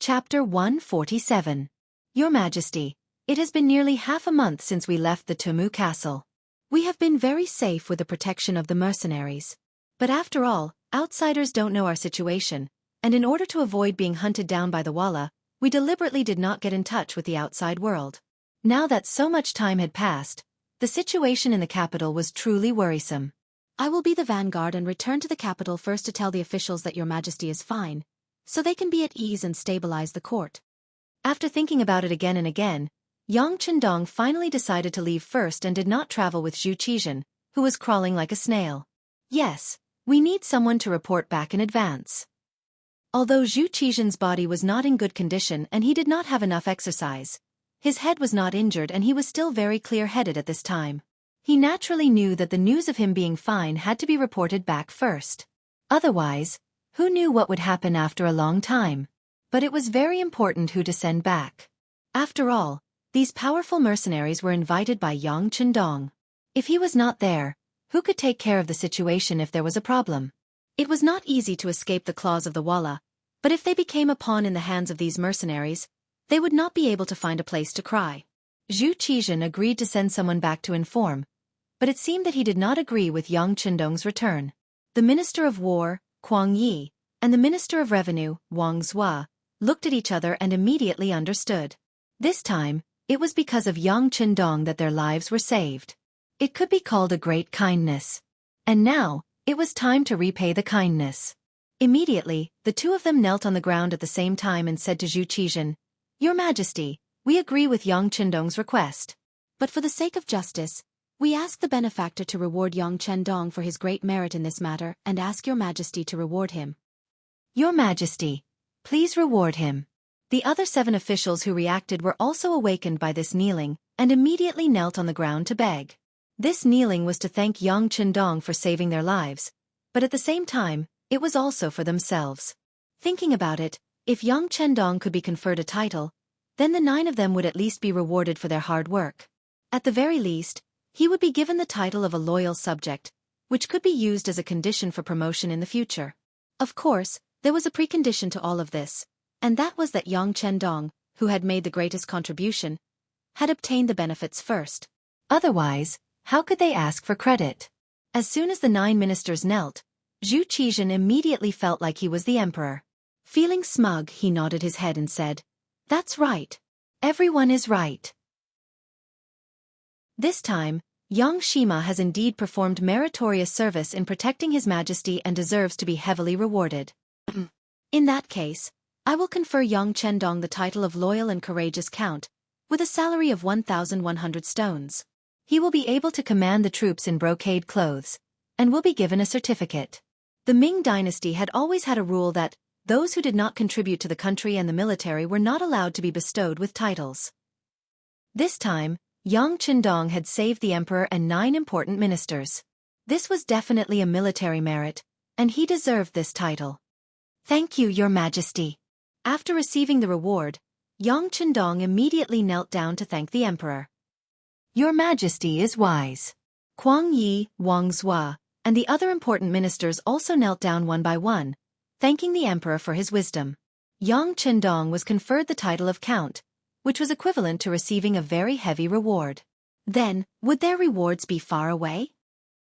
Chapter 147. Your Majesty, it has been nearly half a month since we left the Tumu Castle. We have been very safe with the protection of the mercenaries. But after all, outsiders don't know our situation, and in order to avoid being hunted down by the Walla, we deliberately did not get in touch with the outside world. Now that so much time had passed, the situation in the capital was truly worrisome. I will be the vanguard and return to the capital first to tell the officials that Your Majesty is fine, so they can be at ease and stabilize the court. After thinking about it again and again, Yang Chendong finally decided to leave first and did not travel with Zhu Qizhen, who was crawling like a snail. Yes, we need someone to report back in advance. Although Zhu Qizhen's body was not in good condition and he did not have enough exercise, his head was not injured and he was still very clear-headed at this time. He naturally knew that the news of him being fine had to be reported back first. Otherwise, who knew what would happen after a long time? But it was very important who to send back. After all, these powerful mercenaries were invited by Yang Chendong. If he was not there, who could take care of the situation if there was a problem? It was not easy to escape the claws of the Walla, but if they became a pawn in the hands of these mercenaries, they would not be able to find a place to cry. Zhu Qizhen agreed to send someone back to inform, but it seemed that he did not agree with Yang Chendong's return. The Minister of War, Kuang Yi, and the Minister of Revenue, Wang Zhua, looked at each other and immediately understood. This time, it was because of Yang Chendong that their lives were saved. It could be called a great kindness. And now, it was time to repay the kindness. Immediately, the two of them knelt on the ground at the same time and said to Zhu Qizhen, "Your Majesty, we agree with Yang Chendong's request. But for the sake of justice, we ask the benefactor to reward Yang Chendong for his great merit in this matter and ask Your Majesty to reward him." "Your Majesty, please reward him." The other 7 officials who reacted were also awakened by this kneeling and immediately knelt on the ground to beg. This kneeling was to thank Yang Chendong for saving their lives, but at the same time, it was also for themselves. Thinking about it, if Yang Chendong could be conferred a title, then the 9 of them would at least be rewarded for their hard work. At the very least, he would be given the title of a loyal subject, which could be used as a condition for promotion in the future. Of course, there was a precondition to all of this, and that was that Yang Chendong, who had made the greatest contribution, had obtained the benefits first. Otherwise, how could they ask for credit? As soon as the 9 ministers knelt, Zhu Qizhen immediately felt like he was the emperor. Feeling smug, he nodded his head and said, "That's right. Everyone is right." This time, Yang Shima has indeed performed meritorious service in protecting His Majesty and deserves to be heavily rewarded. In that case, I will confer Yang Chendong the title of Loyal and Courageous Count, with a salary of 1,100 stones. He will be able to command the troops in brocade clothes, and will be given a certificate. The Ming dynasty had always had a rule that those who did not contribute to the country and the military were not allowed to be bestowed with titles. This time, Yang Chendong had saved the emperor and 9 important ministers. This was definitely a military merit, and he deserved this title. "Thank you, Your Majesty." After receiving the reward, Yang Chendong immediately knelt down to thank the emperor. "Your Majesty is wise." Kuang Yi, Wang Zhua, and the other important ministers also knelt down one by one, thanking the emperor for his wisdom. Yang Chendong was conferred the title of Count, which was equivalent to receiving a very heavy reward. Then, would their rewards be far away?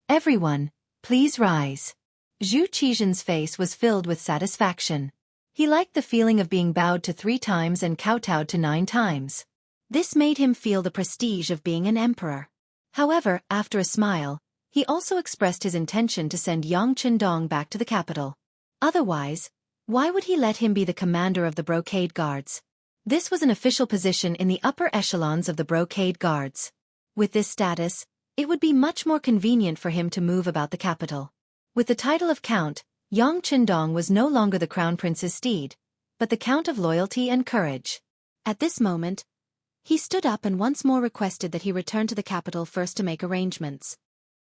"Everyone, please rise." Zhu Qizhen's face was filled with satisfaction. He liked the feeling of being bowed to 3 times and kowtowed to 9 times. This made him feel the prestige of being an emperor. However, after a smile, he also expressed his intention to send Yang Chendong back to the capital. Otherwise, why would he let him be the commander of the brocade guards? This was an official position in the upper echelons of the brocade guards. With this status, it would be much more convenient for him to move about the capital. With the title of Count, Yang Chendong was no longer the Crown Prince's steed, but the Count of Loyalty and Courage. At this moment, he stood up and once more requested that he return to the capital first to make arrangements.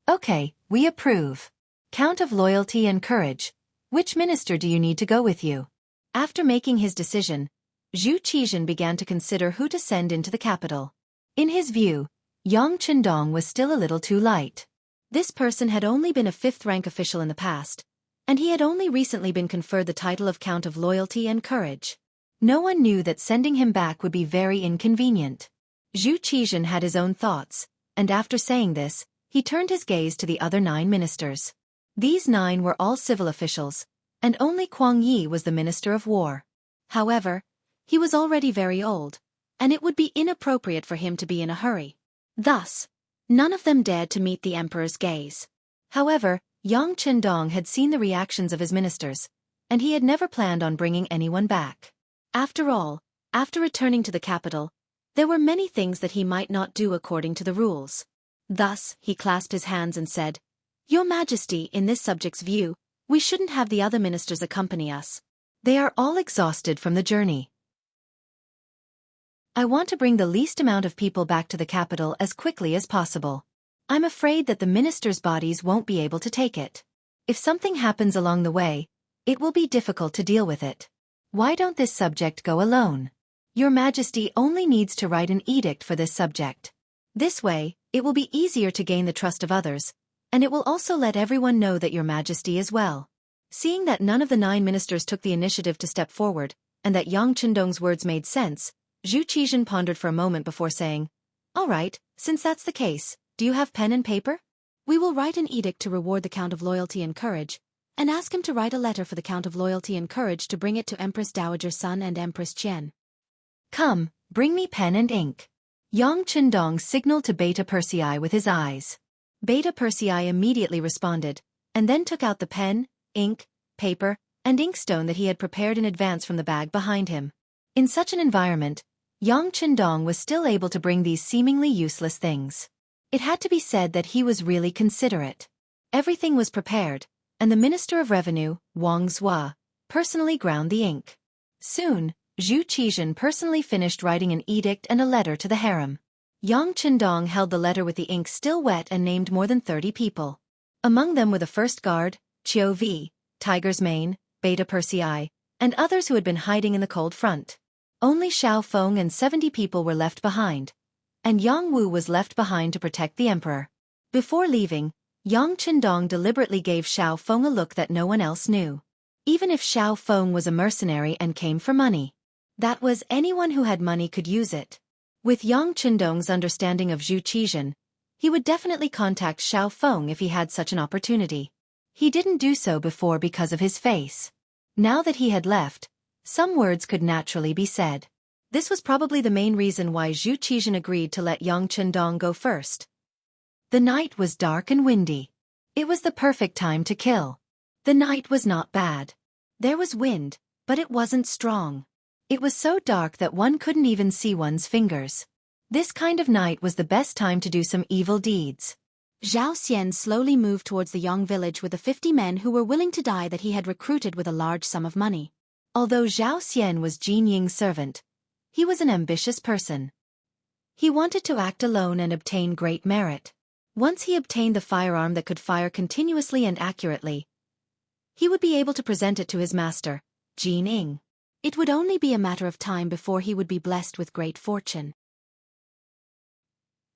"Okay, we approve. Count of Loyalty and Courage, which minister do you need to go with you?" After making his decision, Zhu Qizhen began to consider who to send into the capital. In his view, Yang Chendong was still a little too light. This person had only been a 5th-rank official in the past, and he had only recently been conferred the title of Count of Loyalty and Courage. No one knew that sending him back would be very inconvenient. Zhu Qizhen had his own thoughts, and after saying this, he turned his gaze to the other 9 ministers. These 9 were all civil officials, and only Kuang Yi was the Minister of War. However, he was already very old, and it would be inappropriate for him to be in a hurry. Thus, none of them dared to meet the emperor's gaze. However, Yang Chendong had seen the reactions of his ministers, and he had never planned on bringing anyone back. After all, after returning to the capital, there were many things that he might not do according to the rules. Thus, he clasped his hands and said, "Your Majesty, in this subject's view, we shouldn't have the other ministers accompany us. They are all exhausted from the journey. I want to bring the least amount of people back to the capital as quickly as possible. I'm afraid that the ministers' bodies won't be able to take it. If something happens along the way, it will be difficult to deal with it. Why don't this subject go alone? Your Majesty only needs to write an edict for this subject. This way, it will be easier to gain the trust of others, and it will also let everyone know that Your Majesty is well." Seeing that none of the 9 ministers took the initiative to step forward, and that Yang Chendong's words made sense, Zhu Qizhen pondered for a moment before saying, "All right, since that's the case, do you have pen and paper? We will write an edict to reward the Count of Loyalty and Courage, and ask him to write a letter for the Count of Loyalty and Courage to bring it to Empress Dowager Sun and Empress Qian." "Come, bring me pen and ink." Yang Chendong signaled to Beta Persei with his eyes. Beta Persei immediately responded, and then took out the pen, ink, paper, and inkstone that he had prepared in advance from the bag behind him. In such an environment, Yang Chendong was still able to bring these seemingly useless things. It had to be said that he was really considerate. Everything was prepared, and the Minister of Revenue, Wang Zhua, personally ground the ink. Soon, Zhu Qizhen personally finished writing an edict and a letter to the harem. Yang Chendong held the letter with the ink still wet and named more than 30 people. Among them were the First Guard, Qiu Vi, Tiger's Mane, Beta Persei, and others who had been hiding in the cold front. Only Xiao Feng and 70 people were left behind, and Yang Wu was left behind to protect the emperor. Before leaving, Yang Chendong deliberately gave Xiao Feng a look that no one else knew. Even if Xiao Feng was a mercenary and came for money, that was anyone who had money could use it. With Yang Chendong's understanding of Zhu Qizhen, he would definitely contact Xiao Feng if he had such an opportunity. He didn't do so before because of his face. Now that he had left, some words could naturally be said. This was probably the main reason why Zhu Qizhen agreed to let Yang Chendong go first. The night was dark and windy. It was the perfect time to kill. The night was not bad. There was wind, but it wasn't strong. It was so dark that one couldn't even see one's fingers. This kind of night was the best time to do some evil deeds. Zhao Xian slowly moved towards the Yang village with the 50 men who were willing to die that he had recruited with a large sum of money. Although Zhao Xian was Jin Ying's servant, he was an ambitious person. He wanted to act alone and obtain great merit. Once he obtained the firearm that could fire continuously and accurately, he would be able to present it to his master, Jin Ying. It would only be a matter of time before he would be blessed with great fortune.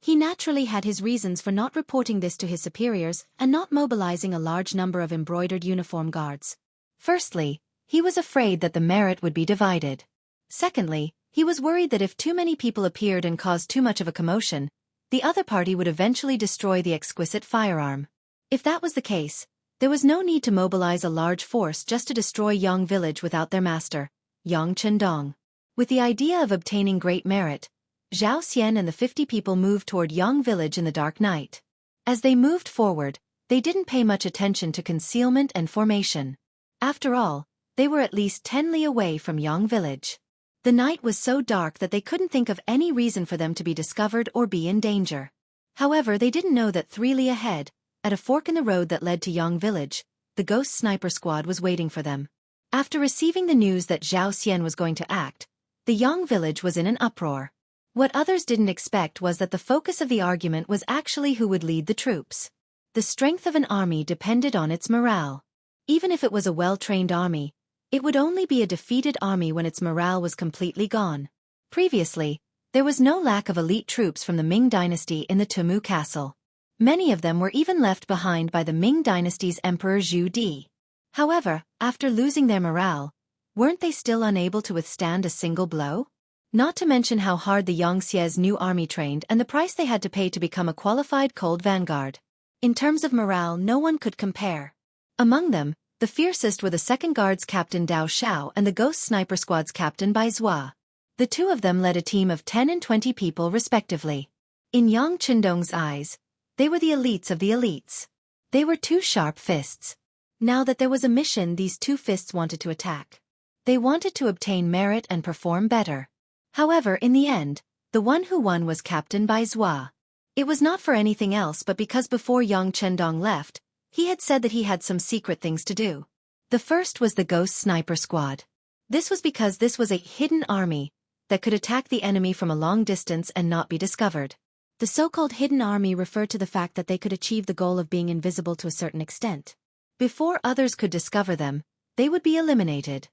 He naturally had his reasons for not reporting this to his superiors and not mobilizing a large number of embroidered uniform guards. Firstly, he was afraid that the merit would be divided. Secondly, he was worried that if too many people appeared and caused too much of a commotion, the other party would eventually destroy the exquisite firearm. If that was the case, there was no need to mobilize a large force just to destroy Yang village without their master, Yang Chendong. With the idea of obtaining great merit, Zhao Xian and the 50 people moved toward Yang village in the dark night. As they moved forward, they didn't pay much attention to concealment and formation. After all, they were at least 10 li away from Yang village. The night was so dark that they couldn't think of any reason for them to be discovered or be in danger. However, they didn't know that 3 li ahead, at a fork in the road that led to Yang village, the ghost sniper squad was waiting for them. After receiving the news that Zhao Xian was going to act, the Yang village was in an uproar. What others didn't expect was that the focus of the argument was actually who would lead the troops. The strength of an army depended on its morale. Even if it was a well-trained army, it would only be a defeated army when its morale was completely gone. Previously, there was no lack of elite troops from the Ming dynasty in the Tumu castle. Many of them were even left behind by the Ming dynasty's Emperor Zhu Di. However, after losing their morale, Weren't they still unable to withstand a single blow? Not to mention how hard the Xianxia's new army trained and the price they had to pay to become a qualified cold vanguard. In terms of morale, no one could compare. Among them, the fiercest were the Second Guard's captain Dao Xiao and the Ghost Sniper Squad's captain Bai Zhua. The two of them led a team of 10 and 20 people respectively. In Yang Qindong's eyes, they were the elites of the elites. They were two sharp fists. Now that there was a mission, these two fists wanted to attack. They wanted to obtain merit and perform better. However, in the end, the one who won was Captain Bai Zhua. It was not for anything else but because before Yang Qindong left, he had said that he had some secret things to do. The first was the Ghost Sniper Squad. This was because this was a hidden army that could attack the enemy from a long distance and not be discovered. The so-called hidden army referred to the fact that they could achieve the goal of being invisible to a certain extent. Before others could discover them, they would be eliminated.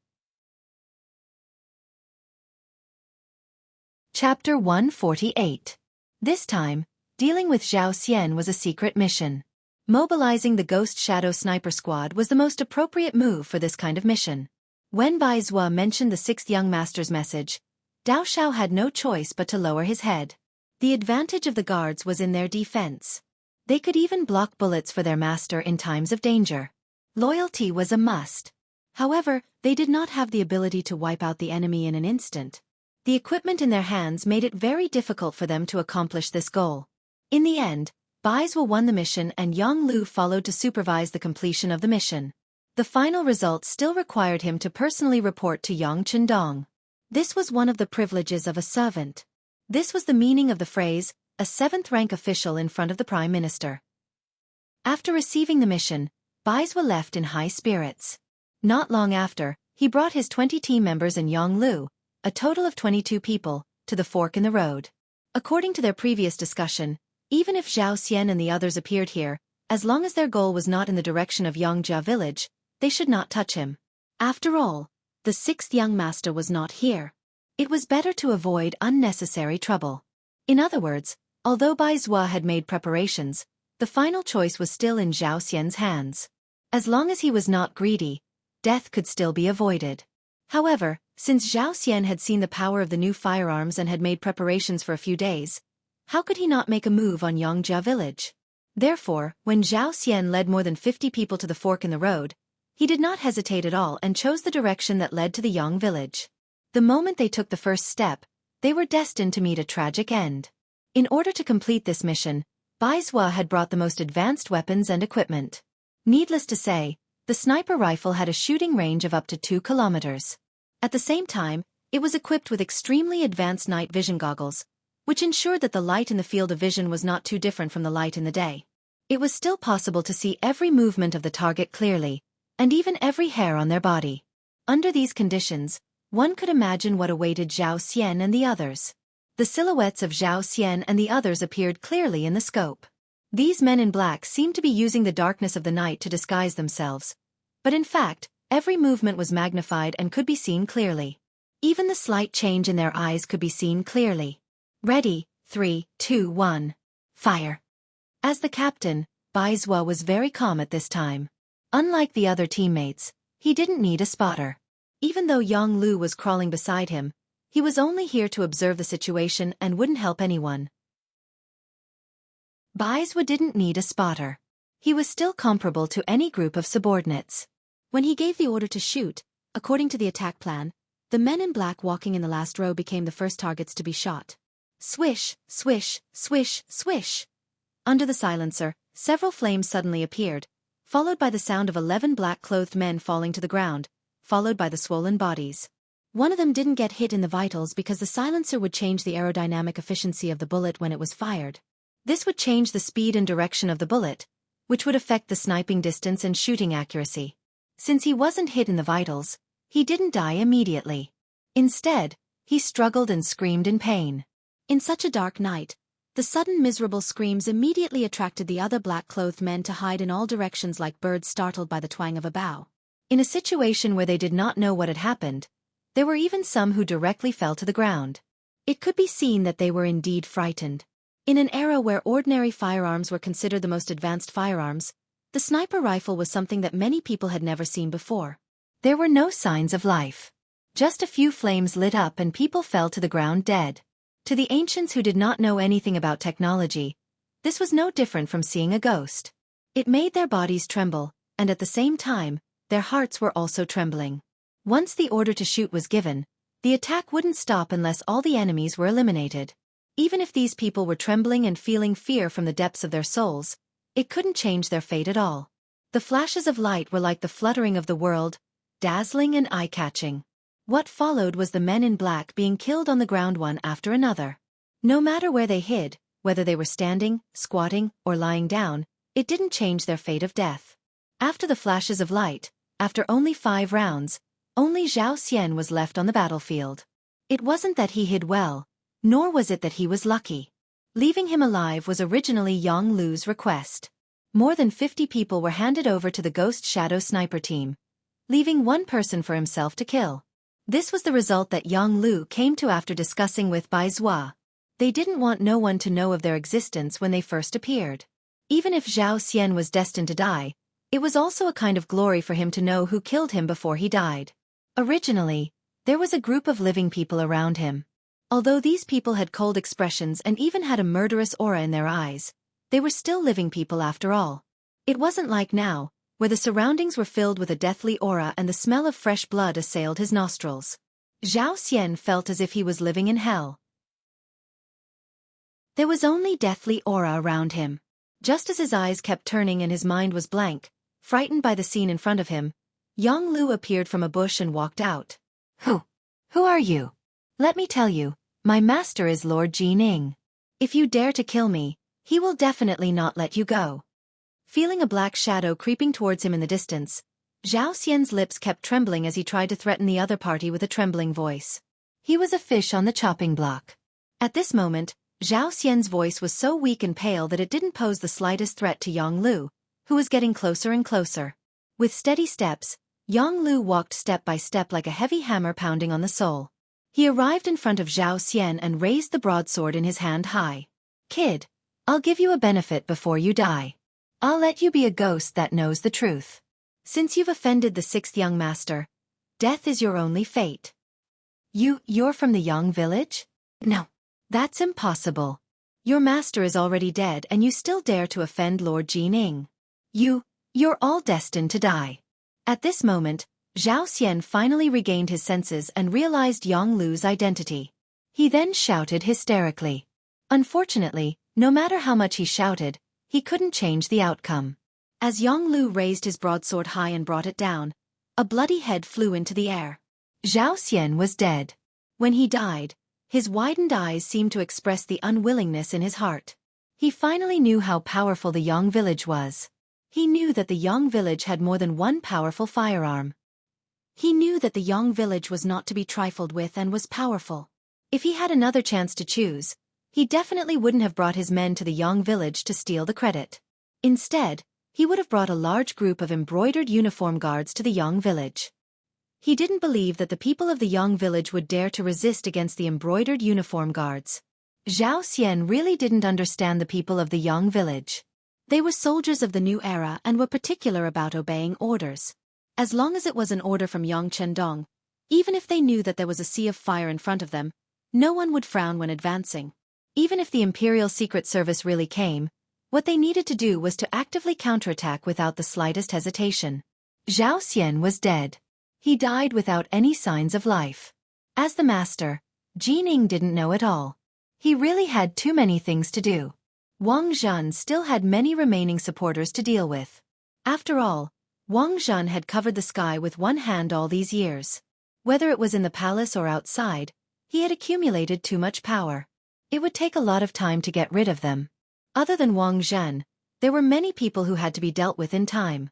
Chapter 148. This time, dealing with Zhao Xian was a secret mission. Mobilizing the Ghost Shadow Sniper Squad was the most appropriate move for this kind of mission. When Bai Zhua mentioned the sixth young master's message, Dao Xiao had no choice but to lower his head. The advantage of the guards was in their defense. They could even block bullets for their master in times of danger. Loyalty was a must. However, they did not have the ability to wipe out the enemy in an instant. The equipment in their hands made it very difficult for them to accomplish this goal. In the end, Bai Zhua won the mission and Yang Lu followed to supervise the completion of the mission. The final result still required him to personally report to Yang Qindong. This was one of the privileges of a servant. This was the meaning of the phrase, a seventh-rank official in front of the Prime Minister. After receiving the mission, Bai Zhua left in high spirits. Not long after, he brought his 20 team members and Yang Lu, a total of 22 people, to the fork in the road. According to their previous discussion, even if Zhao Xian and the others appeared here, as long as their goal was not in the direction of Yongjia village, they should not touch him. After all, the sixth young master was not here. It was better to avoid unnecessary trouble. In other words, although Bai Zhua had made preparations, the final choice was still in Zhao Xian's hands. As long as he was not greedy, death could still be avoided. However, since Zhao Xian had seen the power of the new firearms and had made preparations for a few days, how could he not make a move on Yongjia village? Therefore, when Zhao Xian led more than 50 people to the fork in the road, he did not hesitate at all and chose the direction that led to the Yang village. The moment they took the first step, they were destined to meet a tragic end. In order to complete this mission, Bai Zhua had brought the most advanced weapons and equipment. Needless to say, the sniper rifle had a shooting range of up to 2 kilometers. At the same time, it was equipped with extremely advanced night vision goggles, which ensured that the light in the field of vision was not too different from the light in the day. It was still possible to see every movement of the target clearly, and even every hair on their body. Under these conditions, one could imagine what awaited Zhao Xian and the others. The silhouettes of Zhao Xian and the others appeared clearly in the scope. These men in black seemed to be using the darkness of the night to disguise themselves. But in fact, every movement was magnified and could be seen clearly. Even the slight change in their eyes could be seen clearly. Ready, 3, 2, 1. Fire. As the captain, Bai Zhua was very calm at this time. Unlike the other teammates, he didn't need a spotter. Even though Yang Lu was crawling beside him, he was only here to observe the situation and wouldn't help anyone. Bai Zhua didn't need a spotter. He was still comparable to any group of subordinates. When he gave the order to shoot, according to the attack plan, the men in black walking in the last row became the first targets to be shot. Swish, swish, swish, swish. Under the silencer, several flames suddenly appeared, followed by the sound of 11 black-clothed men falling to the ground, followed by the swollen bodies. One of them didn't get hit in the vitals because the silencer would change the aerodynamic efficiency of the bullet when it was fired. This would change the speed and direction of the bullet, which would affect the sniping distance and shooting accuracy. Since he wasn't hit in the vitals, he didn't die immediately. Instead, he struggled and screamed in pain. In such a dark night, the sudden miserable screams immediately attracted the other black-clothed men to hide in all directions like birds startled by the twang of a bow. In a situation where they did not know what had happened, there were even some who directly fell to the ground. It could be seen that they were indeed frightened. In an era where ordinary firearms were considered the most advanced firearms, the sniper rifle was something that many people had never seen before. There were no signs of life. Just a few flames lit up and people fell to the ground dead. To the ancients who did not know anything about technology, this was no different from seeing a ghost. It made their bodies tremble, and at the same time, their hearts were also trembling. Once the order to shoot was given, the attack wouldn't stop unless all the enemies were eliminated. Even if these people were trembling and feeling fear from the depths of their souls, it couldn't change their fate at all. The flashes of light were like the fluttering of the world, dazzling and eye-catching. What followed was the men in black being killed on the ground one after another. No matter where they hid, whether they were standing, squatting, or lying down, it didn't change their fate of death. After the flashes of light, after only 5 rounds, only Zhao Xian was left on the battlefield. It wasn't that he hid well, nor was it that he was lucky. Leaving him alive was originally Yang Lu's request. More than 50 people were handed over to the Ghost Shadow Sniper team, leaving one person for himself to kill. This was the result that Yang Lu came to after discussing with Bai Zhua. They didn't want no one to know of their existence when they first appeared. Even if Zhao Xian was destined to die, it was also a kind of glory for him to know who killed him before he died. Originally, there was a group of living people around him. Although these people had cold expressions and even had a murderous aura in their eyes, they were still living people after all. It wasn't like now, where the surroundings were filled with a deathly aura and the smell of fresh blood assailed his nostrils. Zhao Xian felt as if he was living in hell. There was only deathly aura around him. Just as his eyes kept turning and his mind was blank, frightened by the scene in front of him, Yang Lu appeared from a bush and walked out. Who are you? Let me tell you, my master is Lord Jining. If you dare to kill me, he will definitely not let you go. Feeling a black shadow creeping towards him in the distance, Zhao Xian's lips kept trembling as he tried to threaten the other party with a trembling voice. He was a fish on the chopping block. At this moment, Zhao Xian's voice was so weak and pale that it didn't pose the slightest threat to Yang Lu, who was getting closer and closer. With steady steps, Yang Lu walked step by step like a heavy hammer pounding on the soul. He arrived in front of Zhao Xian and raised the broadsword in his hand high. Kid, I'll give you a benefit before you die. I'll let you be a ghost that knows the truth. Since you've offended the 6th young master, death is your only fate. You're from the Yang village? No. That's impossible. Your master is already dead and you still dare to offend Lord Jining. You're all destined to die. At this moment, Zhao Xian finally regained his senses and realized Yang Lu's identity. He then shouted hysterically. Unfortunately, no matter how much he shouted, he couldn't change the outcome. As Yang Lu raised his broadsword high and brought it down, a bloody head flew into the air. Zhao Xian was dead. When he died, his widened eyes seemed to express the unwillingness in his heart. He finally knew how powerful the Yang village was. He knew that the Yang village had more than one powerful firearm. He knew that the Yang village was not to be trifled with and was powerful. If he had another chance to choose, he definitely wouldn't have brought his men to the Yang village to steal the credit. Instead, he would have brought a large group of embroidered uniform guards to the Yang village. He didn't believe that the people of the Yang village would dare to resist against the embroidered uniform guards. Zhao Xian really didn't understand the people of the Yang village. They were soldiers of the new era and were particular about obeying orders. As long as it was an order from Yang Chendong, even if they knew that there was a sea of fire in front of them, no one would frown when advancing. Even if the Imperial Secret Service really came, what they needed to do was to actively counterattack without the slightest hesitation. Zhao Xian was dead. He died without any signs of life. As the master, Jining didn't know at all. He really had too many things to do. Wang Zhan still had many remaining supporters to deal with. After all, Wang Zhan had covered the sky with one hand all these years. Whether it was in the palace or outside, he had accumulated too much power. It would take a lot of time to get rid of them. Other than Wang Zhan, there were many people who had to be dealt with in time.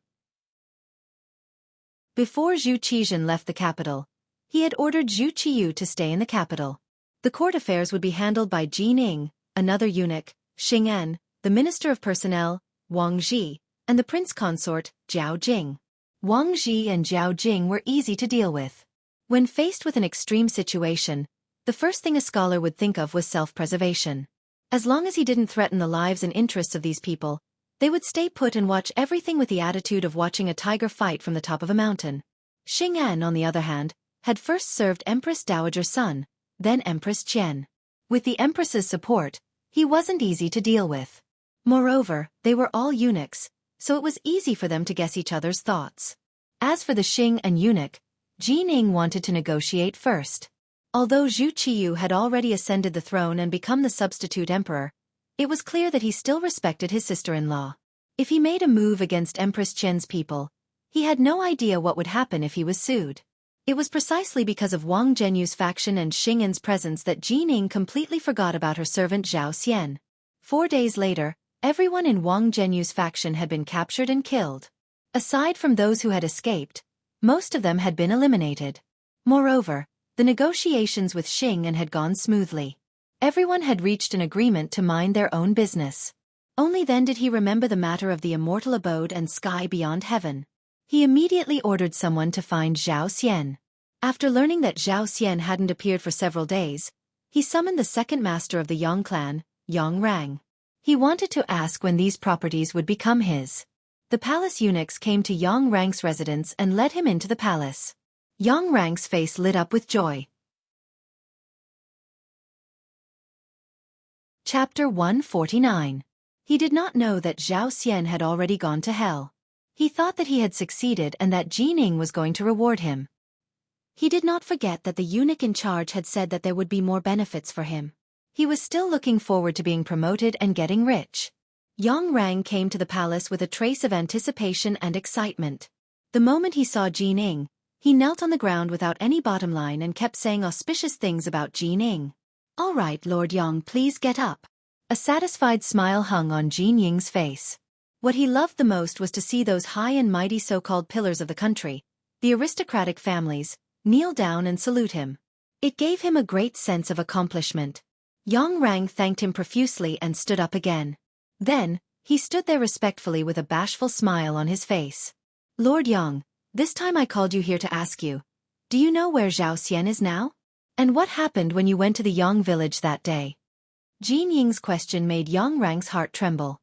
Before Zhu Qizhen left the capital, he had ordered Zhu Qiyu to stay in the capital. The court affairs would be handled by Jining, another eunuch, Xing'an, the Minister of Personnel, Wang Zhi, and the Prince Consort, Zhao Jing. Wang Zhi and Zhao Jing were easy to deal with. When faced with an extreme situation, the first thing a scholar would think of was self-preservation. As long as he didn't threaten the lives and interests of these people, they would stay put and watch everything with the attitude of watching a tiger fight from the top of a mountain. Xing'an, on the other hand, had first served Empress Dowager Sun, then Empress Qian. With the Empress's support, he wasn't easy to deal with. Moreover, they were all eunuchs, so it was easy for them to guess each other's thoughts. As for the Xing'an eunuch, Jining wanted to negotiate first. Although Zhu Qiyu had already ascended the throne and become the substitute emperor, it was clear that he still respected his sister-in-law. If he made a move against Empress Qian's people, he had no idea what would happen if he was sued. It was precisely because of Wang Zhenyu's faction and Xing'an's presence that Jining completely forgot about her servant Zhao Xian. 4 days later, everyone in Wang Zhenyu's faction had been captured and killed. Aside from those who had escaped, most of them had been eliminated. Moreover, the negotiations with Xing'an had gone smoothly. Everyone had reached an agreement to mind their own business. Only then did he remember the matter of the immortal abode and sky beyond heaven. He immediately ordered someone to find Zhao Xian. After learning that Zhao Xian hadn't appeared for several days, he summoned the second master of the Yang clan, Yang Rang. He wanted to ask when these properties would become his. The palace eunuchs came to Yang Rang's residence and led him into the palace. Yang Rang's face lit up with joy. Chapter 149. He did not know that Zhao Xian had already gone to hell. He thought that he had succeeded and that Jining was going to reward him. He did not forget that the eunuch in charge had said that there would be more benefits for him. He was still looking forward to being promoted and getting rich. Yang Rang came to the palace with a trace of anticipation and excitement. The moment he saw Jining, he knelt on the ground without any bottom line and kept saying auspicious things about Jining. "All right, Lord Yang, please get up." A satisfied smile hung on Jining's face. What he loved the most was to see those high and mighty so-called pillars of the country, the aristocratic families, kneel down and salute him. It gave him a great sense of accomplishment. Yang Rang thanked him profusely and stood up again. Then, he stood there respectfully with a bashful smile on his face. "Lord Yang, this time I called you here to ask you, do you know where Zhao Xian is now? And what happened when you went to the Yang village that day?" Jinying's question made Yang Rang's heart tremble.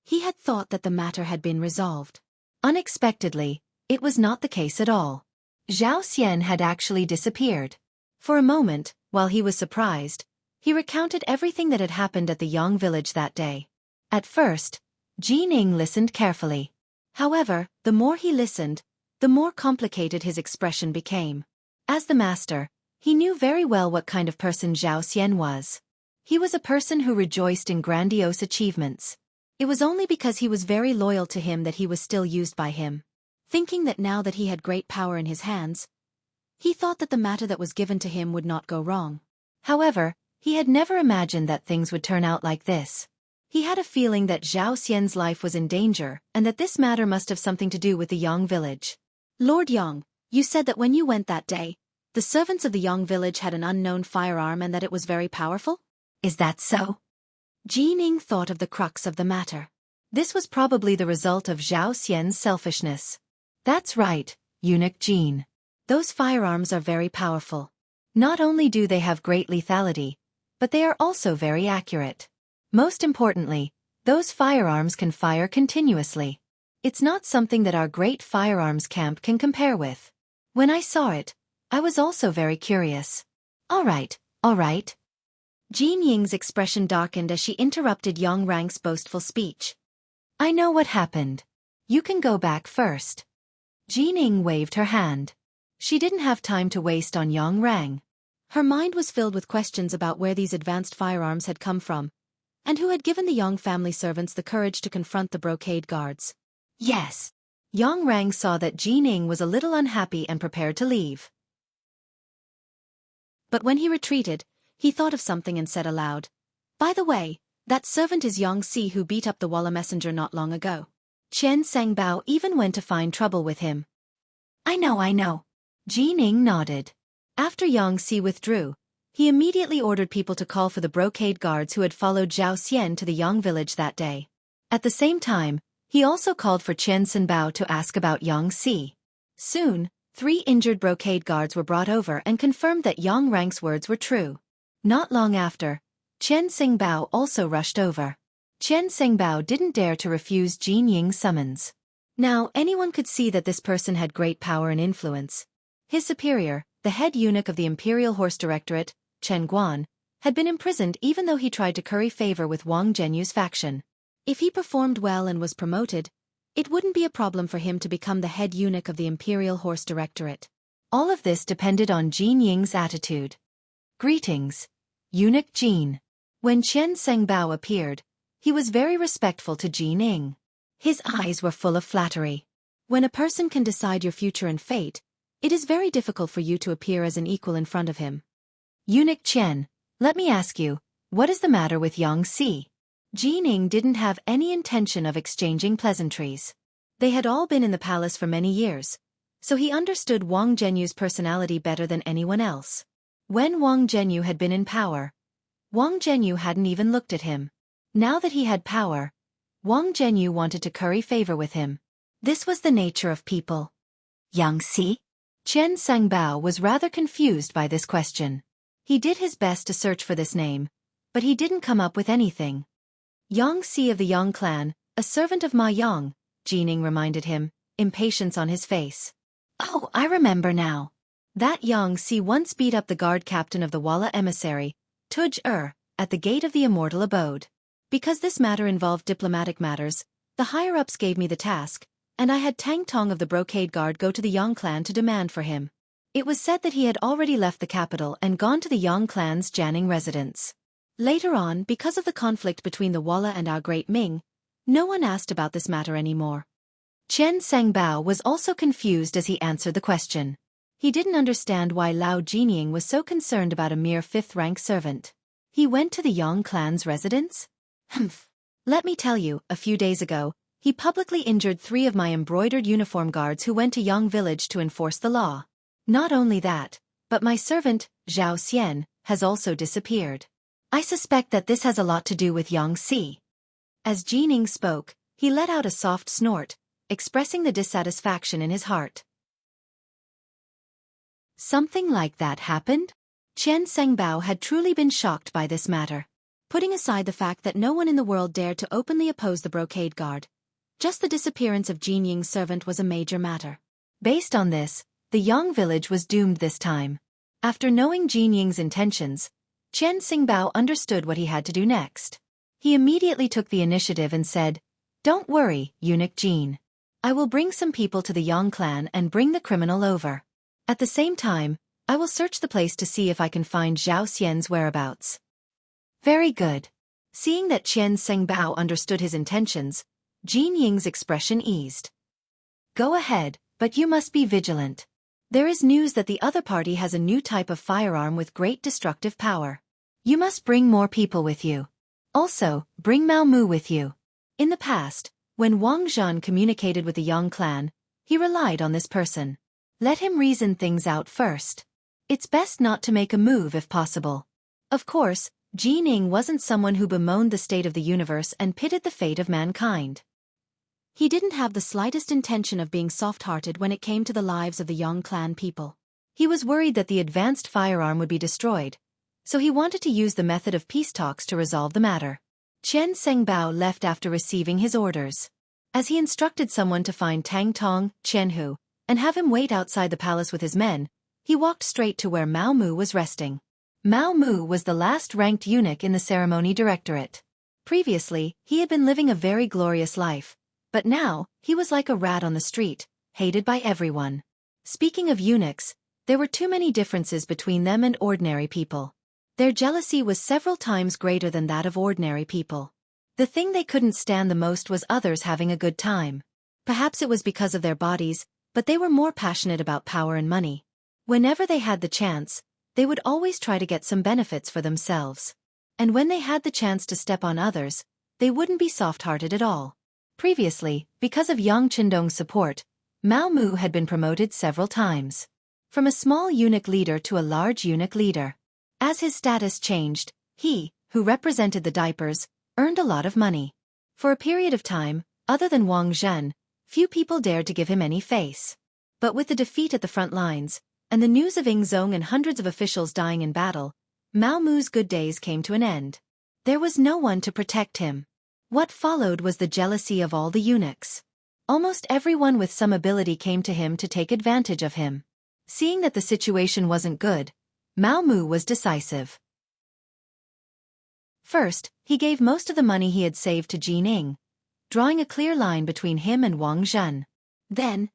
He had thought that the matter had been resolved. Unexpectedly, it was not the case at all. Zhao Xian had actually disappeared. For a moment, while he was surprised, he recounted everything that had happened at the Yang village that day. At first, Jining listened carefully. However, the more he listened, the more complicated his expression became. As the master, he knew very well what kind of person Zhao Xian was. He was a person who rejoiced in grandiose achievements. It was only because he was very loyal to him that he was still used by him. Thinking that now that he had great power in his hands, he thought that the matter that was given to him would not go wrong. However, he had never imagined that things would turn out like this. He had a feeling that Zhao Xian's life was in danger and that this matter must have something to do with the Yang village. "Lord Yang, you said that when you went that day, the servants of the Yang village had an unknown firearm and that it was very powerful? Is that so?" Jining thought of the crux of the matter. This was probably the result of Zhao Xian's selfishness. "That's right, Eunuch Jin. Those firearms are very powerful. Not only do they have great lethality, but they are also very accurate. Most importantly, those firearms can fire continuously. It's not something that our great firearms camp can compare with. When I saw it, I was also very curious." All right. Jinying's expression darkened as she interrupted Yang Rang's boastful speech. "I know what happened. You can go back first." Jining waved her hand. She didn't have time to waste on Yang Rang. Her mind was filled with questions about where these advanced firearms had come from, and who had given the Yang family servants the courage to confront the brocade guards. "Yes." Yang Rang saw that Jining was a little unhappy and prepared to leave. But when he retreated, he thought of something and said aloud, "By the way, that servant is Yang Si who beat up the Walla messenger not long ago. Chen Sangbao even went to find trouble with him." I know. Jining nodded. After Yang Si withdrew, he immediately ordered people to call for the brocade guards who had followed Zhao Xian to the Yang village that day. At the same time, he also called for Chen Sangbao to ask about Yang Si. Soon, 3 injured brocade guards were brought over and confirmed that Yang Rang's words were true. Not long after, Chen Sangbao also rushed over. Chen Sangbao didn't dare to refuse Jinying's summons. Now, anyone could see that this person had great power and influence. His superior, the head eunuch of the Imperial Horse Directorate, Chen Guan, had been imprisoned even though he tried to curry favor with Wang Zhenyu's faction. If he performed well and was promoted, it wouldn't be a problem for him to become the head eunuch of the Imperial Horse Directorate. All of this depended on Jin Ying's attitude. Greetings, Eunuch Jin. When Chen Sengbao appeared, he was very respectful to Jin Ying. His eyes were full of flattery. When a person can decide your future and fate, it is very difficult for you to appear as an equal in front of him. Eunuch Chen, let me ask you, what is the matter with Xianxia? Jin Ying didn't have any intention of exchanging pleasantries. They had all been in the palace for many years, so he understood Wang Zhenyu's personality better than anyone else. When Wang Zhenyu had been in power, Wang Zhenyu hadn't even looked at him. Now that he had power, Wang Zhenyu wanted to curry favor with him. This was the nature of people. Xianxia? Chen Sengbao was rather confused by this question. He did his best to search for this name, but he didn't come up with anything. Xianxia of the Yang clan, a servant of Ma Yang, Jin Ying reminded him, impatience on his face. Oh, I remember now. That Xianxia once beat up the guard captain of the Walla emissary, Tuj at the gate of the immortal abode. Because this matter involved diplomatic matters, the higher-ups gave me the task, and I had Tang Tong of the Brocade Guard go to the Yang clan to demand for him. It was said that he had already left the capital and gone to the Yang clan's Jianghu residence. Later on, because of the conflict between the Walla and our Great Ming, no one asked about this matter anymore. Chen Sengbao was also confused as he answered the question. He didn't understand why Lao Jinying was so concerned about a mere fifth-rank servant. He went to the Yang clan's residence? Humph. Let me tell you, a few days ago, he publicly injured 3 of my embroidered uniform guards who went to Yang village to enforce the law. Not only that, but my servant, Zhao Xian, has also disappeared. I suspect that this has a lot to do with Xianxia. As Jin Ying spoke, he let out a soft snort, expressing the dissatisfaction in his heart. Something like that happened? Chen Sengbao had truly been shocked by this matter. Putting aside the fact that no one in the world dared to openly oppose the Brocade Guard, just the disappearance of Jin Ying's servant was a major matter. Based on this, the Yang village was doomed this time. After knowing Jin Ying's intentions, Chen Sengbao understood what he had to do next. He immediately took the initiative and said, "Don't worry, Eunuch Jin. I will bring some people to the Yang clan and bring the criminal over. At the same time, I will search the place to see if I can find Zhao Xian's whereabouts." Very good. Seeing that Chen Sengbao understood his intentions, Jin Ying's expression eased. Go ahead, but you must be vigilant. There is news that the other party has a new type of firearm with great destructive power. You must bring more people with you. Also, bring Mao Mu with you. In the past, when Wang Zhan communicated with the Yang clan, he relied on this person. Let him reason things out first. It's best not to make a move if possible. Of course, Jin Ying wasn't someone who bemoaned the state of the universe and pitted the fate of mankind. He didn't have the slightest intention of being soft-hearted when it came to the lives of the Yang clan people. He was worried that the advanced firearm would be destroyed, so he wanted to use the method of peace talks to resolve the matter. Chen Sengbao left after receiving his orders. As he instructed someone to find Tang Tong, Jianghu, and have him wait outside the palace with his men, he walked straight to where Mao Mu was resting. Mao Mu was the last-ranked eunuch in the ceremony directorate. Previously, he had been living a very glorious life, but now, he was like a rat on the street, hated by everyone. Speaking of eunuchs, there were too many differences between them and ordinary people. Their jealousy was several times greater than that of ordinary people. The thing they couldn't stand the most was others having a good time. Perhaps it was because of their bodies, but they were more passionate about power and money. Whenever they had the chance, they would always try to get some benefits for themselves. And when they had the chance to step on others, they wouldn't be soft-hearted at all. Previously, because of Yang Qindong's support, Mao Mu had been promoted several times. From a small eunuch leader to a large eunuch leader. As his status changed, he, who represented the diapers, earned a lot of money. For a period of time, other than Wang Zhen, few people dared to give him any face. But with the defeat at the front lines, and the news of Ying Zong and hundreds of officials dying in battle, Mao Mu's good days came to an end. There was no one to protect him. What followed was the jealousy of all the eunuchs. Almost everyone with some ability came to him to take advantage of him. Seeing that the situation wasn't good, Mao Mu was decisive. First, he gave most of the money he had saved to Jining, drawing a clear line between him and Wang Zhen. Then,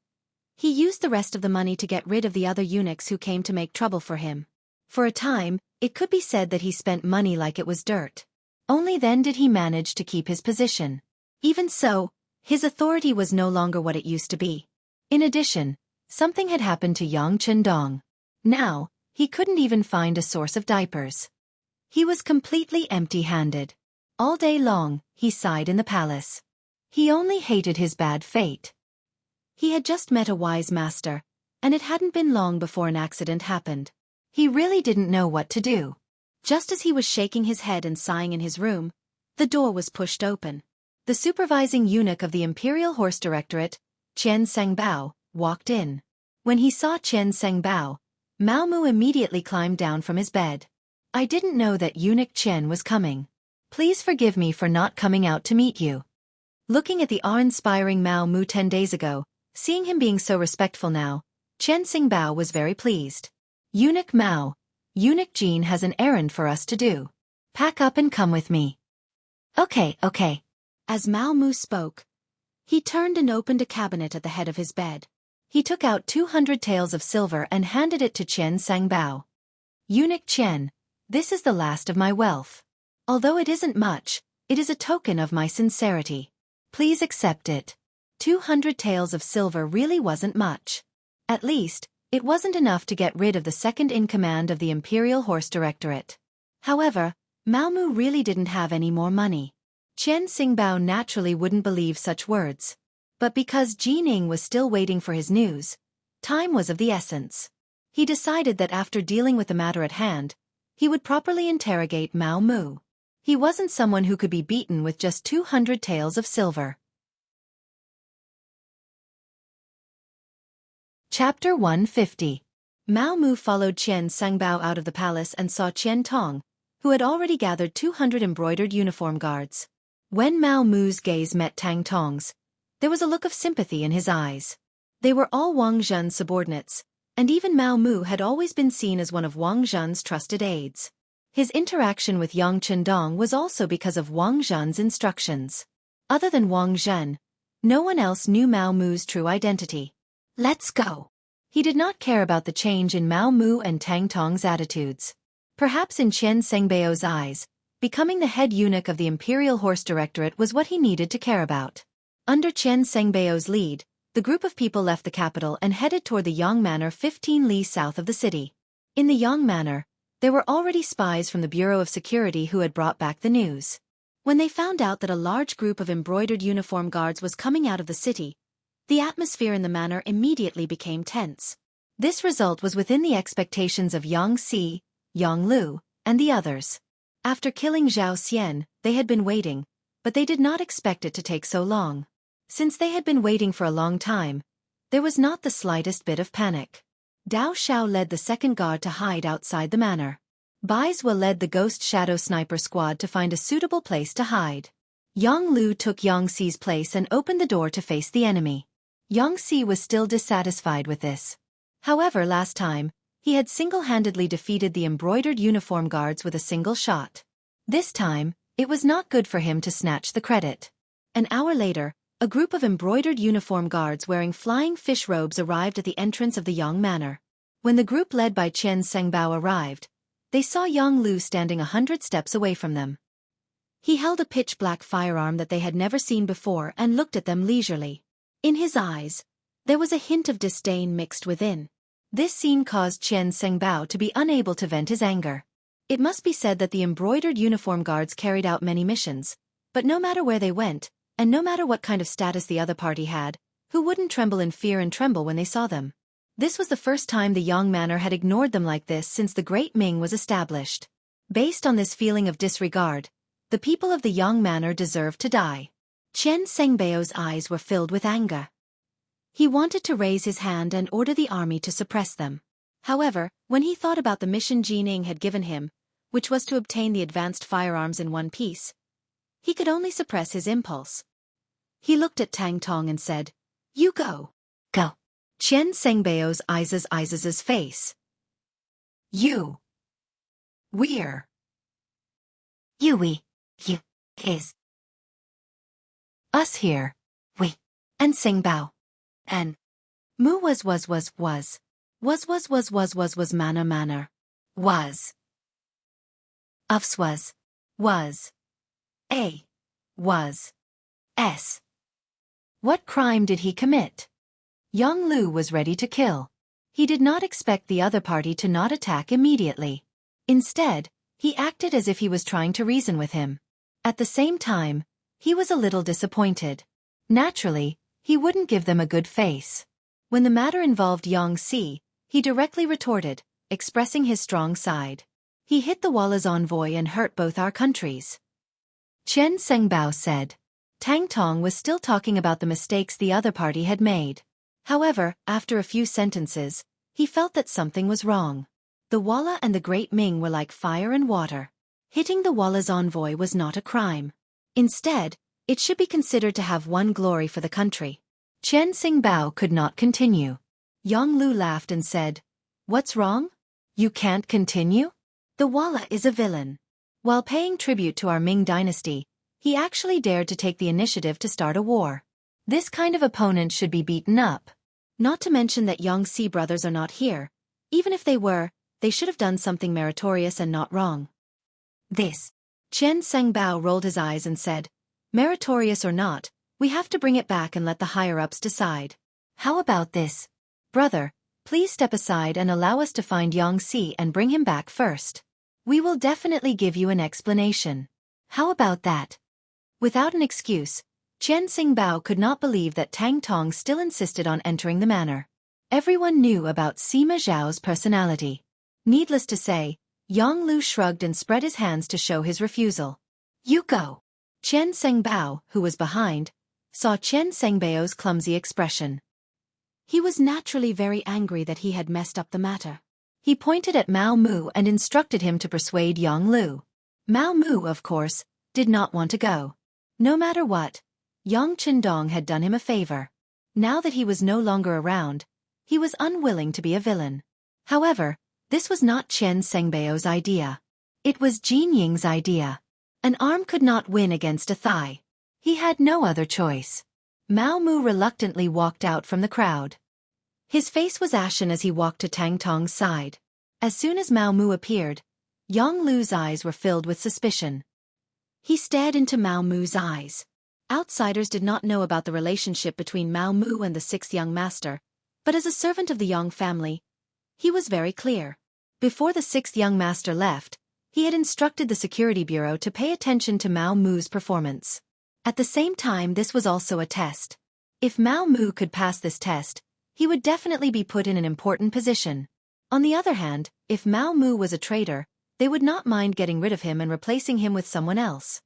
he used the rest of the money to get rid of the other eunuchs who came to make trouble for him. For a time, it could be said that he spent money like it was dirt. Only then did he manage to keep his position. Even so, his authority was no longer what it used to be. In addition, something had happened to Yang Chendong. Now, he couldn't even find a source of diapers. He was completely empty-handed. All day long, he sighed in the palace. He only hated his bad fate. He had just met a wise master, and it hadn't been long before an accident happened. He really didn't know what to do. Just as he was shaking his head and sighing in his room, the door was pushed open. The supervising eunuch of the Imperial Horse Directorate, Qian Sengbao, walked in. When he saw Qian Sengbao, Mao Mu immediately climbed down from his bed. I didn't know that eunuch Qian was coming. Please forgive me for not coming out to meet you. Looking at the awe-inspiring Mao Mu 10 days ago, seeing him being so respectful now, Qian Sengbao was very pleased. Eunuch Mao, Eunuch Jean has an errand for us to do. Pack up and come with me. Okay. As Mao Mu spoke, he turned and opened a cabinet at the head of his bed. He took out 200 taels of silver and handed it to Qian Sengbao. Eunuch Qian, this is the last of my wealth. Although it isn't much, it is a token of my sincerity. Please accept it. 200 taels of silver really wasn't much. At least, it wasn't enough to get rid of the second-in-command of the Imperial Horse Directorate. However, Mao Mu really didn't have any more money. Qian Sengbao naturally wouldn't believe such words. But because Jining was still waiting for his news, time was of the essence. He decided that after dealing with the matter at hand, he would properly interrogate Mao Mu. He wasn't someone who could be beaten with just 200 taels of silver. Chapter 150. Mao Mu followed Qian Sengbao out of the palace and saw Qian Tong, who had already gathered 200 embroidered uniform guards. When Mao Mu's gaze met Tang Tong's, there was a look of sympathy in his eyes. They were all Wang Zhen's subordinates, and even Mao Mu had always been seen as one of Wang Zhen's trusted aides. His interaction with Yang Chendong was also because of Wang Zhen's instructions. Other than Wang Zhen, no one else knew Mao Mu's true identity. Let's go. He did not care about the change in Mao Mu and Tang Tong's attitudes. Perhaps in Qian Sengbao's eyes, becoming the head eunuch of the Imperial Horse Directorate was what he needed to care about. Under Qian Sengbao's lead, the group of people left the capital and headed toward the Yang Manor 15 li south of the city. In the Yang Manor, there were already spies from the Bureau of Security who had brought back the news. When they found out that a large group of embroidered uniform guards was coming out of the city, the atmosphere in the manor immediately became tense. This result was within the expectations of Yang Si, Yang Lu, and the others. After killing Zhao Xian, they had been waiting, but they did not expect it to take so long. Since they had been waiting for a long time, there was not the slightest bit of panic. Dao Shao led the second guard to hide outside the manor. Bai Zhou led the Ghost Shadow Sniper squad to find a suitable place to hide. Yang Lu took Yang Si's place and opened the door to face the enemy. Yang Si was still dissatisfied with this. However, last time, he had single-handedly defeated the embroidered uniform guards with a single shot. This time, it was not good for him to snatch the credit. An hour later, a group of embroidered uniform guards wearing flying fish robes arrived at the entrance of the Yang Manor. When the group led by Qian Sengbao arrived, they saw Yang Lu standing 100 steps away from them. He held a pitch-black firearm that they had never seen before and looked at them leisurely. In his eyes, there was a hint of disdain mixed within. This scene caused Qian Sengbao to be unable to vent his anger. It must be said that the embroidered uniform guards carried out many missions, but no matter where they went, and no matter what kind of status the other party had, who wouldn't tremble in fear and tremble when they saw them? This was the first time the Yang Manor had ignored them like this since the Great Ming was established. Based on this feeling of disregard, the people of the Yang Manor deserved to die. Qian Sengbao's eyes were filled with anger. He wanted to raise his hand and order the army to suppress them. However, when he thought about the mission Jining had given him, which was to obtain the advanced firearms in one piece, he could only suppress his impulse. He looked at Tang Tong and said, You go. Go. Qian Sengbao's eyes' face. You. We're. We. You. Is. Us here. We. And Sengbao. And. Mu was manner. Was. Ufs was. A. Was. S. What crime did he commit? Yang Lu was ready to kill. He did not expect the other party to not attack immediately. Instead, he acted as if he was trying to reason with him. At the same time, he was a little disappointed. Naturally, he wouldn't give them a good face. When the matter involved Xianxia, he directly retorted, expressing his strong side. He hit the Walla's envoy and hurt both our countries. Chen Sengbao said. Tang Tong was still talking about the mistakes the other party had made. However, after a few sentences, he felt that something was wrong. The Walla and the Great Ming were like fire and water. Hitting the Walla's envoy was not a crime. Instead, it should be considered to have won glory for the country. Chen Xingbao could not continue. Yang Lu laughed and said, "What's wrong? You can't continue? The Walla is a villain. While paying tribute to our Ming dynasty, he actually dared to take the initiative to start a war. This kind of opponent should be beaten up. Not to mention that Yangxi brothers are not here. Even if they were, they should have done something meritorious and not wrong." This. Chen Sengbao rolled his eyes and said, "Meritorious or not, we have to bring it back and let the higher-ups decide. How about this? Brother, please step aside and allow us to find Yangxi and bring him back first. We will definitely give you an explanation. How about that?" Without an excuse, Chen Xingbao could not believe that Tang Tong still insisted on entering the manor. Everyone knew about Sima Zhao's personality. Needless to say, Yang Lu shrugged and spread his hands to show his refusal. "You go." Chen Sengbao, who was behind, saw Chen Sengbao's clumsy expression. He was naturally very angry that he had messed up the matter. He pointed at Mao Mu and instructed him to persuade Yang Lu. Mao Mu, of course, did not want to go. No matter what, Yang Qindong had done him a favor. Now that he was no longer around, he was unwilling to be a villain. However, this was not Chen Sengbao's idea. It was Jin Ying's idea. An arm could not win against a thigh. He had no other choice. Mao Mu reluctantly walked out from the crowd. His face was ashen as he walked to Tang Tong's side. As soon as Mao Mu appeared, Yang Lu's eyes were filled with suspicion. He stared into Mao Mu's eyes. Outsiders did not know about the relationship between Mao Mu and the sixth young master, but as a servant of the Yang family, he was very clear. Before the sixth young master left, he had instructed the security bureau to pay attention to Mao Mu's performance. At the same time, this was also a test. If Mao Mu could pass this test, he would definitely be put in an important position. On the other hand, if Mao Mu was a traitor, they would not mind getting rid of him and replacing him with someone else.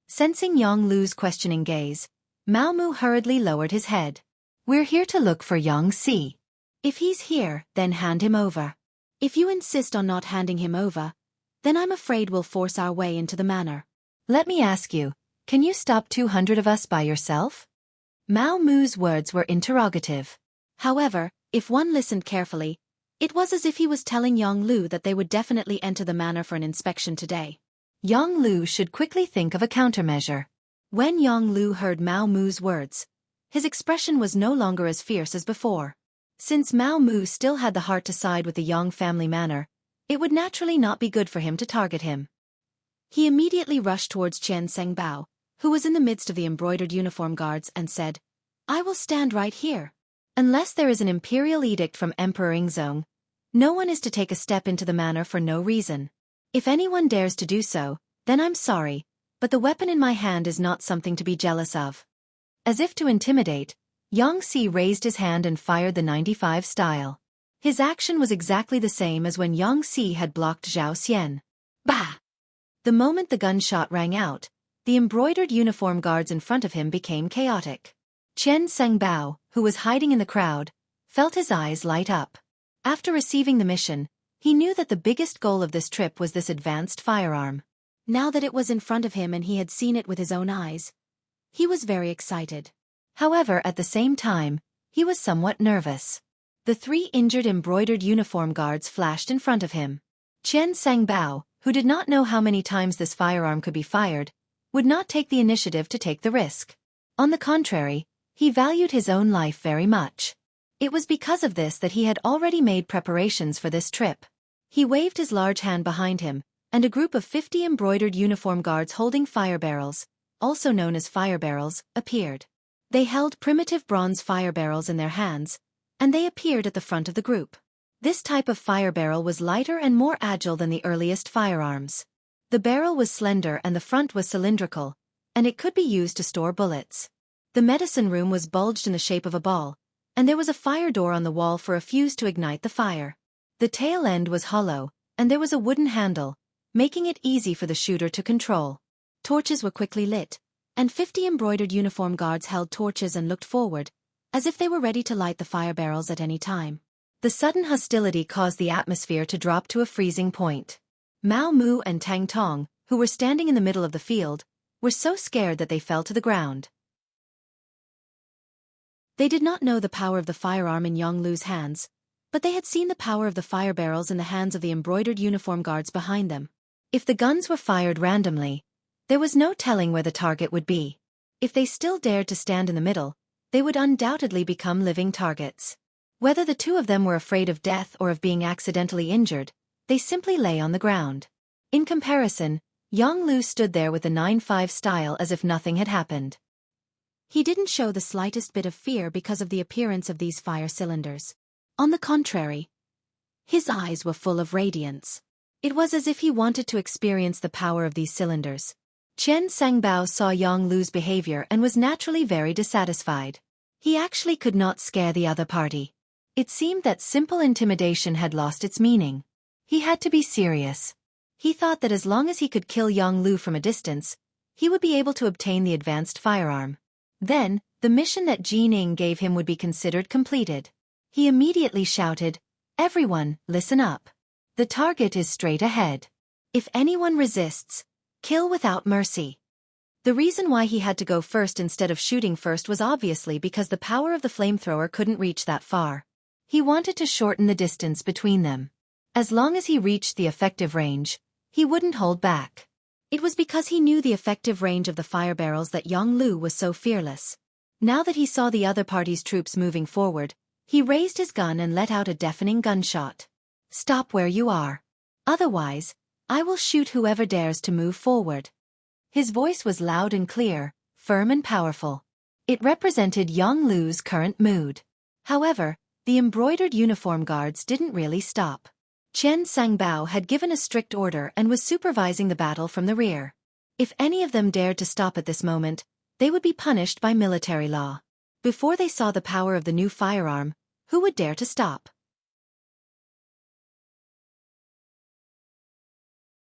Sensing Yang Lu's questioning gaze, Mao Mu hurriedly lowered his head. "We're here to look for Yangxi. If he's here, then hand him over. If you insist on not handing him over, then I'm afraid we'll force our way into the manor. Let me ask you, can you stop 200 of us by yourself?" Mao Mu's words were interrogative. However, if one listened carefully, it was as if he was telling Yang Lu that they would definitely enter the manor for an inspection today. Yang Lu should quickly think of a countermeasure. When Yang Lu heard Mao Mu's words, his expression was no longer as fierce as before. Since Mao Mu still had the heart to side with the Yang family manor, it would naturally not be good for him to target him. He immediately rushed towards Chen Sengbao, who was in the midst of the embroidered uniform guards, and said, "I will stand right here. Unless there is an imperial edict from Emperor Ingzong, no one is to take a step into the manor for no reason. If anyone dares to do so, then I'm sorry, but the weapon in my hand is not something to be jealous of." As if to intimidate, Yangxi raised his hand and fired the 95 style. His action was exactly the same as when Yangxi had blocked Zhao Xian. Bah! The moment the gunshot rang out, the embroidered uniform guards in front of him became chaotic. Chen Sengbao, who was hiding in the crowd, felt his eyes light up. After receiving the mission, he knew that the biggest goal of this trip was this advanced firearm. Now that it was in front of him and he had seen it with his own eyes, he was very excited. However, at the same time, he was somewhat nervous. The 3 injured embroidered uniform guards flashed in front of him. Qian Sangbao, who did not know how many times this firearm could be fired, would not take the initiative to take the risk. On the contrary, he valued his own life very much. It was because of this that he had already made preparations for this trip. He waved his large hand behind him, and a group of 50 embroidered uniform guards holding fire barrels, also known as fire barrels, appeared. They held primitive bronze fire barrels in their hands, and they appeared at the front of the group. This type of fire barrel was lighter and more agile than the earliest firearms. The barrel was slender and the front was cylindrical, and it could be used to store bullets. The medicine room was bulged in the shape of a ball, and there was a fire door on the wall for a fuse to ignite the fire. The tail end was hollow, and there was a wooden handle, making it easy for the shooter to control. Torches were quickly lit, and 50 embroidered uniform guards held torches and looked forward, as if they were ready to light the fire barrels at any time. The sudden hostility caused the atmosphere to drop to a freezing point. Mao Mu and Tang Tong, who were standing in the middle of the field, were so scared that they fell to the ground. They did not know the power of the firearm in Yang Lu's hands, but they had seen the power of the fire barrels in the hands of the embroidered uniform guards behind them. If the guns were fired randomly, there was no telling where the target would be. If they still dared to stand in the middle, they would undoubtedly become living targets. Whether the 2 of them were afraid of death or of being accidentally injured, they simply lay on the ground. In comparison, Yang Lu stood there with the 9-5 style as if nothing had happened. He didn't show the slightest bit of fear because of the appearance of these fire cylinders. On the contrary, his eyes were full of radiance. It was as if he wanted to experience the power of these cylinders. Qian Sangbao saw Yang Lu's behavior and was naturally very dissatisfied. He actually could not scare the other party. It seemed that simple intimidation had lost its meaning. He had to be serious. He thought that as long as he could kill Yang Lu from a distance, he would be able to obtain the advanced firearm. Then, the mission that Jining gave him would be considered completed. He immediately shouted, "Everyone, listen up. The target is straight ahead. If anyone resists, kill without mercy." The reason why he had to go first instead of shooting first was obviously because the power of the flamethrower couldn't reach that far. He wanted to shorten the distance between them. As long as he reached the effective range, he wouldn't hold back. It was because he knew the effective range of the fire barrels that Yang Lu was so fearless. Now that he saw the other party's troops moving forward, he raised his gun and let out a deafening gunshot. "Stop where you are. Otherwise, I will shoot whoever dares to move forward." His voice was loud and clear, firm and powerful. It represented Yang Lu's current mood. However, the embroidered uniform guards didn't really stop. Qian Sangbao had given a strict order and was supervising the battle from the rear. If any of them dared to stop at this moment, they would be punished by military law. Before they saw the power of the new firearm, who would dare to stop?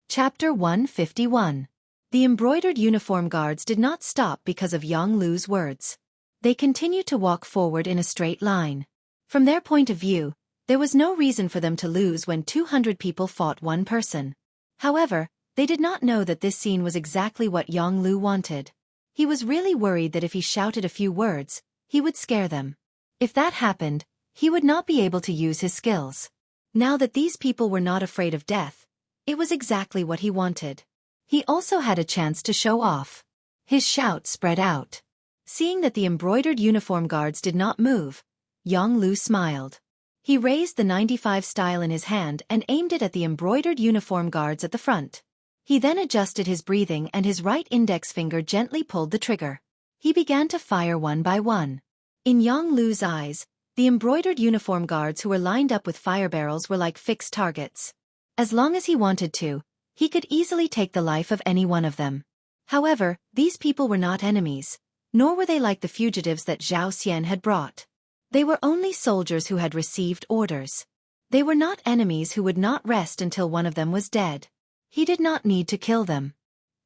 Chapter 151. The embroidered uniform guards did not stop because of Yang Lu's words. They continued to walk forward in a straight line. From their point of view, there was no reason for them to lose when 200 people fought one person. However, they did not know that this scene was exactly what Yang Lu wanted. He was really worried that if he shouted a few words, he would scare them. If that happened, he would not be able to use his skills. Now that these people were not afraid of death, it was exactly what he wanted. He also had a chance to show off. His shout spread out. Seeing that the embroidered uniform guards did not move, Yang Lu smiled. He raised the 95 style in his hand and aimed it at the embroidered uniform guards at the front. He then adjusted his breathing and his right index finger gently pulled the trigger. He began to fire one by one. In Yang Lu's eyes, the embroidered uniform guards who were lined up with fire barrels were like fixed targets. As long as he wanted to, he could easily take the life of any one of them. However, these people were not enemies, nor were they like the fugitives that Zhao Xian had brought. They were only soldiers who had received orders. They were not enemies who would not rest until one of them was dead. He did not need to kill them.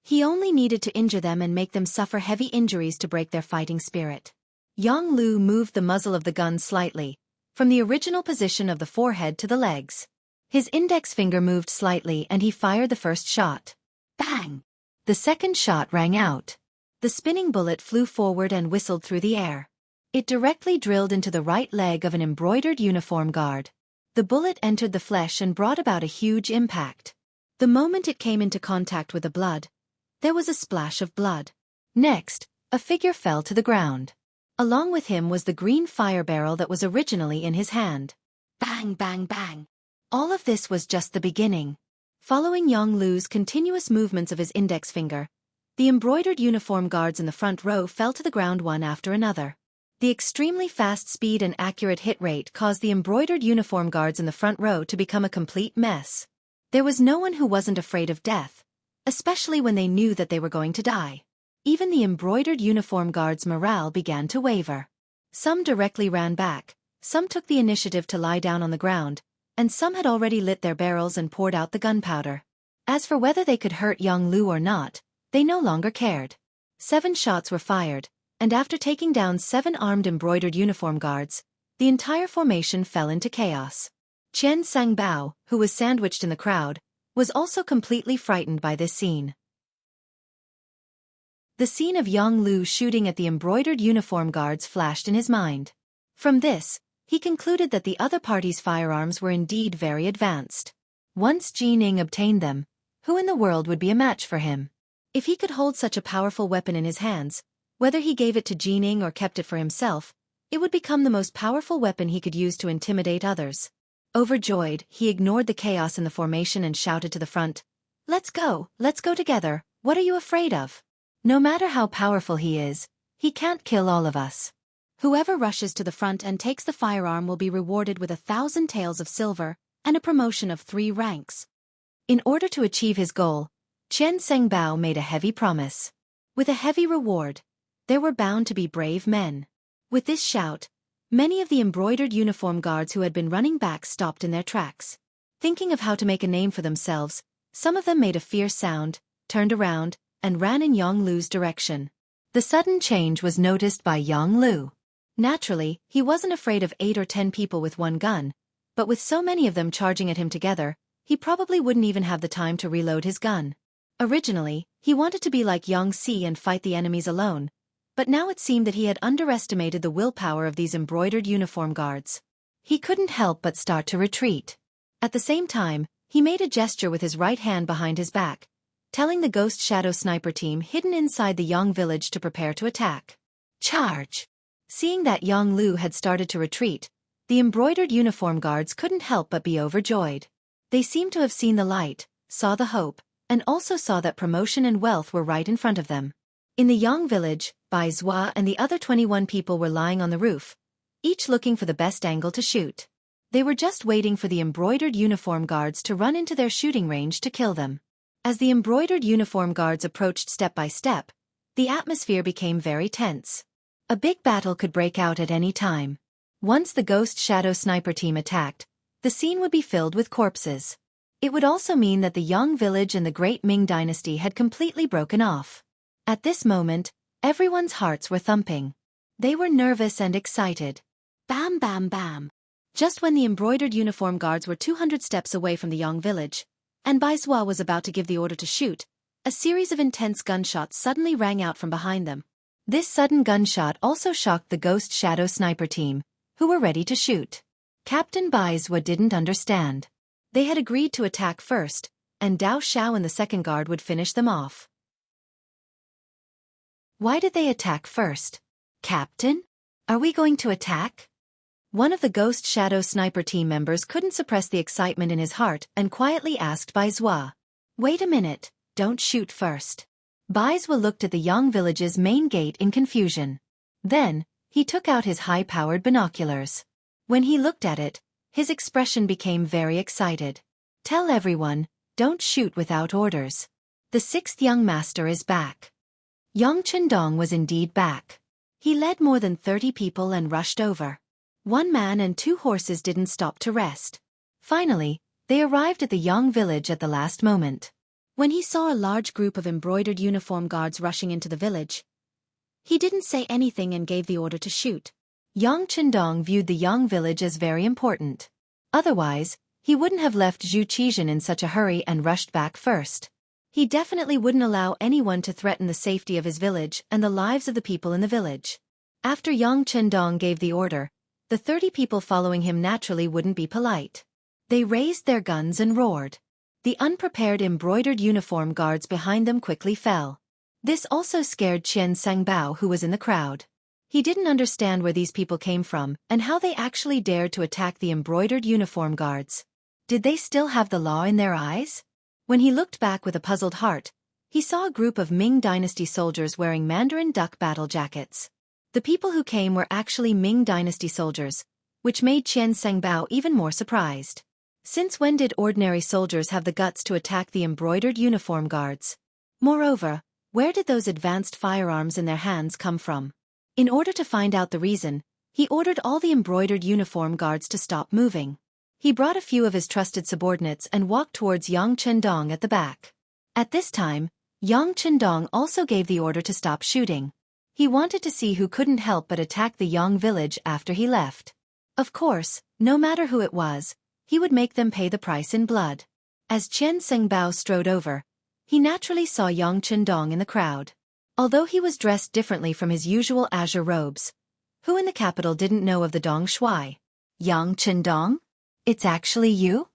He only needed to injure them and make them suffer heavy injuries to break their fighting spirit. Yang Lu moved the muzzle of the gun slightly, from the original position of the forehead to the legs. His index finger moved slightly and he fired the first shot. Bang! The second shot rang out. The spinning bullet flew forward and whistled through the air. It directly drilled into the right leg of an embroidered uniform guard. The bullet entered the flesh and brought about a huge impact. The moment it came into contact with the blood, there was a splash of blood. Next, a figure fell to the ground. Along with him was the green fire barrel that was originally in his hand. Bang, bang, bang. All of this was just the beginning. Following Yonglu's continuous movements of his index finger, the embroidered uniform guards in the front row fell to the ground one after another. The extremely fast speed and accurate hit rate caused the embroidered uniform guards in the front row to become a complete mess. There was no one who wasn't afraid of death, especially when they knew that they were going to die. Even the embroidered uniform guards' morale began to waver. Some directly ran back, some took the initiative to lie down on the ground, and some had already lit their barrels and poured out the gunpowder. As for whether they could hurt Yonglu or not, they no longer cared. 7 shots were fired, and after taking down 7 armed embroidered uniform guards, the entire formation fell into chaos. Qian Sangbao, who was sandwiched in the crowd, was also completely frightened by this scene. The scene of Yonglu shooting at the embroidered uniform guards flashed in his mind. From this, he concluded that the other party's firearms were indeed very advanced. Once Jining obtained them, who in the world would be a match for him? If he could hold such a powerful weapon in his hands, whether he gave it to Jining or kept it for himself, it would become the most powerful weapon he could use to intimidate others. Overjoyed, he ignored the chaos in the formation and shouted to the front, let's go together, what are you afraid of? No matter how powerful he can't kill all of us. Whoever rushes to the front and takes the firearm will be rewarded with 1,000 taels of silver and a promotion of 3 ranks. In order to achieve his goal, Qian Sengbao made a heavy promise. With a heavy reward, there were bound to be brave men. With this shout, many of the embroidered uniform guards who had been running back stopped in their tracks. Thinking of how to make a name for themselves, some of them made a fierce sound, turned around, and ran in Yonglu's direction. The sudden change was noticed by Yonglu. Naturally, he wasn't afraid of 8 or 10 people with one gun, but with so many of them charging at him together, he probably wouldn't even have the time to reload his gun. Originally, he wanted to be like Xianxia and fight the enemies alone, but now it seemed that he had underestimated the willpower of these embroidered uniform guards. He couldn't help but start to retreat. At the same time, he made a gesture with his right hand behind his back, telling the Ghost Shadow sniper team hidden inside the Yang village to prepare to attack. Charge! Seeing that Yonglu had started to retreat, the embroidered uniform guards couldn't help but be overjoyed. They seemed to have seen the light, saw the hope, and also saw that promotion and wealth were right in front of them. In the Yang village, Bai Zhua and the other 21 people were lying on the roof, each looking for the best angle to shoot. They were just waiting for the embroidered uniform guards to run into their shooting range to kill them. As the embroidered uniform guards approached step by step, the atmosphere became very tense. A big battle could break out at any time. Once the Ghost Shadow sniper team attacked, the scene would be filled with corpses. It would also mean that the Yang village and the Great Ming dynasty had completely broken off. At this moment, everyone's hearts were thumping. They were nervous and excited. Bam, bam, bam. Just when the embroidered uniform guards were 200 steps away from the Yang village, and Bai Zhua was about to give the order to shoot, a series of intense gunshots suddenly rang out from behind them. This sudden gunshot also shocked the Ghost Shadow sniper team, who were ready to shoot. Captain Bai Zhua didn't understand. They had agreed to attack first, and Dao Xiao and the second guard would finish them off. Why did they attack first? Captain? Are we going to attack? One of the Ghost Shadow sniper team members couldn't suppress the excitement in his heart and quietly asked Bai Zhua. Wait a minute, don't shoot first. Bai Zhua looked at the Yang village's main gate in confusion. Then, he took out his high-powered binoculars. When he looked at it, his expression became very excited. Tell everyone, don't shoot without orders. The 6th young master is back. Yang Chendong was indeed back. He led more than 30 people and rushed over. 1 man and 2 horses didn't stop to rest. Finally, they arrived at the Yang village at the last moment. When he saw a large group of embroidered uniform guards rushing into the village, he didn't say anything and gave the order to shoot. Yang Chendong viewed the Yang village as very important. Otherwise, he wouldn't have left Zhu Qizhen in such a hurry and rushed back first. He definitely wouldn't allow anyone to threaten the safety of his village and the lives of the people in the village. After Yang Chendong gave the order, the 30 people following him naturally wouldn't be polite. They raised their guns and roared. The unprepared embroidered uniform guards behind them quickly fell. This also scared Qian Sangbao, who was in the crowd. He didn't understand where these people came from and how they actually dared to attack the embroidered uniform guards. Did they still have the law in their eyes? When he looked back with a puzzled heart, he saw a group of Ming Dynasty soldiers wearing Mandarin duck battle jackets. The people who came were actually Ming Dynasty soldiers, which made Qian Sangbao even more surprised. Since when did ordinary soldiers have the guts to attack the embroidered uniform guards? Moreover, where did those advanced firearms in their hands come from? In order to find out the reason, he ordered all the embroidered uniform guards to stop moving. He brought a few of his trusted subordinates and walked towards Yang Chendong at the back. At this time, Yang Chendong also gave the order to stop shooting. He wanted to see who couldn't help but attack the Yang village after he left. Of course, no matter who it was, he would make them pay the price in blood. As Qian Sangbao strode over, he naturally saw Yang Chendong in the crowd. Although he was dressed differently from his usual azure robes, who in the capital didn't know of the Dong Shui? Yang Chendong? It's actually you?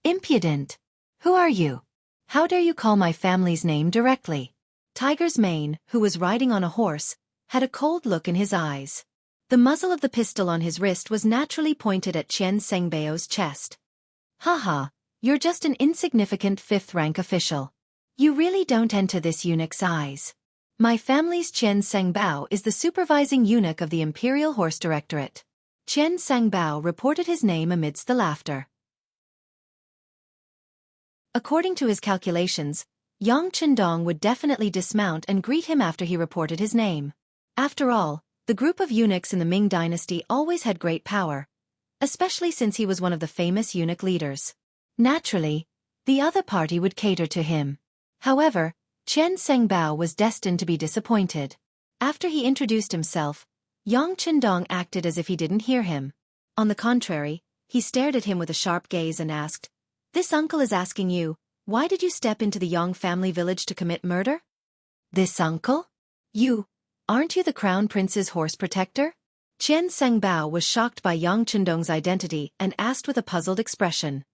Impudent! Who are you? How dare you call my family's name directly? Tiger's Mane, who was riding on a horse, had a cold look in his eyes. The muzzle of the pistol on his wrist was naturally pointed at Qian Sangbao's chest. Haha, you're just an insignificant 5th-rank official. You really don't enter this eunuch's eyes. My family's Qian Sangbao is the supervising eunuch of the Imperial Horse Directorate. Qian Sangbao reported his name amidst the laughter. According to his calculations, Yang Chendong would definitely dismount and greet him after he reported his name. After all, the group of eunuchs in the Ming dynasty always had great power, especially since he was one of the famous eunuch leaders. Naturally, the other party would cater to him. However, Qian Sangbao was destined to be disappointed. After he introduced himself, Yang Chendong acted as if he didn't hear him. On the contrary, he stared at him with a sharp gaze and asked, "This uncle is asking you, why did you step into the Yang family village to commit murder?" "This uncle? Aren't you the crown prince's horse protector?" Qian Sangbao was shocked by Yang Chendong's identity and asked with a puzzled expression.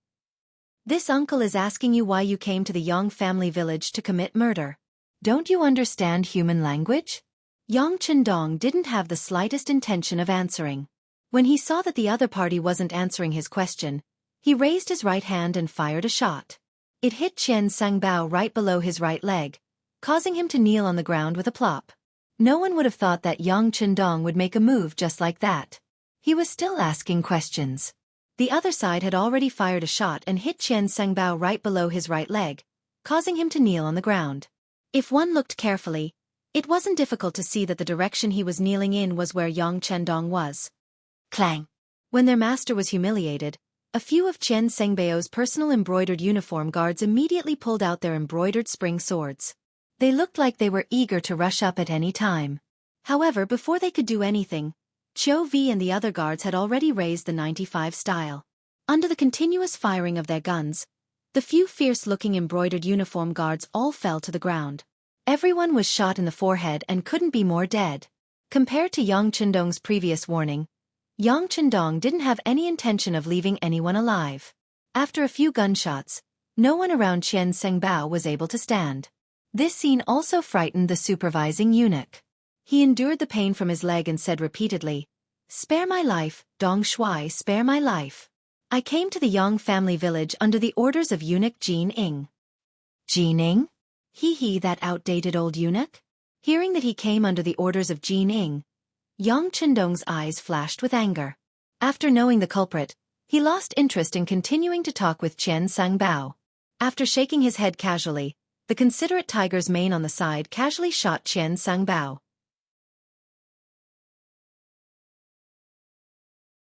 "This uncle is asking you why you came to the Yang family village to commit murder. Don't you understand human language?" Yang Chendong didn't have the slightest intention of answering. When he saw that the other party wasn't answering his question, he raised his right hand and fired a shot. It hit Qian Sangbao right below his right leg, causing him to kneel on the ground with a plop. No one would have thought that Yang Chendong would make a move just like that. He was still asking questions. The other side had already fired a shot and hit Qian Sangbao right below his right leg, causing him to kneel on the ground. If one looked carefully, it wasn't difficult to see that the direction he was kneeling in was where Yang Chendong was. Clang! When their master was humiliated, a few of Qian Sangbao's personal embroidered uniform guards immediately pulled out their embroidered spring swords. They looked like they were eager to rush up at any time. However, before they could do anything, Qiu Vi and the other guards had already raised the 95 style. Under the continuous firing of their guns, the few fierce-looking embroidered uniform guards all fell to the ground. Everyone was shot in the forehead and couldn't be more dead. Compared to Yang Chendong's previous warning, Yang Chendong didn't have any intention of leaving anyone alive. After a few gunshots, no one around Qian Sangbao was able to stand. This scene also frightened the supervising eunuch. He endured the pain from his leg and said repeatedly, "Spare my life, Dong Shui, spare my life. I came to the Yang family village under the orders of eunuch Jin Ing." Jin Ing? He that outdated old eunuch? Hearing that he came under the orders of Jin Ing, Yang Chendong's eyes flashed with anger. After knowing the culprit, he lost interest in continuing to talk with Qian Sangbao. After shaking his head casually, the considerate Tiger's Mane on the side casually shot Qian Sangbao.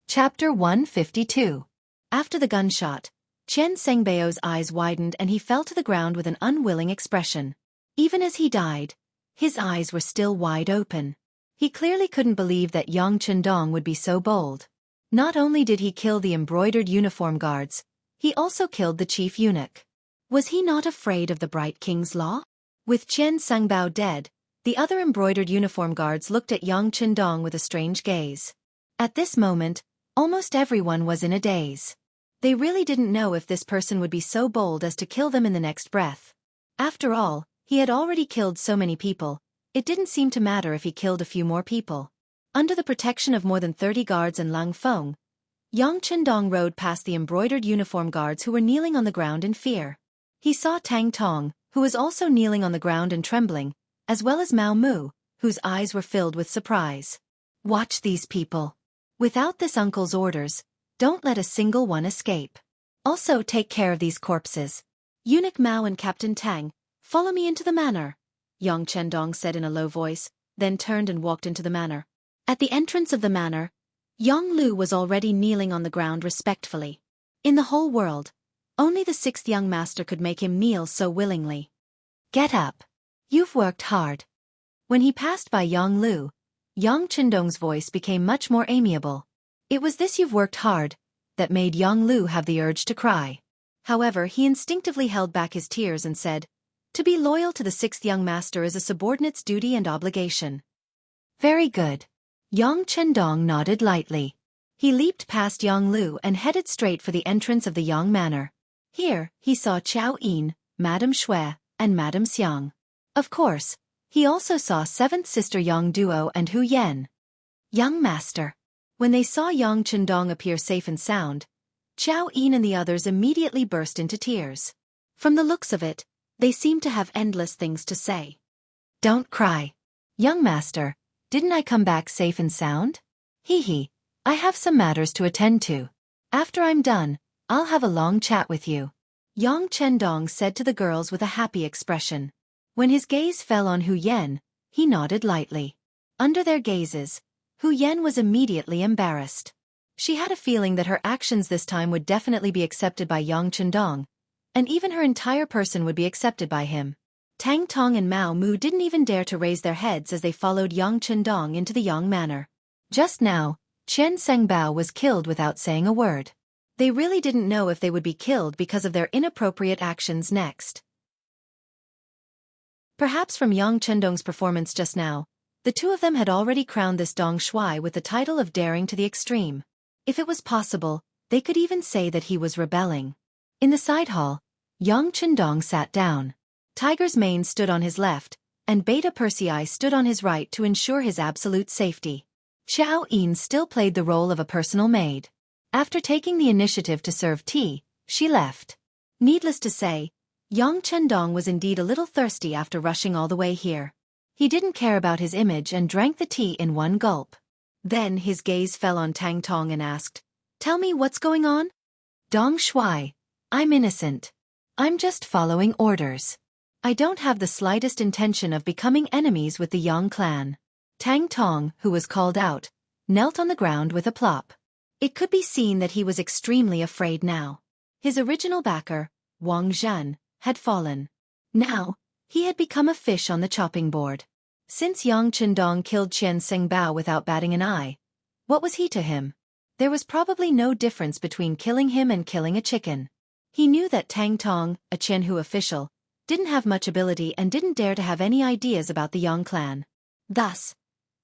Chapter 152. After the gunshot, Qian Sangbao's eyes widened and he fell to the ground with an unwilling expression. Even as he died, his eyes were still wide open. He clearly couldn't believe that Yang Chendong would be so bold. Not only did he kill the embroidered uniform guards, he also killed the chief eunuch. Was he not afraid of the Bright King's law? With Qian Sangbao dead, The other embroidered uniform guards looked at Yang Qindong with a strange gaze. At this moment, almost everyone was in a daze. They really didn't know if this person would be so bold as to kill them in the next breath. After all, he had already killed so many people. It didn't seem to matter if he killed a few more people. Under the protection of more than 30 guards and Lang Feng, Yang Qindong rode past the embroidered uniform guards who were kneeling on the ground in fear. He saw Tang Tong, who was also kneeling on the ground and trembling, as well as Mao Mu, whose eyes were filled with surprise. Watch these people. Without this uncle's orders, don't let a single one escape. Also take care of these corpses. Eunuch Mao and Captain Tang, follow me into the manor, Yang Qindong said in a low voice, then turned and walked into the manor. At the entrance of the manor, Yang Lu was already kneeling on the ground respectfully. In the whole world, only the 6th young master could make him kneel so willingly. Get up. You've worked hard. When he passed by Yang Lu, Yang Qindong's voice became much more amiable. It was this "you've worked hard" that made Yang Lu have the urge to cry. However, he instinctively held back his tears and said, "To be loyal to the 6th young master is a subordinate's duty and obligation." Very good. Yang Qindong nodded lightly. He leaped past Yang Lu and headed straight for the entrance of the Yang Manor. Here, he saw Qiao Yin, Madame Shui, and Madame Xiang. Of course, he also saw 7th sister Yang Duo and Hu Yen. Young master. When they saw Yang Qindong appear safe and sound, Qiao Yin and the others immediately burst into tears. From the looks of it, they seemed to have endless things to say. Don't cry. Young master, didn't I come back safe and sound? Hee, I have some matters to attend to. After I'm done, I'll have a long chat with you. Yang Qindong said to the girls with a happy expression. When his gaze fell on Hu Yen, he nodded lightly. Under their gazes, Hu Yen was immediately embarrassed. She had a feeling that her actions this time would definitely be accepted by Yang Qindong, and even her entire person would be accepted by him. Tang Tong and Mao Mu didn't even dare to raise their heads as they followed Yang Qindong into the Yang Manor. Just now, Qian Sengbao was killed without saying a word. They really didn't know if they would be killed because of their inappropriate actions next. Perhaps from Yang Qindong's performance just now, the two of them had already crowned this Dong Shui with the title of daring to the extreme. If it was possible, they could even say that he was rebelling. In the side hall, Yang Qindong sat down. Tiger's Mane stood on his left, and Beta Persei stood on his right to ensure his absolute safety. Qiao Yin still played the role of a personal maid. After taking the initiative to serve tea, she left. Needless to say, Yang Qindong was indeed a little thirsty after rushing all the way here. He didn't care about his image and drank the tea in one gulp. Then his gaze fell on Tang Tong and asked, "Tell me what's going on?" "Dong Shui, I'm innocent. I'm just following orders. I don't have the slightest intention of becoming enemies with the Yang clan." Tang Tong, who was called out, knelt on the ground with a plop. It could be seen that he was extremely afraid now. His original backer, Wang Zhan, had fallen. Now, he had become a fish on the chopping board. Since Yang Qindong killed Qian Sengbao without batting an eye, what was he to him? There was probably no difference between killing him and killing a chicken. He knew that Tang Tong, a Jianghu official, didn't have much ability and didn't dare to have any ideas about the Yang clan. Thus,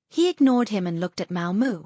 he ignored him and looked at Mao Mu.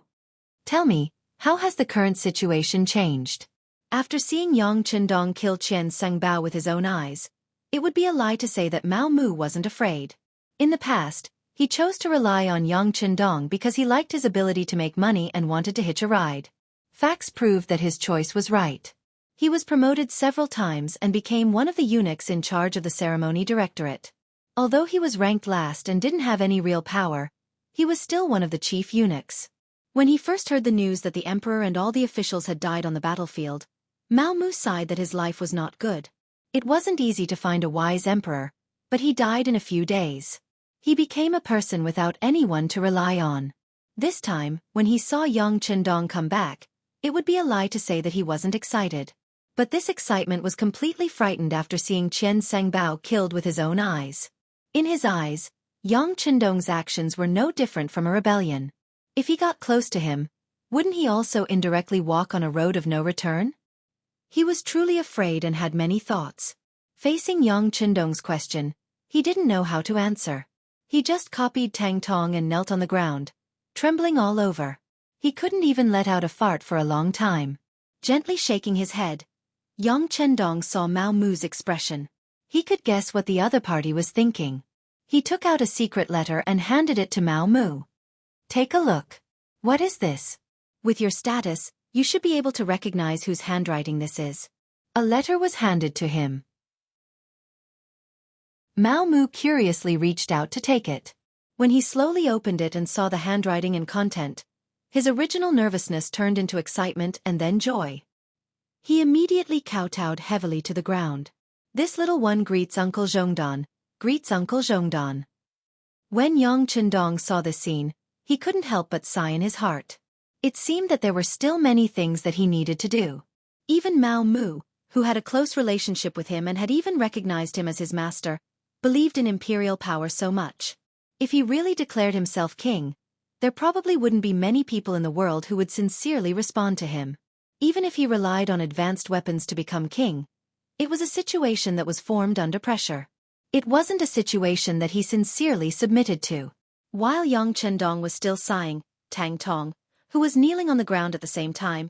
"Tell me, how has the current situation changed?" After seeing Yang Qindong kill Qian Sengbao with his own eyes, it would be a lie to say that Mao Mu wasn't afraid. In the past, he chose to rely on Yang Qindong because he liked his ability to make money and wanted to hitch a ride. Facts proved that his choice was right. He was promoted several times and became one of the eunuchs in charge of the ceremony directorate. Although he was ranked last and didn't have any real power, he was still one of the chief eunuchs. When he first heard the news that the emperor and all the officials had died on the battlefield, Mao Mu sighed that his life was not good. It wasn't easy to find a wise emperor, but he died in a few days. He became a person without anyone to rely on. This time, when he saw Yang Qindong come back, it would be a lie to say that he wasn't excited. But this excitement was completely frightened after seeing Qian Sengbao killed with his own eyes. In his eyes, Yang Qindong's actions were no different from a rebellion. If he got close to him, wouldn't he also indirectly walk on a road of no return? He was truly afraid and had many thoughts. Facing Yang Qindong's question, he didn't know how to answer. He just copied Tang Tong and knelt on the ground, trembling all over. He couldn't even let out a fart for a long time. Gently shaking his head, Yang Chendong saw Mao Mu's expression. He could guess what the other party was thinking. He took out a secret letter and handed it to Mao Mu. Take a look. What is this? With your status, you should be able to recognize whose handwriting this is. A letter was handed to him. Mao Mu curiously reached out to take it. When he slowly opened it and saw the handwriting and content, his original nervousness turned into excitement and then joy. He immediately kowtowed heavily to the ground. This little one greets Uncle Zhongdan, greets Uncle Zhongdan. When Yang Chendong saw this scene, he couldn't help but sigh in his heart. It seemed that there were still many things that he needed to do. Even Mao Mu, who had a close relationship with him and had even recognized him as his master, believed in imperial power so much. If he really declared himself king, there probably wouldn't be many people in the world who would sincerely respond to him. Even if he relied on advanced weapons to become king, it was a situation that was formed under pressure. It wasn't a situation that he sincerely submitted to. While Yang Chendong was still sighing, Tang Tong, who was kneeling on the ground at the same time,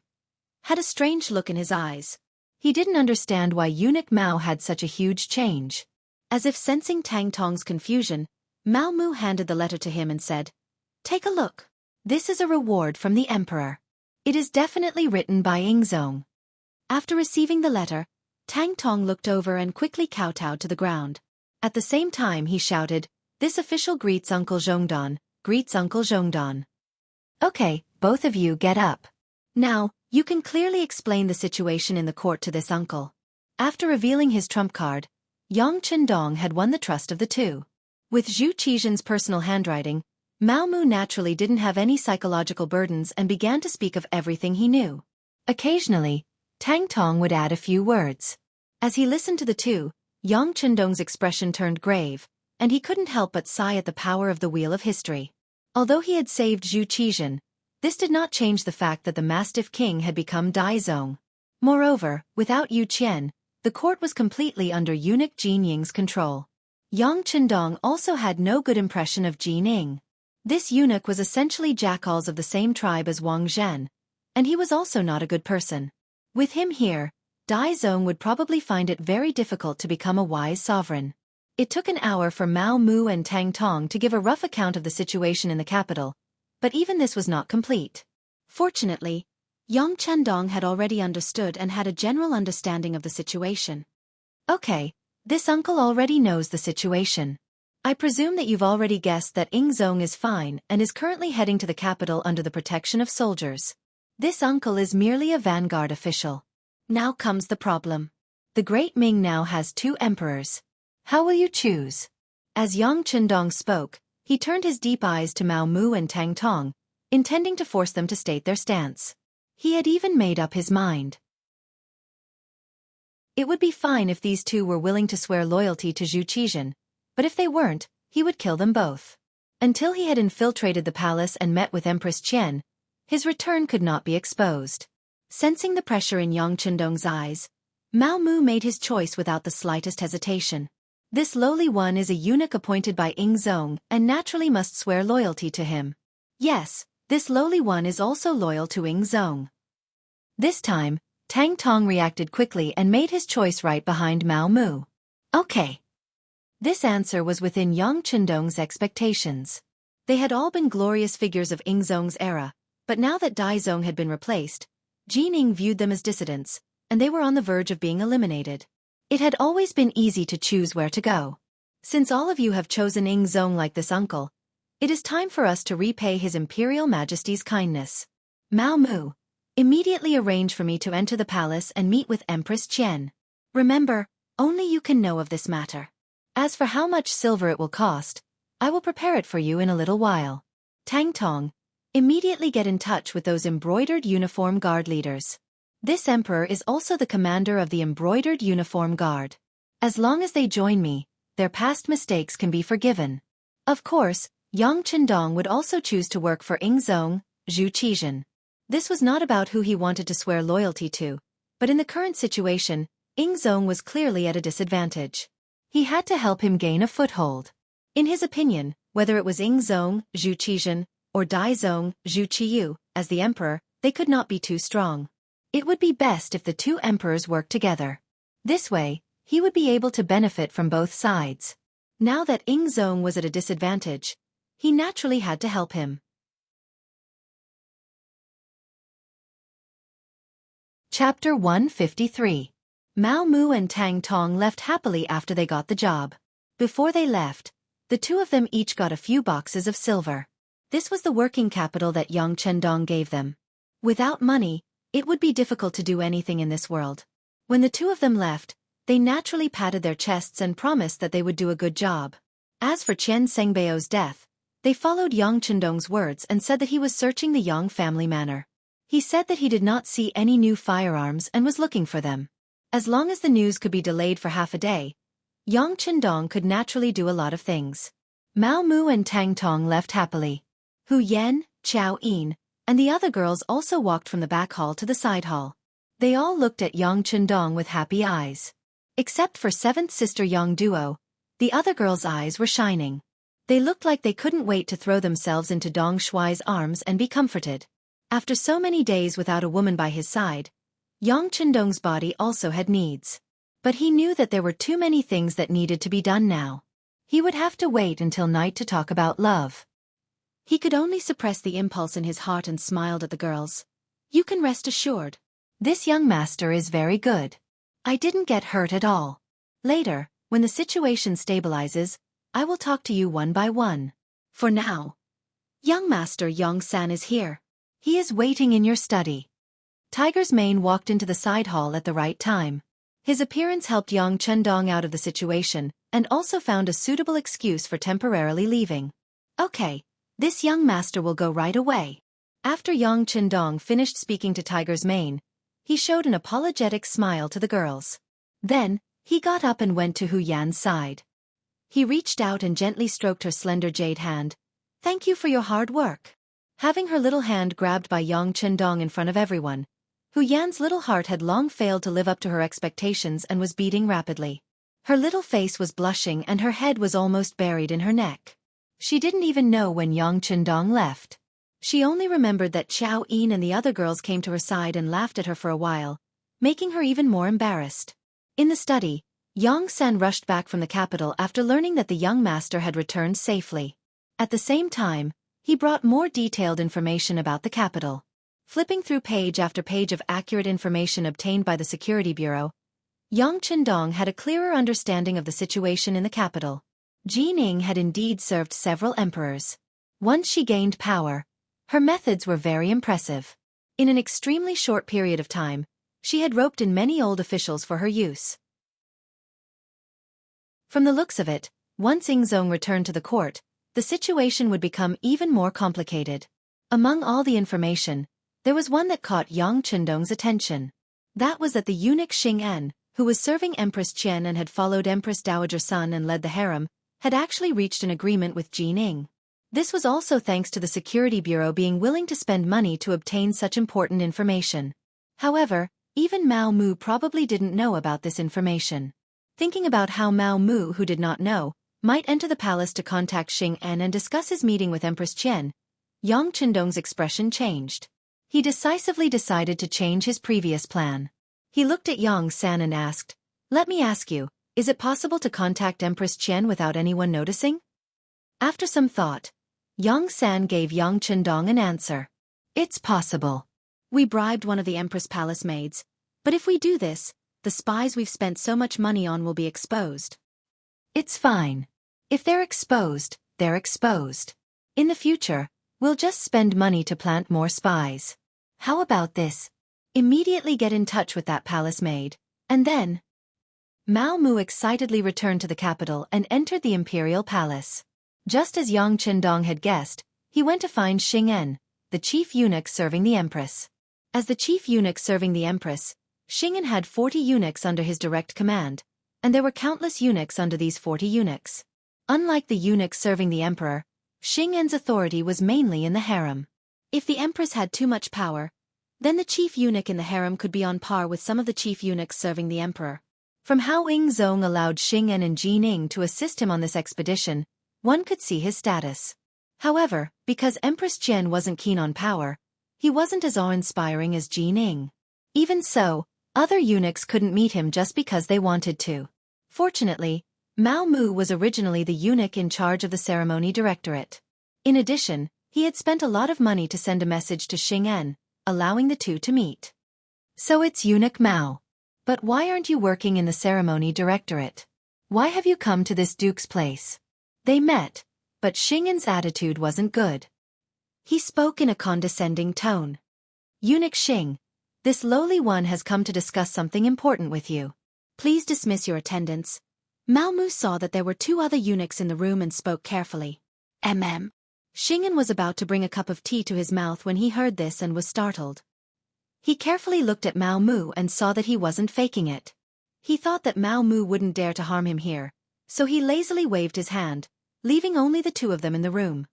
had a strange look in his eyes. He didn't understand why eunuch Mao had such a huge change. As if sensing Tang Tong's confusion, Mao Mu handed the letter to him and said, "Take a look. This is a reward from the emperor. It is definitely written by Ingzong." After receiving the letter, Tang Tong looked over and quickly kowtowed to the ground. At the same time he shouted, "This official greets Uncle Zhongdan, greets Uncle Zhongdan. Okay, both of you get up. Now, you can clearly explain the situation in the court to this uncle." After revealing his trump card, Yang Chendong had won the trust of the two. With Zhu Qizhen's personal handwriting, Mao Mu naturally didn't have any psychological burdens and began to speak of everything he knew. Occasionally, Tang Tong would add a few words. As he listened to the two, Yang Chendong's expression turned grave, and he couldn't help but sigh at the power of the wheel of history. Although he had saved Zhu Qizhen, this did not change the fact that the Mastiff King had become Daizong. Moreover, without Yu Qian, the court was completely under eunuch Jin Ying's control. Yang Chendong also had no good impression of Jin Ying. This eunuch was essentially jackals of the same tribe as Wang Zhen, and he was also not a good person. With him here, Daizong would probably find it very difficult to become a wise sovereign. It took an hour for Mao Mu and Tang Tong to give a rough account of the situation in the capital, but even this was not complete. Fortunately, Yang Chendong had already understood and had a general understanding of the situation. Okay, this uncle already knows the situation. I presume that you've already guessed that Ingzong is fine and is currently heading to the capital under the protection of soldiers. This uncle is merely a vanguard official. Now comes the problem. The Great Ming now has two emperors. How will you choose? As Yang Chendong spoke, he turned his deep eyes to Mao Mu and Tang Tong, intending to force them to state their stance. He had even made up his mind. It would be fine if these two were willing to swear loyalty to Zhu Qizhen, but if they weren't, he would kill them both. Until he had infiltrated the palace and met with Empress Qian, his return could not be exposed. Sensing the pressure in Yang Chendong's eyes, Mao Mu made his choice without the slightest hesitation. This lowly one is a eunuch appointed by Ingzong and naturally must swear loyalty to him. Yes, this lowly one is also loyal to Ingzong. This time, Tang Tong reacted quickly and made his choice right behind Mao Mu. Okay. This answer was within Yang Chendong's expectations. They had all been glorious figures of Ingzong's era, but now that Daizong had been replaced, Jin Ying viewed them as dissidents, and they were on the verge of being eliminated. It had always been easy to choose where to go. Since all of you have chosen Ingzong like this uncle, it is time for us to repay His Imperial Majesty's kindness. Mao Mu, immediately arrange for me to enter the palace and meet with Empress Qian. Remember, only you can know of this matter. As for how much silver it will cost, I will prepare it for you in a little while. Tang Tong, immediately get in touch with those embroidered uniform guard leaders. This emperor is also the commander of the embroidered uniform guard. As long as they join me, their past mistakes can be forgiven. Of course, Yang Chendong would also choose to work for Ingzong, Zhu Qizhen. This was not about who he wanted to swear loyalty to, but in the current situation, Ingzong was clearly at a disadvantage. He had to help him gain a foothold. In his opinion, whether it was Yingzong, Zhu Qizhen, or Daizong, Zhu Qiyu, as the emperor, they could not be too strong. It would be best if the two emperors worked together. This way, he would be able to benefit from both sides. Now that Yingzong was at a disadvantage, he naturally had to help him. Chapter 153. Mao Mu and Tang Tong left happily after they got the job. Before they left, the two of them each got a few boxes of silver. This was the working capital that Yang Chendong gave them. Without money, it would be difficult to do anything in this world. When the two of them left, they naturally patted their chests and promised that they would do a good job. As for Qian Sengbao's death, they followed Yang Chendong's words and said that he was searching the Yang family manor. He said that he did not see any new firearms and was looking for them. As long as the news could be delayed for half a day, Yang Chendong could naturally do a lot of things. Mao Mu and Tang Tong left happily. Hu Yan, Chao Yin, and the other girls also walked from the back hall to the side hall. They all looked at Yang Chendong with happy eyes. Except for seventh sister Yang Duo, the other girls' eyes were shining. They looked like they couldn't wait to throw themselves into Dong Shuai's arms and be comforted. After so many days without a woman by his side, Yang Chendong's body also had needs. But he knew that there were too many things that needed to be done now. He would have to wait until night to talk about love. He could only suppress the impulse in his heart and smiled at the girls. You can rest assured. This young master is very good. I didn't get hurt at all. Later, when the situation stabilizes, I will talk to you one by one. For now, young master Yang San is here. He is waiting in your study. Tiger's Mane walked into the side hall at the right time. His appearance helped Yang Chendong out of the situation, and also found a suitable excuse for temporarily leaving. Okay, this young master will go right away. After Yang Chendong finished speaking to Tiger's Mane, he showed an apologetic smile to the girls. Then, he got up and went to Hu Yan's side. He reached out and gently stroked her slender jade hand. Thank you for your hard work. Having her little hand grabbed by Yang Chendong in front of everyone, Hu Yan's little heart had long failed to live up to her expectations and was beating rapidly. Her little face was blushing and her head was almost buried in her neck. She didn't even know when Yang Chendong left. She only remembered that Chao Yin and the other girls came to her side and laughed at her for a while, making her even more embarrassed. In the study, Yang San rushed back from the capital after learning that the young master had returned safely. At the same time, he brought more detailed information about the capital. Flipping through page after page of accurate information obtained by the Security Bureau, Yang Chendong had a clearer understanding of the situation in the capital. Jianghu had indeed served several emperors. Once she gained power, her methods were very impressive. In an extremely short period of time, she had roped in many old officials for her use. From the looks of it, once Yingzong returned to the court, the situation would become even more complicated. Among all the information, there was one that caught Yang Chendong's attention. That was that the eunuch Xing, who was serving Empress Qian and had followed Empress Dowager Sun and led the harem, had actually reached an agreement with Jianghu. This was also thanks to the Security Bureau being willing to spend money to obtain such important information. However, even Mao Mu probably didn't know about this information. Thinking about how Mao Mu, who did not know, might enter the palace to contact Xing and discuss his meeting with Empress Qian, Yang Chendong's expression changed. He decisively decided to change his previous plan. He looked at Yang San and asked, "Let me ask you, is it possible to contact Empress Qian without anyone noticing?" After some thought, Yang San gave Yang Chendong an answer. "It's possible. We bribed one of the Empress Palace maids, but if we do this, the spies we've spent so much money on will be exposed." "It's fine. If they're exposed, they're exposed. In the future, we'll just spend money to plant more spies. How about this? Immediately get in touch with that palace maid, and then..." Mao Mu excitedly returned to the capital and entered the Imperial Palace. Just as Yang Chendong had guessed, he went to find Xing, the chief eunuch serving the Empress. As the chief eunuch serving the Empress, Xing had 40 eunuchs under his direct command, and there were countless eunuchs under these 40 eunuchs. Unlike the eunuchs serving the Emperor, Xing's authority was mainly in the harem. If the Empress had too much power, then the chief eunuch in the harem could be on par with some of the chief eunuchs serving the Emperor. From how Yingzong allowed Xing and Jianghu to assist him on this expedition, one could see his status. However, because Empress Jian wasn't keen on power, he wasn't as awe-inspiring as Ji Ning. Even so, other eunuchs couldn't meet him just because they wanted to. Fortunately, Mao Mu was originally the eunuch in charge of the ceremony directorate. In addition, he had spent a lot of money to send a message to Xing'an, allowing the two to meet. So it's Eunuch Mao. But why aren't you working in the ceremony directorate? Why have you come to this duke's place? They met, but Xing'an's attitude wasn't good. He spoke in a condescending tone. Eunuch Xing, this lowly one has come to discuss something important with you. Please dismiss your attendants. Mao Mu saw that there were two other eunuchs in the room and spoke carefully. Xing'an was about to bring a cup of tea to his mouth when he heard this and was startled. He carefully looked at Mao Mu and saw that he wasn't faking it. He thought that Mao Mu wouldn't dare to harm him here, so he lazily waved his hand, leaving only the two of them in the room.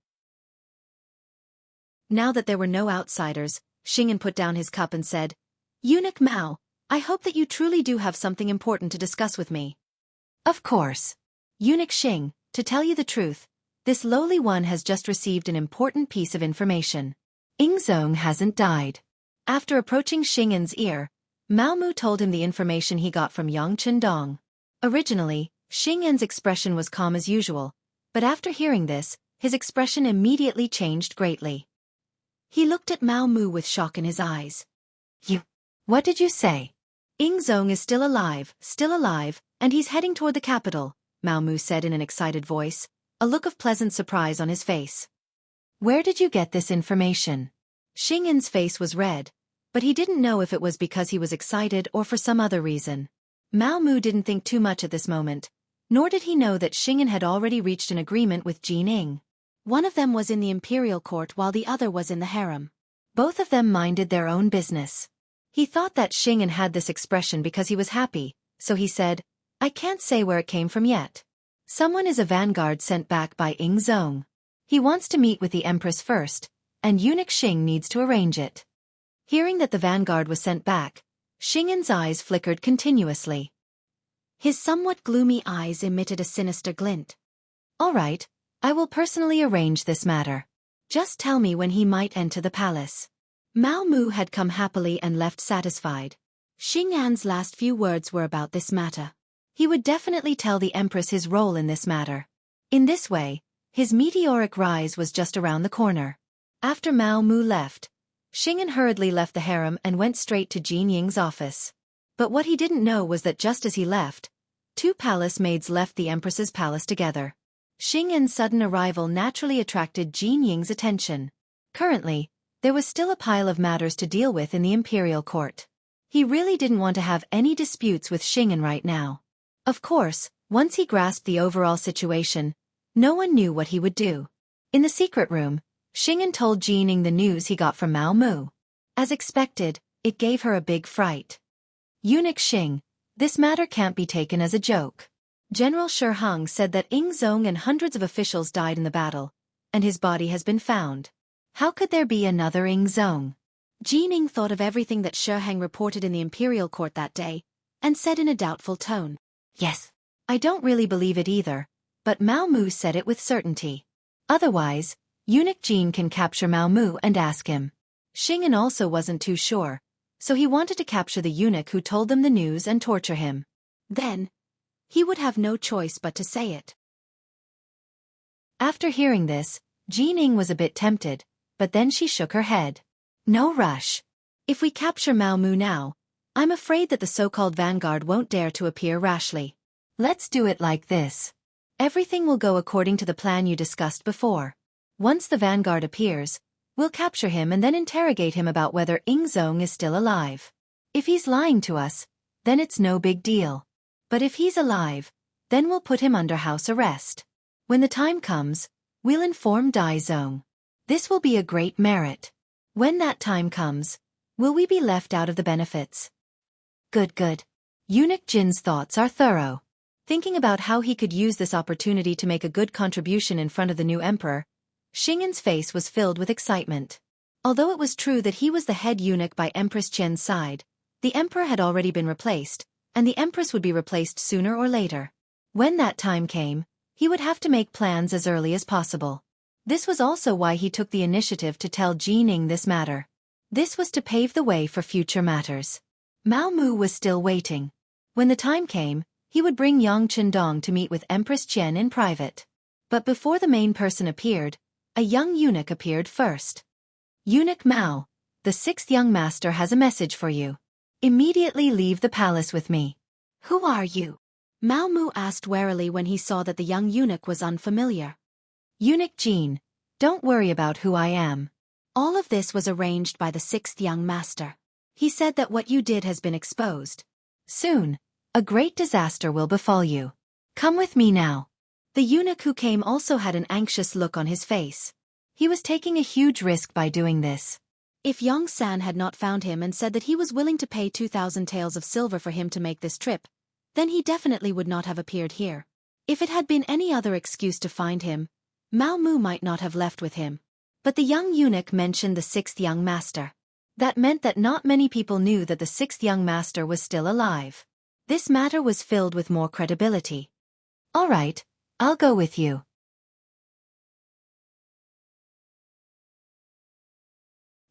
Now that there were no outsiders, Xing'an put down his cup and said, Eunuch Mao, I hope that you truly do have something important to discuss with me. Of course. Eunuch Xing, to tell you the truth, this lowly one has just received an important piece of information. Ingzong hasn't died. After approaching Xing'an's ear, Mao Mu told him the information he got from Yang Chendong. Originally, Xing'an's expression was calm as usual, but after hearing this, his expression immediately changed greatly. He looked at Mao Mu with shock in his eyes. What did you say? Ingzong is still alive, and he's heading toward the capital, Mao Mu said in an excited voice, a look of pleasant surprise on his face. Where did you get this information? Xing'an's face was red, but he didn't know if it was because he was excited or for some other reason. Mao Mu didn't think too much at this moment, nor did he know that Xing'an had already reached an agreement with Ji Ning. One of them was in the Imperial court while the other was in the harem. Both of them minded their own business. He thought that Xing'an had this expression because he was happy, so he said, I can't say where it came from yet. Someone is a vanguard sent back by Ingzong. He wants to meet with the Empress first, and Eunuch Xing needs to arrange it. Hearing that the vanguard was sent back, Xing'an's eyes flickered continuously. His somewhat gloomy eyes emitted a sinister glint. All right, I will personally arrange this matter. Just tell me when he might enter the palace. Mao Mu had come happily and left satisfied. Xing'an's last few words were about this matter. He would definitely tell the Empress his role in this matter. In this way, his meteoric rise was just around the corner. After Mao Mu left, Xing'an hurriedly left the harem and went straight to Jin Ying's office. But what he didn't know was that just as he left, two palace maids left the Empress's palace together. Xing'an's sudden arrival naturally attracted Jin Ying's attention. Currently, there was still a pile of matters to deal with in the Imperial court. He really didn't want to have any disputes with Xing'an right now. Of course, once he grasped the overall situation, no one knew what he would do. In the secret room, Xing'an told Ji Ning the news he got from Mao Mu. As expected, it gave her a big fright. Eunuch Xing, this matter can't be taken as a joke. General Shi Heng said that Ingzong and hundreds of officials died in the battle, and his body has been found. How could there be another Ingzong? Ji Ning thought of everything that Shi Heng reported in the Imperial court that day, and said in a doubtful tone, Yes, I don't really believe it either, but Mao Mu said it with certainty. Otherwise, Eunuch Jin can capture Mao Mu and ask him. Xing'an also wasn't too sure, so he wanted to capture the eunuch who told them the news and torture him. Then, he would have no choice but to say it. After hearing this, Ji Ning was a bit tempted, but then she shook her head. No rush. If we capture Mao Mu now, I'm afraid that the so-called vanguard won't dare to appear rashly. Let's do it like this. Everything will go according to the plan you discussed before. Once the vanguard appears, we'll capture him and then interrogate him about whether Ingzong is still alive. If he's lying to us, then it's no big deal. But if he's alive, then we'll put him under house arrest. When the time comes, we'll inform Daizong. This will be a great merit. When that time comes, will we be left out of the benefits? Good. Eunuch Jin's thoughts are thorough. Thinking about how he could use this opportunity to make a good contribution in front of the new emperor, Xing'an's face was filled with excitement. Although it was true that he was the head eunuch by Empress Qian's side, the emperor had already been replaced, and the empress would be replaced sooner or later. When that time came, he would have to make plans as early as possible. This was also why he took the initiative to tell Jining this matter. This was to pave the way for future matters. Mao Mu was still waiting. When the time came, he would bring Yang Chendong to meet with Empress Qian in private. But before the main person appeared, a young eunuch appeared first. Eunuch Mao, the sixth young master has a message for you. Immediately leave the palace with me. Who are you? Mao Mu asked warily when he saw that the young eunuch was unfamiliar. Eunuch Jin, don't worry about who I am. All of this was arranged by the sixth young master. He said that what you did has been exposed. Soon, a great disaster will befall you. Come with me now. The eunuch who came also had an anxious look on his face. He was taking a huge risk by doing this. If Yang San had not found him and said that he was willing to pay 2,000 taels of silver for him to make this trip, then he definitely would not have appeared here. If it had been any other excuse to find him, Mao Mu might not have left with him. But the young eunuch mentioned the sixth young master. That meant that not many people knew that the sixth young master was still alive. This matter was filled with more credibility. All right, I'll go with you.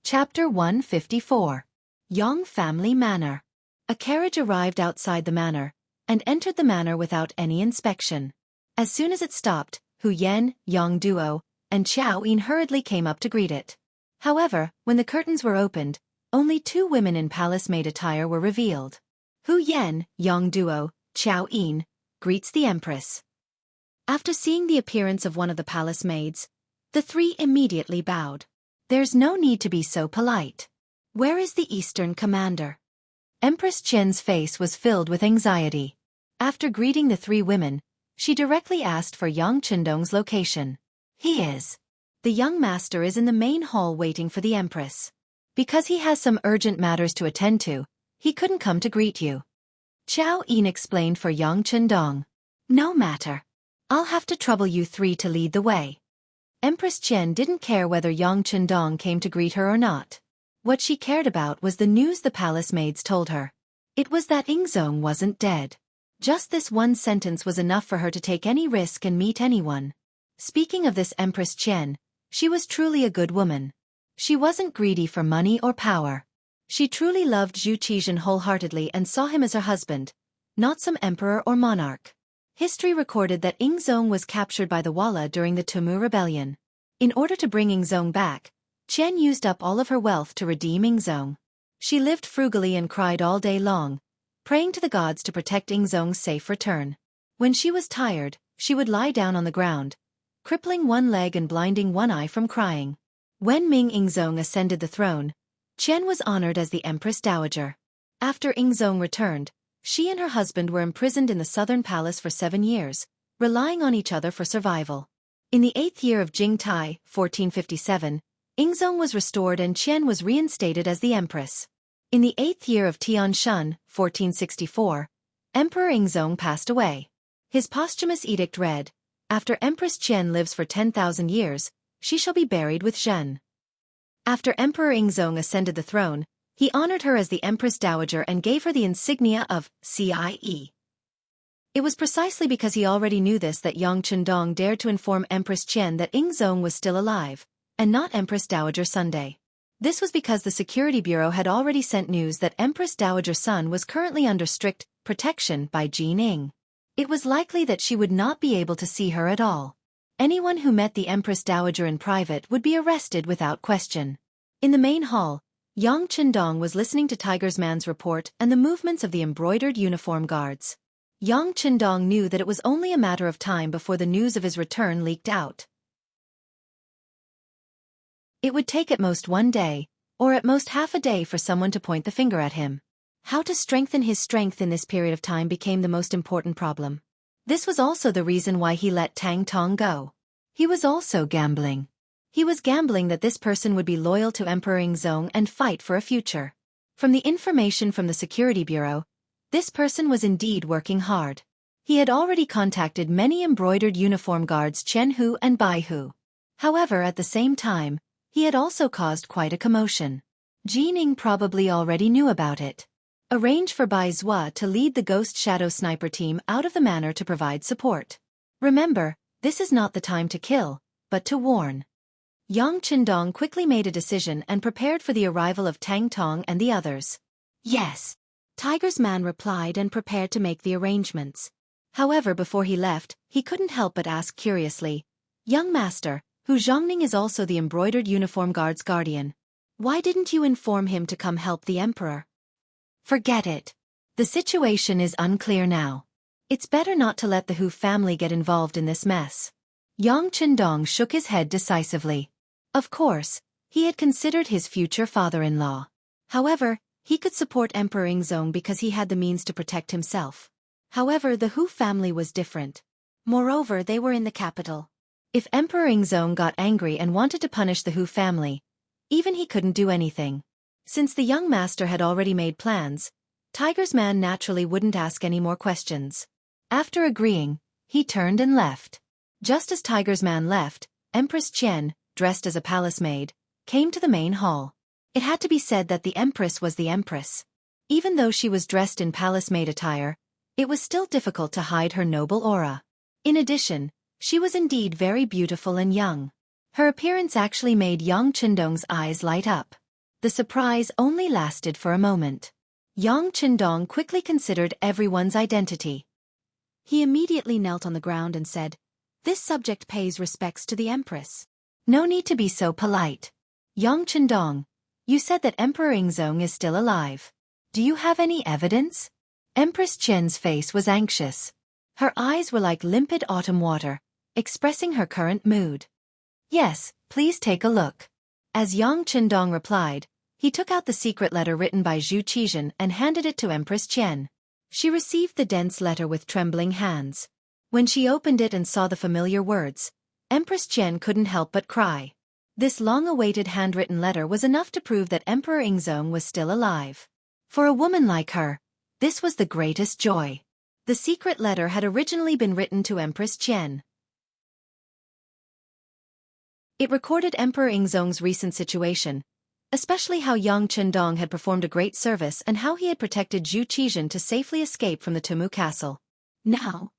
Chapter 154. Yang Family Manor. A carriage arrived outside the manor, and entered the manor without any inspection. As soon as it stopped, Hu Yan, Yang Duo, and Xiao Yin hurriedly came up to greet it. However, when the curtains were opened, only two women in palace maid attire were revealed. Hu Yan, Yang Duo, Xiao Yin, greets the Empress. After seeing the appearance of one of the palace maids, the three immediately bowed. There's no need to be so polite. Where is the Eastern commander? Empress Qian's face was filled with anxiety. After greeting the three women, she directly asked for Yang Chendong's location. He is. The young master is in the main hall waiting for the Empress. Because he has some urgent matters to attend to, he couldn't come to greet you. Xiao Yin explained for Yang Chendong. No matter. I'll have to trouble you three to lead the way. Empress Qian didn't care whether Yang Chendong came to greet her or not. What she cared about was the news the palace maids told her. It was that Ingzong wasn't dead. Just this one sentence was enough for her to take any risk and meet anyone. Speaking of this Empress Qian, she was truly a good woman. She wasn't greedy for money or power. She truly loved Zhu Qizhen wholeheartedly and saw him as her husband, not some emperor or monarch. History recorded that Ingzong was captured by the Walla during the Tumu Rebellion. In order to bring Ingzong back, Qian used up all of her wealth to redeem Ingzong. She lived frugally and cried all day long, praying to the gods to protect Ingzong's safe return. When she was tired, she would lie down on the ground, crippling one leg and blinding one eye from crying. When Ming Ingzong ascended the throne, Qian was honored as the Empress Dowager. After Ingzong returned, she and her husband were imprisoned in the southern palace for 7 years, relying on each other for survival. In the 8th year of Jing Tai, 1457, Ingzong was restored and Qian was reinstated as the empress. In the 8th year of Tianshan, 1464, Emperor Ingzong passed away. His posthumous edict read, "After Empress Qian lives for 10,000 years, she shall be buried with Zhen." After Emperor Ingzong ascended the throne, he honored her as the Empress Dowager and gave her the insignia of CIE. It was precisely because he already knew this that Yang Chendong dared to inform Empress Qian that Ingzong was still alive, and not Empress Dowager Sunday. This was because the Security Bureau had already sent news that Empress Dowager Sun was currently under strict protection by Jining. It was likely that she would not be able to see her at all. Anyone who met the Empress Dowager in private would be arrested without question. In the main hall, Yang Chendong was listening to Tiger's Man's report and the movements of the embroidered uniform guards. Yang Chendong knew that it was only a matter of time before the news of his return leaked out. It would take at most 1 day, or at most half a day for someone to point the finger at him. How to strengthen his strength in this period of time became the most important problem. This was also the reason why he let Tang Tong go. He was also gambling. He was gambling that this person would be loyal to Emperor Ingzong and fight for a future. From the information from the Security Bureau, this person was indeed working hard. He had already contacted many embroidered uniform guards Chen Hu and Bai Hu. However, at the same time, he had also caused quite a commotion. Jining probably already knew about it. Arrange for Bai Zhua to lead the Ghost Shadow Sniper team out of the manor to provide support. Remember, this is not the time to kill, but to warn. Yang Qindong quickly made a decision and prepared for the arrival of Tang Tong and the others. Yes. Tiger's man replied and prepared to make the arrangements. However, before he left, he couldn't help but ask curiously, "Young master, Hu Zhongning is also the embroidered uniform guard's guardian. Why didn't you inform him to come help the emperor?" Forget it. The situation is unclear now. It's better not to let the Hu family get involved in this mess. Yang Qindong shook his head decisively. Of course, he had considered his future father-in-law. However, he could support Emperor Ingzong because he had the means to protect himself. However, the Hu family was different. Moreover, they were in the capital. If Emperor Ingzong got angry and wanted to punish the Hu family, even he couldn't do anything. Since the young master had already made plans, Tiger's man naturally wouldn't ask any more questions. After agreeing, he turned and left. Just as Tiger's man left, Empress Qian, dressed as a palace maid, came to the main hall. It had to be said that the empress was the empress. Even though she was dressed in palace maid attire, it was still difficult to hide her noble aura. In addition, she was indeed very beautiful and young. Her appearance actually made Yang Qindong's eyes light up. The surprise only lasted for a moment. Yang Qindong quickly considered everyone's identity. He immediately knelt on the ground and said, "This subject pays respects to the empress." No need to be so polite. Yang Qindong, you said that Emperor Ingzong is still alive. Do you have any evidence? Empress Qian's face was anxious. Her eyes were like limpid autumn water, expressing her current mood. Yes, please take a look. As Yang Qindong replied, he took out the secret letter written by Zhu Qizhen and handed it to Empress Qian. She received the dense letter with trembling hands. When she opened it and saw the familiar words, Empress Qian couldn't help but cry. This long-awaited handwritten letter was enough to prove that Emperor Ingzong was still alive. For a woman like her, this was the greatest joy. The secret letter had originally been written to Empress Qian. It recorded Emperor Ingzong's recent situation, especially how Yang Qindong had performed a great service and how he had protected Zhu Qizhen to safely escape from the Tumu castle. Now,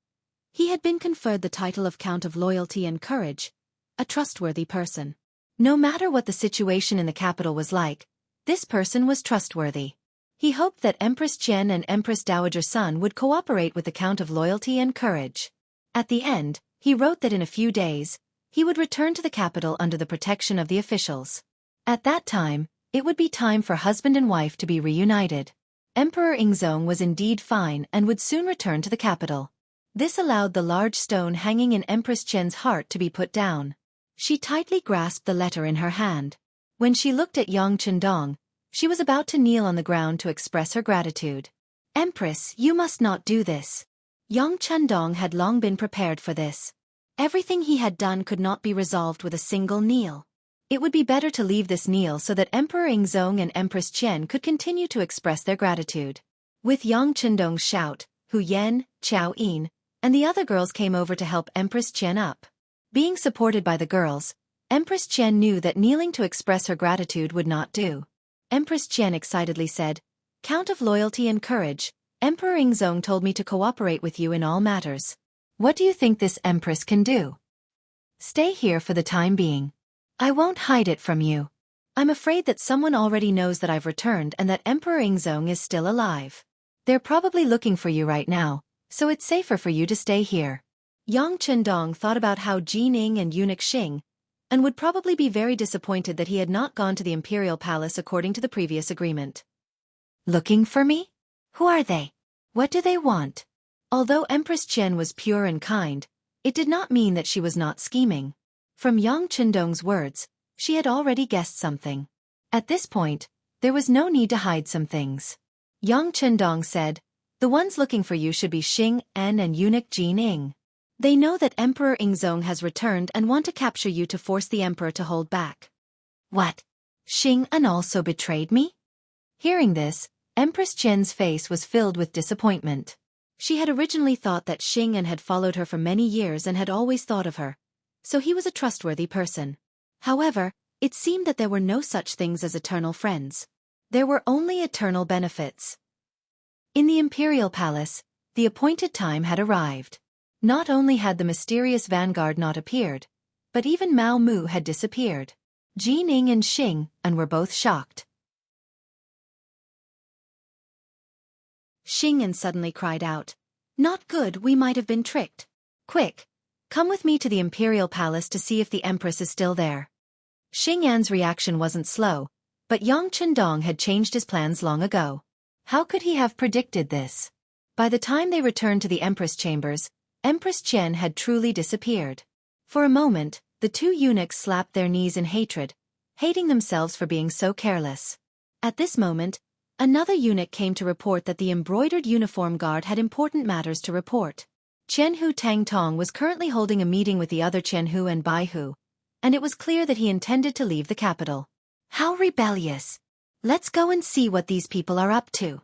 he had been conferred the title of Count of Loyalty and Courage, a trustworthy person. No matter what the situation in the capital was like, this person was trustworthy. He hoped that Empress Qian and Empress Dowager Sun would cooperate with the Count of Loyalty and Courage. At the end, he wrote that in a few days, he would return to the capital under the protection of the officials. At that time, it would be time for husband and wife to be reunited. Emperor Ingzong was indeed fine and would soon return to the capital. This allowed the large stone hanging in Empress Qian's heart to be put down. She tightly grasped the letter in her hand. When she looked at Yang Qindong, she was about to kneel on the ground to express her gratitude. "Empress, you must not do this." Yang Qindong had long been prepared for this. Everything he had done could not be resolved with a single kneel. It would be better to leave this kneel so that Emperor Ingzong and Empress Qian could continue to express their gratitude. With Yang Qindong's shout, Hu Yan, Chao Yin, and the other girls came over to help Empress Qian up. Being supported by the girls, Empress Qian knew that kneeling to express her gratitude would not do. Empress Qian excitedly said, "Count of Loyalty and Courage, Emperor Ingzong told me to cooperate with you in all matters. What do you think this empress can do? Stay here for the time being. I won't hide it from you. I'm afraid that someone already knows that I've returned and that Emperor Ingzong is still alive. They're probably looking for you right now, so it's safer for you to stay here." Yang Qindong thought about how Ji Ning and eunuch Xing, and would probably be very disappointed that he had not gone to the Imperial Palace according to the previous agreement. Looking for me? Who are they? What do they want? Although Empress Qian was pure and kind, it did not mean that she was not scheming. From Yang Qindong's words, she had already guessed something. At this point, there was no need to hide some things. Yang Qindong said, "The ones looking for you should be Xing En and eunuch Ji Ning. They know that Emperor Ingzong has returned and want to capture you to force the emperor to hold back." What? Xing En also betrayed me? Hearing this, Empress Qian's face was filled with disappointment. She had originally thought that Xing En had followed her for many years and had always thought of her, so he was a trustworthy person. However, it seemed that there were no such things as eternal friends. There were only eternal benefits. In the Imperial Palace, the appointed time had arrived. Not only had the mysterious vanguard not appeared, but even Mao Mu had disappeared. Jining and Xing were both shocked. Xing suddenly cried out, "Not good, we might have been tricked. Quick, come with me to the Imperial Palace to see if the Empress is still there." Xing reaction wasn't slow, but Yang Chendong had changed his plans long ago. How could he have predicted this? By the time they returned to the Empress chambers, Empress Qian had truly disappeared. For a moment, the two eunuchs slapped their knees in hatred, hating themselves for being so careless. At this moment, another eunuch came to report that the embroidered uniform guard had important matters to report. Qianhu Tangtong was currently holding a meeting with the other Qianhu and Baihu, and it was clear that he intended to leave the capital. How rebellious! Let's go and see what these people are up to.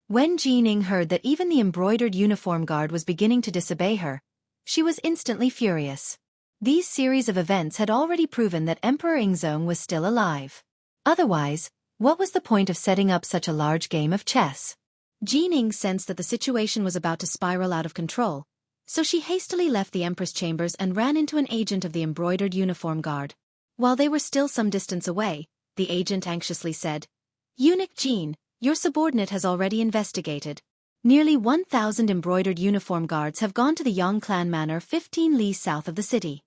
When Jining heard that even the embroidered uniform guard was beginning to disobey her, she was instantly furious. These series of events had already proven that Emperor Yingzong was still alive. Otherwise, what was the point of setting up such a large game of chess? Jining sensed that the situation was about to spiral out of control, so she hastily left the Empress chambers and ran into an agent of the embroidered uniform guard. While they were still some distance away, the agent anxiously said, "Eunuch Jin, your subordinate has already investigated. Nearly 1,000 embroidered uniform guards have gone to the Yang clan manor 15 li south of the city."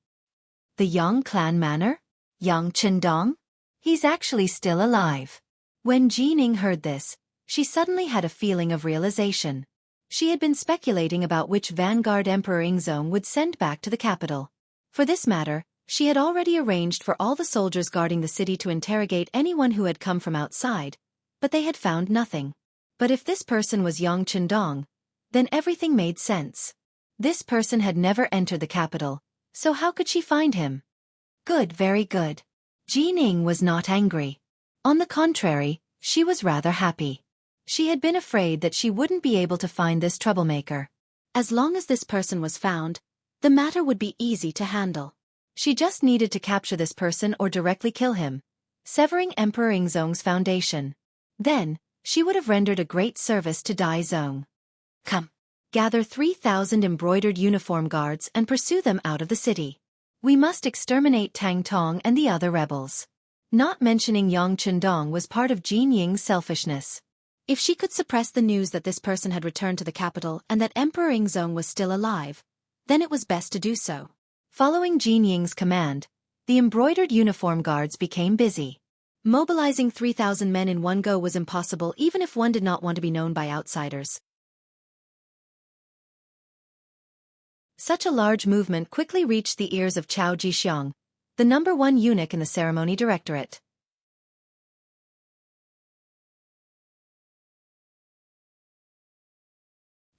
The Yang clan manor? Yang Chendong? He's actually still alive. When Jining heard this, she suddenly had a feeling of realization. She had been speculating about which vanguard Emperor Yingzong would send back to the capital. For this matter, she had already arranged for all the soldiers guarding the city to interrogate anyone who had come from outside, but they had found nothing. But if this person was Yang Chendong, then everything made sense. This person had never entered the capital, so how could she find him? Good, very good. Jining was not angry. On the contrary, she was rather happy. She had been afraid that she wouldn't be able to find this troublemaker. As long as this person was found, the matter would be easy to handle. She just needed to capture this person or directly kill him, severing Emperor Yingzong's foundation. Then, she would have rendered a great service to Dai Zong. Come, gather 3,000 embroidered uniform guards and pursue them out of the city. We must exterminate Tang Tong and the other rebels. Not mentioning Yang Chendong was part of Jin Ying's selfishness. If she could suppress the news that this person had returned to the capital and that Emperor Yingzong was still alive, then it was best to do so. Following Jin Ying's command, the embroidered uniform guards became busy. Mobilizing 3,000 men in one go was impossible even if one did not want to be known by outsiders. Such a large movement quickly reached the ears of Cao Jixiang, the #1 eunuch in the ceremony directorate.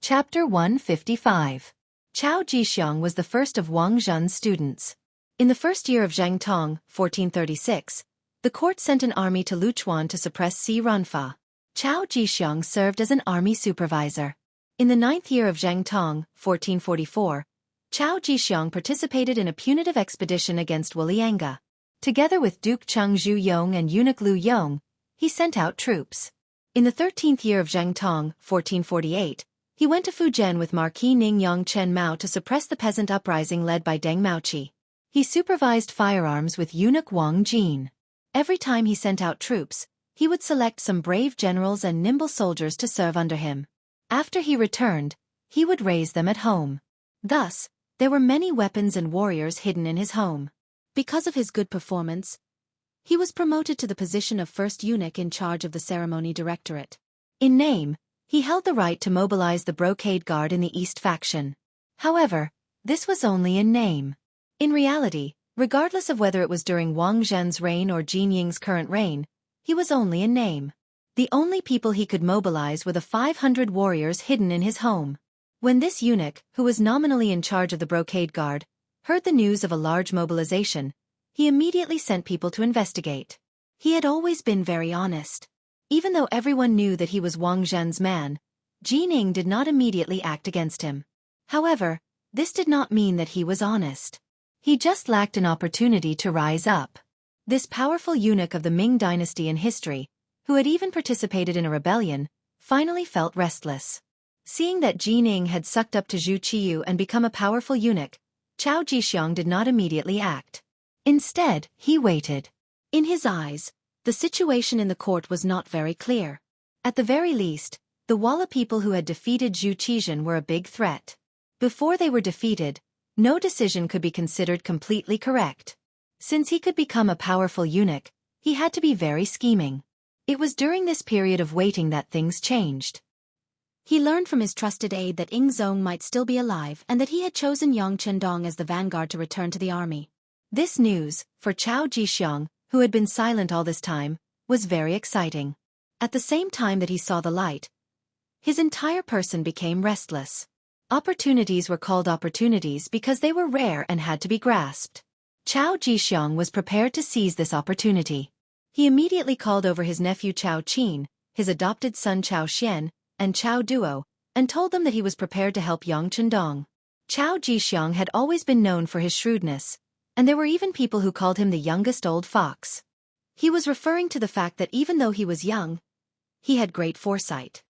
Chapter 155. Cao Jixiang was the first of Wang Zhen's students. In the first year of Zheng Tong, 1436, the court sent an army to Luchuan to suppress Si Runfa. Cao Jixiang served as an army supervisor. In the 9th year of Zheng Tong, 1444, Cao Jixiang participated in a punitive expedition against Wulianga. Together with Duke Cheng Zhu Yong and eunuch Lu Yong, he sent out troops. In the 13th year of Zheng Tong, 1448, he went to Fujian with Marquis Ning Yang Chen Mao to suppress the peasant uprising led by Deng Maoqi. He supervised firearms with eunuch Wang Jin. Every time he sent out troops, he would select some brave generals and nimble soldiers to serve under him. After he returned, he would raise them at home. Thus, there were many weapons and warriors hidden in his home. Because of his good performance, he was promoted to the position of first eunuch in charge of the ceremony directorate. In name, he held the right to mobilize the Brocade Guard in the East faction. However, this was only in name. In reality, regardless of whether it was during Wang Zhen's reign or Jin Ying's current reign, he was only in name. The only people he could mobilize were the 500 warriors hidden in his home. When this eunuch, who was nominally in charge of the Brocade Guard, heard the news of a large mobilization, he immediately sent people to investigate. He had always been very honest. Even though everyone knew that he was Wang Zhen's man, Jining did not immediately act against him. However, this did not mean that he was honest. He just lacked an opportunity to rise up. This powerful eunuch of the Ming dynasty in history, who had even participated in a rebellion, finally felt restless. Seeing that Jining had sucked up to Zhu Qiyu and become a powerful eunuch, Chao Jixiang did not immediately act. Instead, he waited. In his eyes, the situation in the court was not very clear. At the very least, the Walla people who had defeated Zhu Qizhen were a big threat. Before they were defeated, no decision could be considered completely correct. Since he could become a powerful eunuch, he had to be very scheming. It was during this period of waiting that things changed. He learned from his trusted aide that Ing Zong might still be alive and that he had chosen Yang Chendong as the vanguard to return to the army. This news, for Chao Jixiang, who had been silent all this time, was very exciting. At the same time that he saw the light, his entire person became restless. Opportunities were called opportunities because they were rare and had to be grasped. Chao Jixiang was prepared to seize this opportunity. He immediately called over his nephew Chao Qin, his adopted son Chao Xian, and Chao Duo, and told them that he was prepared to help Yang Chendong. Chao Jixiang had always been known for his shrewdness, and there were even people who called him the youngest old fox. He was referring to the fact that even though he was young, he had great foresight.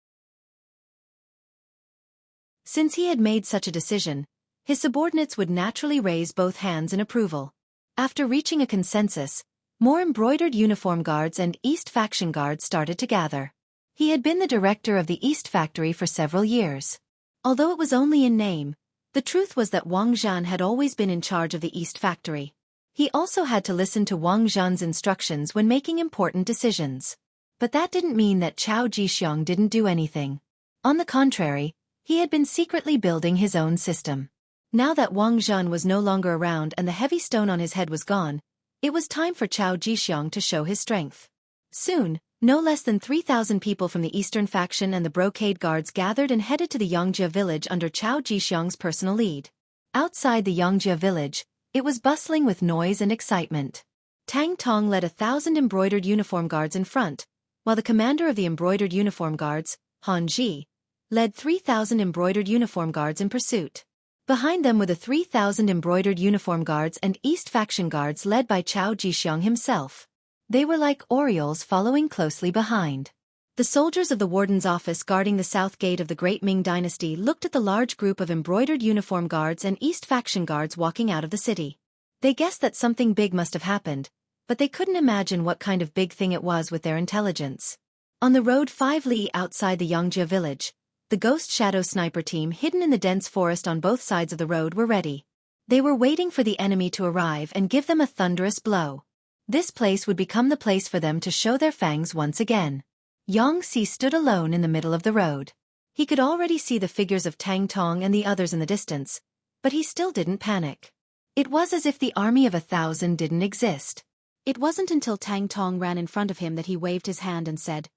Since he had made such a decision, his subordinates would naturally raise both hands in approval. After reaching a consensus, more embroidered uniform guards and East faction guards started to gather. He had been the director of the East factory for several years. Although it was only in name, the truth was that Wang Zhan had always been in charge of the East factory. He also had to listen to Wang Zhan's instructions when making important decisions. But that didn't mean that Chao Jixiang didn't do anything. On the contrary, he had been secretly building his own system. Now that Wang Zhan was no longer around and the heavy stone on his head was gone, it was time for Chao Jixiang to show his strength. Soon, no less than 3,000 people from the Eastern faction and the Brocade Guards gathered and headed to the Xianxia village under Chao Jixiang's personal lead. Outside the Xianxia village, it was bustling with noise and excitement. Tang Tong led 1,000 embroidered uniform guards in front, while the commander of the embroidered uniform guards, Han Ji, led 3,000 embroidered uniform guards in pursuit. Behind them were the 3,000 embroidered uniform guards and East faction guards led by Chao Jixiang himself. They were like Orioles following closely behind. The soldiers of the warden's office guarding the south gate of the Great Ming Dynasty looked at the large group of embroidered uniform guards and East faction guards walking out of the city. They guessed that something big must have happened, but they couldn't imagine what kind of big thing it was with their intelligence. On the road 5 li outside the Xianxia village, the Ghost Shadow Sniper team hidden in the dense forest on both sides of the road were ready. They were waiting for the enemy to arrive and give them a thunderous blow. This place would become the place for them to show their fangs once again. Xianxia stood alone in the middle of the road. He could already see the figures of Tang Tong and the others in the distance, but he still didn't panic. It was as if the army of 1,000 didn't exist. It wasn't until Tang Tong ran in front of him that he waved his hand and said,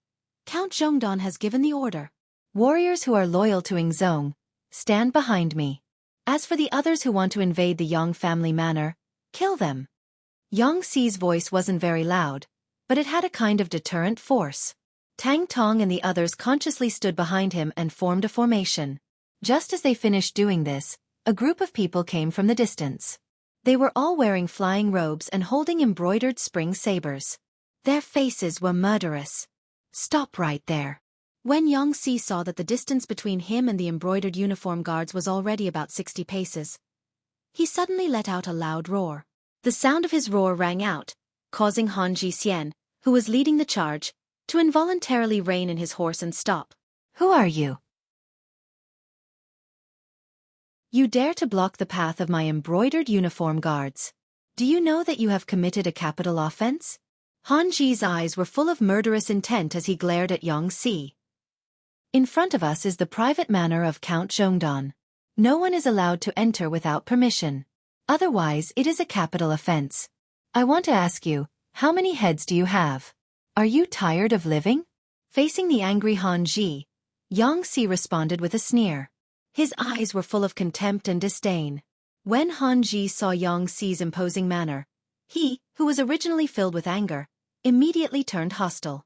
"Count Zhongdan has given the order. Warriors who are loyal to Ing Zong, stand behind me. As for the others who want to invade the Yang family manor, kill them." Xia's voice wasn't very loud, but it had a kind of deterrent force. Tang Tong and the others consciously stood behind him and formed a formation. Just as they finished doing this, a group of people came from the distance. They were all wearing flying robes and holding embroidered spring sabers. Their faces were murderous. "Stop right there." When Xianxia saw that the distance between him and the embroidered uniform guards was already about 60 paces, he suddenly let out a loud roar. The sound of his roar rang out, causing Han Jixian, who was leading the charge, to involuntarily rein in his horse and stop. "Who are you? You dare to block the path of my embroidered uniform guards. Do you know that you have committed a capital offense?" Han Ji's eyes were full of murderous intent as he glared at Xianxia. "In front of us is the private manor of Count Zhongdan. No one is allowed to enter without permission. Otherwise, it is a capital offense. I want to ask you, how many heads do you have? Are you tired of living?" Facing the angry Han Ji, Xianxia responded with a sneer. His eyes were full of contempt and disdain. When Han Ji saw Xia's imposing manner, he, who was originally filled with anger, immediately turned hostile.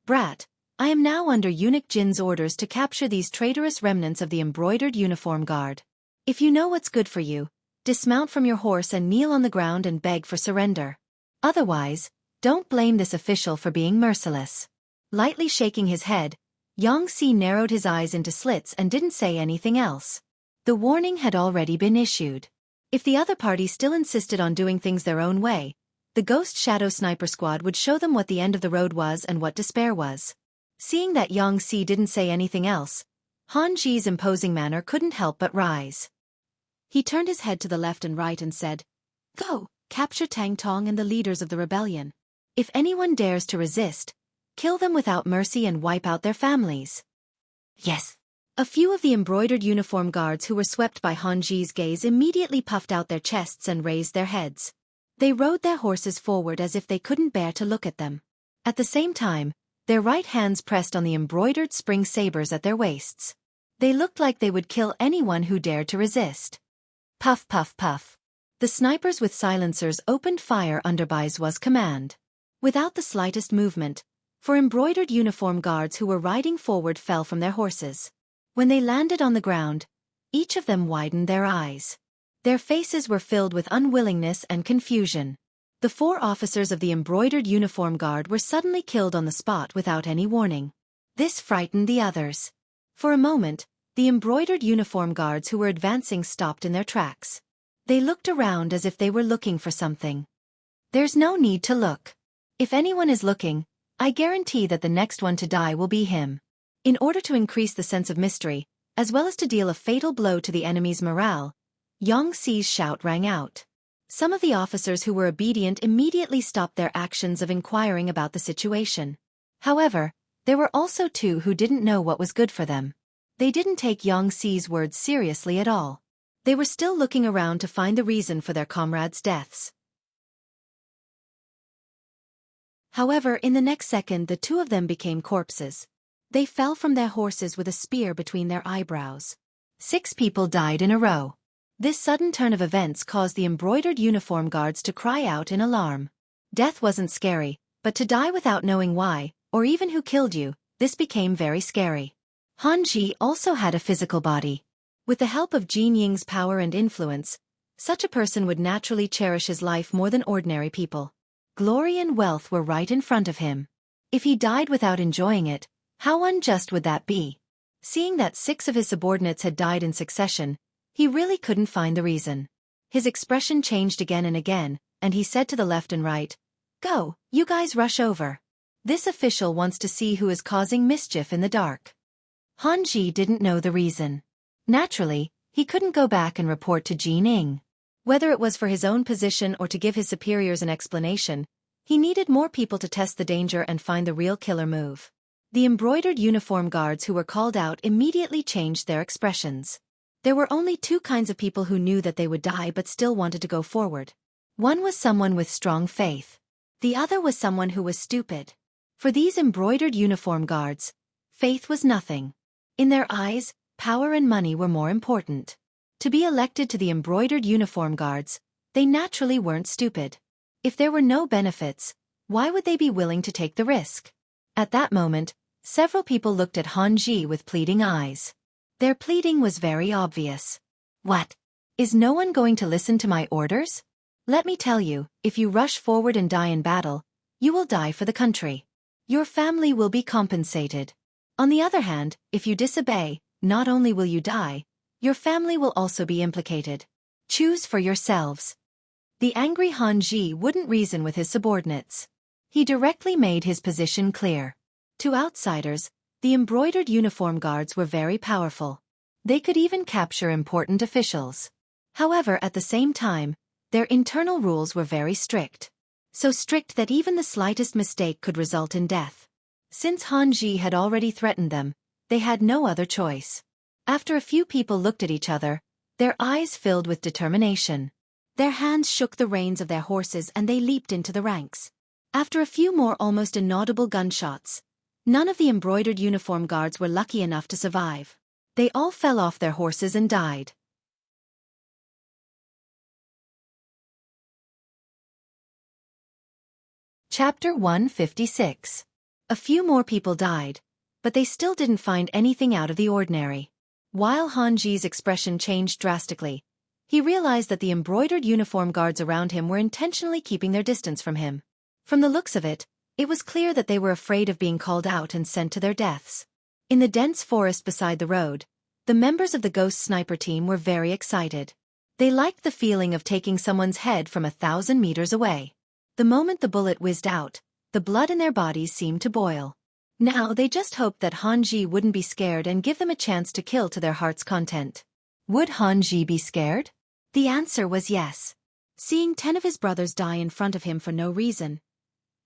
"Brat, I am now under Eunuch Jin's orders to capture these traitorous remnants of the embroidered uniform guard. If you know what's good for you, dismount from your horse and kneel on the ground and beg for surrender. Otherwise, don't blame this official for being merciless." Lightly shaking his head, Xianxia narrowed his eyes into slits and didn't say anything else. The warning had already been issued. If the other party still insisted on doing things their own way, the Ghost Shadow Sniper Squad would show them what the end of the road was and what despair was. Seeing that Xianxia didn't say anything else, Han Ji's imposing manner couldn't help but rise. He turned his head to the left and right and said, "Go, capture Tang Tong and the leaders of the rebellion. If anyone dares to resist, kill them without mercy and wipe out their families." Yes. A few of the embroidered uniform guards who were swept by Han Ji's gaze immediately puffed out their chests and raised their heads. They rode their horses forward as if they couldn't bear to look at them. At the same time, their right hands pressed on the embroidered spring sabers at their waists. They looked like they would kill anyone who dared to resist. Puff, puff, puff. The snipers with silencers opened fire under Baizuo's command. Without the slightest movement, four embroidered uniform guards who were riding forward fell from their horses. When they landed on the ground, each of them widened their eyes. Their faces were filled with unwillingness and confusion. The 4 officers of the embroidered uniform guard were suddenly killed on the spot without any warning. This frightened the others. For a moment, the embroidered uniform guards who were advancing stopped in their tracks. They looked around as if they were looking for something. There's no need to look. If anyone is looking, I guarantee that the next one to die will be him. In order to increase the sense of mystery, as well as to deal a fatal blow to the enemy's morale, Xianxia's shout rang out. Some of the officers who were obedient immediately stopped their actions of inquiring about the situation. However, there were also 2 who didn't know what was good for them. They didn't take Xianxia's words seriously at all. They were still looking around to find the reason for their comrades' deaths. However, in the next second the 2 of them became corpses. They fell from their horses with a spear between their eyebrows. 6 people died in a row. This sudden turn of events caused the embroidered uniform guards to cry out in alarm. Death wasn't scary, but to die without knowing why, or even who killed you, this became very scary. Han Ji also had a physical body. With the help of Jin Ying's power and influence, such a person would naturally cherish his life more than ordinary people. Glory and wealth were right in front of him. If he died without enjoying it, how unjust would that be? Seeing that 6 of his subordinates had died in succession, he really couldn't find the reason. His expression changed again and again, and he said to the left and right, "Go, you guys rush over. This official wants to see who is causing mischief in the dark." Han Ji didn't know the reason. Naturally, he couldn't go back and report to Jin Ying. Whether it was for his own position or to give his superiors an explanation, he needed more people to test the danger and find the real killer move. The embroidered uniform guards who were called out immediately changed their expressions. There were only 2 kinds of people who knew that they would die but still wanted to go forward. One was someone with strong faith. The other was someone who was stupid. For these embroidered uniform guards, faith was nothing. In their eyes, power and money were more important. To be elected to the embroidered uniform guards, they naturally weren't stupid. If there were no benefits, why would they be willing to take the risk? At that moment, several people looked at Han Ji with pleading eyes. Their pleading was very obvious. "What? Is no one going to listen to my orders? Let me tell you, if you rush forward and die in battle, you will die for the country. Your family will be compensated. On the other hand, if you disobey, not only will you die, your family will also be implicated. Choose for yourselves." The angry Han Ji wouldn't reason with his subordinates. He directly made his position clear. To outsiders, the embroidered uniform guards were very powerful. They could even capture important officials. However, at the same time, their internal rules were very strict. So strict that even the slightest mistake could result in death. Since Han Ji had already threatened them, they had no other choice. After a few people looked at each other, their eyes filled with determination. Their hands shook the reins of their horses and they leaped into the ranks. After a few more almost inaudible gunshots, none of the embroidered uniform guards were lucky enough to survive. They all fell off their horses and died. Chapter 156. A few more people died, but they still didn't find anything out of the ordinary. While Han Ji's expression changed drastically, he realized that the embroidered uniform guards around him were intentionally keeping their distance from him. From the looks of it, it was clear that they were afraid of being called out and sent to their deaths. In the dense forest beside the road, the members of the Ghost Sniper team were very excited. They liked the feeling of taking someone's head from 1,000 meters away. The moment the bullet whizzed out, the blood in their bodies seemed to boil. Now they just hoped that Hanji wouldn't be scared and give them a chance to kill to their heart's content. Would Hanji be scared? The answer was yes. Seeing 10 of his brothers die in front of him for no reason,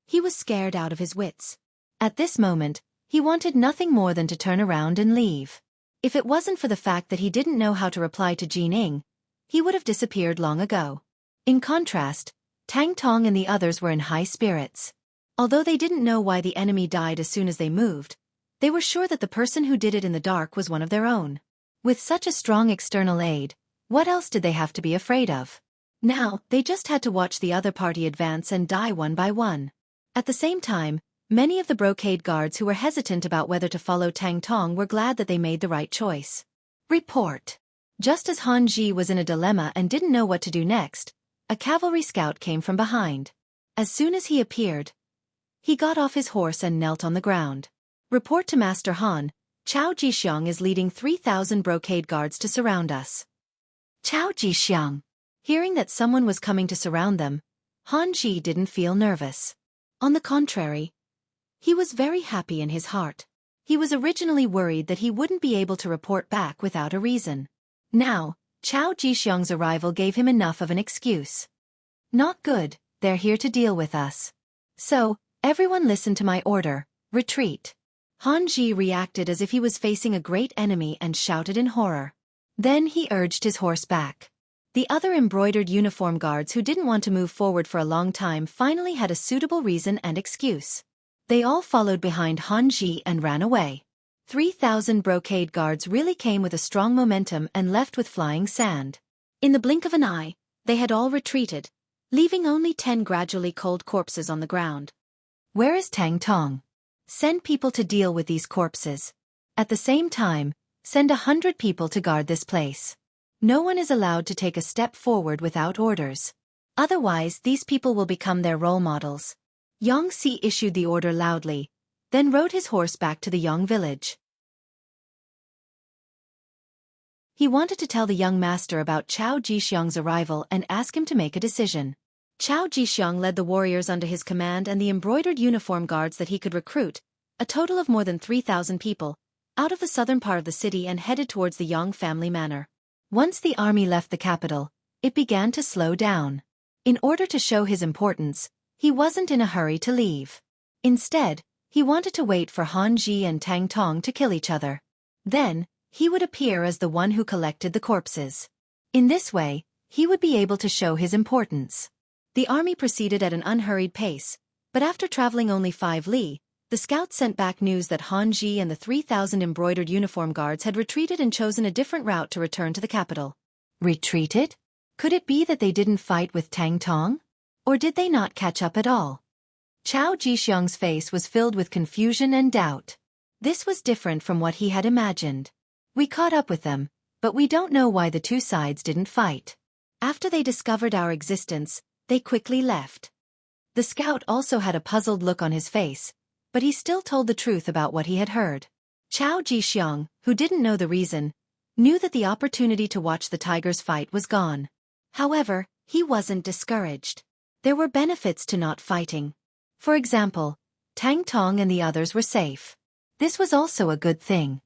he was scared out of his wits. At this moment, he wanted nothing more than to turn around and leave. If it wasn't for the fact that he didn't know how to reply to Jining, he would have disappeared long ago. In contrast, Tang Tong and the others were in high spirits. Although they didn't know why the enemy died as soon as they moved, they were sure that the person who did it in the dark was one of their own. With such a strong external aid, what else did they have to be afraid of? Now, they just had to watch the other party advance and die one by one. At the same time, many of the brocade guards who were hesitant about whether to follow Tang Tong were glad that they made the right choice. Report. Just as Han Ji was in a dilemma and didn't know what to do next, a cavalry scout came from behind. As soon as he appeared, he got off his horse and knelt on the ground. Report to Master Han, Chao Jixiang is leading 3,000 brocade guards to surround us. Chao Jixiang. Hearing that someone was coming to surround them, Han Ji didn't feel nervous. On the contrary, he was very happy in his heart. He was originally worried that he wouldn't be able to report back without a reason. Now, Chao Jixiang's arrival gave him enough of an excuse. Not good, they're here to deal with us. So, everyone listen to my order, retreat. Han Ji reacted as if he was facing a great enemy and shouted in horror. Then he urged his horse back. The other embroidered uniform guards who didn't want to move forward for a long time finally had a suitable reason and excuse. They all followed behind Han Ji and ran away. 3,000 brocade guards really came with a strong momentum and left with flying sand. In the blink of an eye, they had all retreated, leaving only 10 gradually cold corpses on the ground. Where is Tang Tong? Send people to deal with these corpses. At the same time, send 100 people to guard this place. No one is allowed to take a step forward without orders. Otherwise, these people will become their role models. Yang Si issued the order loudly, then rode his horse back to the Yang village. He wanted to tell the young master about Chao Jixiang's arrival and ask him to make a decision. Chao Jixiang led the warriors under his command and the embroidered uniform guards that he could recruit, a total of more than 3,000 people, out of the southern part of the city and headed towards the Yang family manor. Once the army left the capital, it began to slow down. In order to show his importance, he wasn't in a hurry to leave. Instead, he wanted to wait for Han Ji and Tang Tong to kill each other. Then, he would appear as the one who collected the corpses. In this way, he would be able to show his importance. The army proceeded at an unhurried pace, but after traveling only 5 li, the scouts sent back news that Han Ji and the 3,000 embroidered uniform guards had retreated and chosen a different route to return to the capital. Retreated? Could it be that they didn't fight with Tang Tong? Or did they not catch up at all? Chao Jixiang's face was filled with confusion and doubt. This was different from what he had imagined. We caught up with them, but we don't know why the two sides didn't fight. After they discovered our existence, they quickly left. The scout also had a puzzled look on his face, but he still told the truth about what he had heard. Chao Jixiang, who didn't know the reason, knew that the opportunity to watch the tigers fight was gone. However, he wasn't discouraged. There were benefits to not fighting. For example, Tang Tong and the others were safe. This was also a good thing.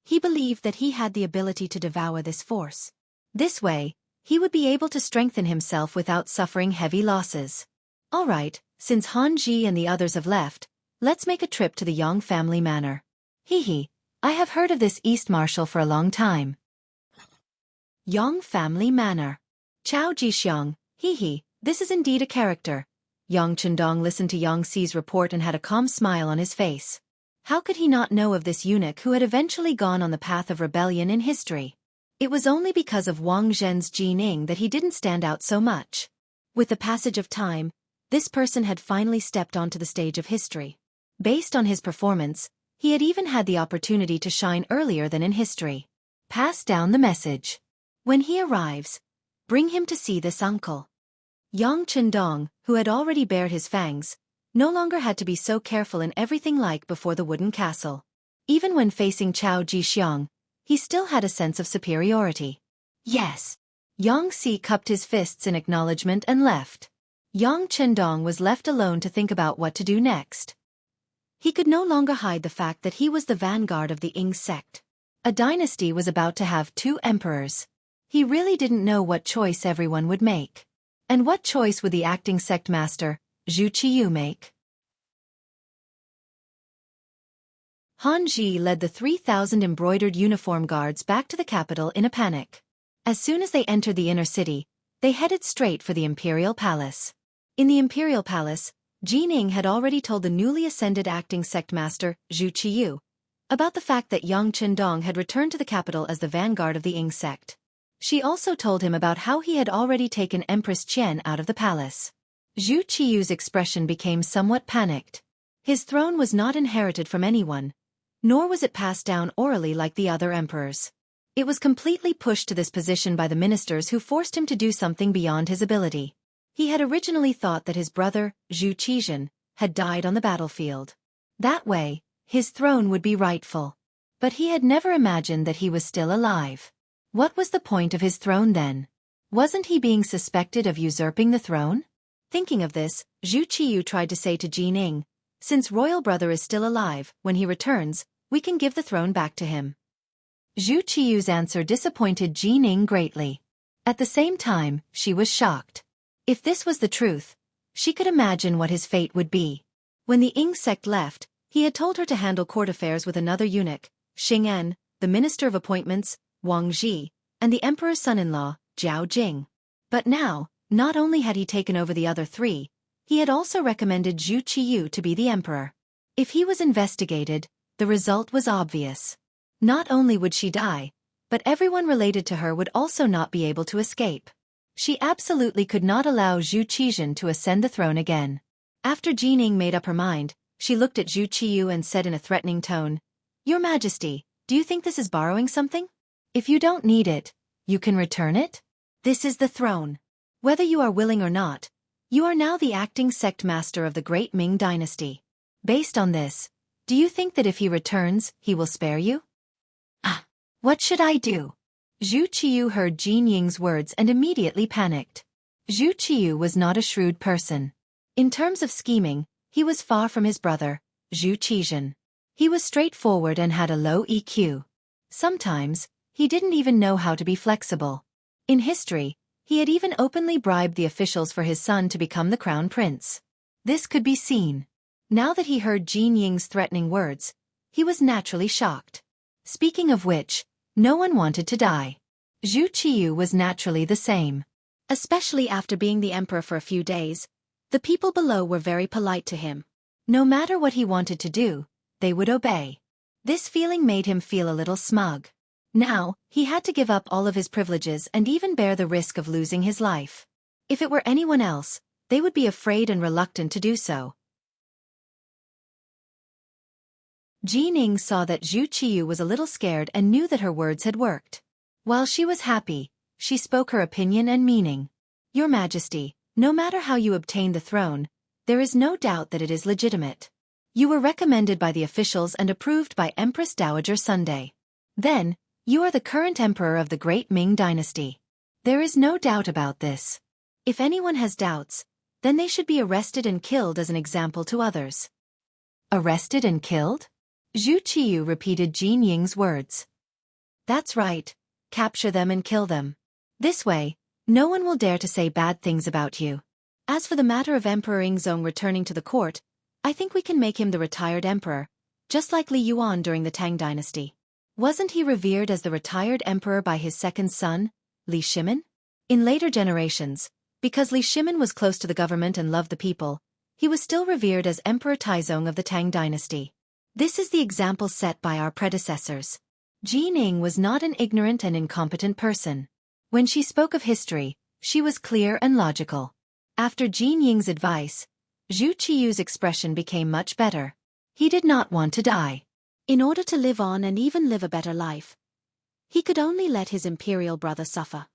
He believed that he had the ability to devour this force. This way, he would be able to strengthen himself without suffering heavy losses. All right, since Han Ji and the others have left, let's make a trip to the Yang family manor. Hee, I have heard of this East Marshal for a long time. Yang family manor. Chao Jixiang, this is indeed a character. Yang Chendong listened to Yang Si's report and had a calm smile on his face. How could he not know of this eunuch who had eventually gone on the path of rebellion in history? It was only because of Wang Zhen's Jining that he didn't stand out so much. With the passage of time, this person had finally stepped onto the stage of history. Based on his performance, he had even had the opportunity to shine earlier than in history. Pass down the message. When he arrives, bring him to see this uncle. Yang Chendong, who had already bared his fangs, no longer had to be so careful in everything like before the wooden castle. Even when facing Chao Jixiang, he still had a sense of superiority. Yes. Xianxia cupped his fists in acknowledgement and left. Yang Chendong was left alone to think about what to do next. He could no longer hide the fact that he was the vanguard of the Ying sect. A dynasty was about to have 2 emperors. He really didn't know what choice everyone would make. And what choice would the acting sect master, Zhu Qiyu, make? Han Ji led the 3,000 embroidered uniform guards back to the capital in a panic. As soon as they entered the inner city, they headed straight for the Imperial Palace. In the Imperial Palace, Jining had already told the newly ascended acting sect master, Zhu Qiyu, about the fact that Yang Chendong had returned to the capital as the vanguard of the Ying sect. She also told him about how he had already taken Empress Qian out of the palace. Zhu Qiyu's expression became somewhat panicked. His throne was not inherited from anyone, nor was it passed down orally like the other emperors. It was completely pushed to this position by the ministers who forced him to do something beyond his ability. He had originally thought that his brother, Zhu Qizhen, had died on the battlefield. That way, his throne would be rightful. But he had never imagined that he was still alive. What was the point of his throne then? Wasn't he being suspected of usurping the throne? Thinking of this, Zhu Qiyu tried to say to Jining, "Since royal brother is still alive, when he returns, we can give the throne back to him." Zhu Qiyu's answer disappointed Jining greatly. At the same time, she was shocked. If this was the truth, she could imagine what his fate would be. When the Ying sect left, he had told her to handle court affairs with another eunuch, Xing'an, the Minister of Appointments, Wang Zhi, and the Emperor's son-in-law, Zhao Jing. But now, not only had he taken over the other 3, he had also recommended Zhu Qiyu to be the emperor. If he was investigated, the result was obvious. Not only would she die, but everyone related to her would also not be able to escape. She absolutely could not allow Zhu Qizhen to ascend the throne again. After Jining made up her mind, she looked at Zhu Qiyu and said in a threatening tone, "Your Majesty, do you think this is borrowing something? If you don't need it, you can return it? This is the throne. Whether you are willing or not, you are now the acting sect master of the great Ming dynasty. Based on this, do you think that if he returns, he will spare you?" What should I do? Zhu Qiyu heard Jining's words and immediately panicked. Zhu Qiyu was not a shrewd person. In terms of scheming, he was far from his brother, Zhu Qizhen. He was straightforward and had a low EQ. Sometimes, he didn't even know how to be flexible. In history, he had even openly bribed the officials for his son to become the crown prince. This could be seen. Now that he heard Jining's threatening words, he was naturally shocked. Speaking of which, no one wanted to die. Zhu Qiyu was naturally the same. Especially after being the emperor for a few days, the people below were very polite to him. No matter what he wanted to do, they would obey. This feeling made him feel a little smug. Now, he had to give up all of his privileges and even bear the risk of losing his life. If it were anyone else, they would be afraid and reluctant to do so. Jining saw that Zhu Qiyu was a little scared and knew that her words had worked. While she was happy, she spoke her opinion and meaning. "Your Majesty, no matter how you obtained the throne, there is no doubt that it is legitimate. You were recommended by the officials and approved by Empress Dowager Sunday. Then, you are the current emperor of the great Ming dynasty. There is no doubt about this. If anyone has doubts, then they should be arrested and killed as an example to others." Arrested and killed? Zhu Qiyu repeated Jinying's words. "That's right. Capture them and kill them. This way, no one will dare to say bad things about you. As for the matter of Emperor Yingzong returning to the court, I think we can make him the retired emperor, just like Li Yuan during the Tang dynasty. Wasn't he revered as the retired emperor by his second son, Li Shimin? In later generations, because Li Shimin was close to the government and loved the people, he was still revered as Emperor Taizong of the Tang dynasty. This is the example set by our predecessors." Jining was not an ignorant and incompetent person. When she spoke of history, she was clear and logical. After Jinying's advice, Zhu Qiyu's expression became much better. He did not want to die. In order to live on and even live a better life, he could only let his imperial brother suffer.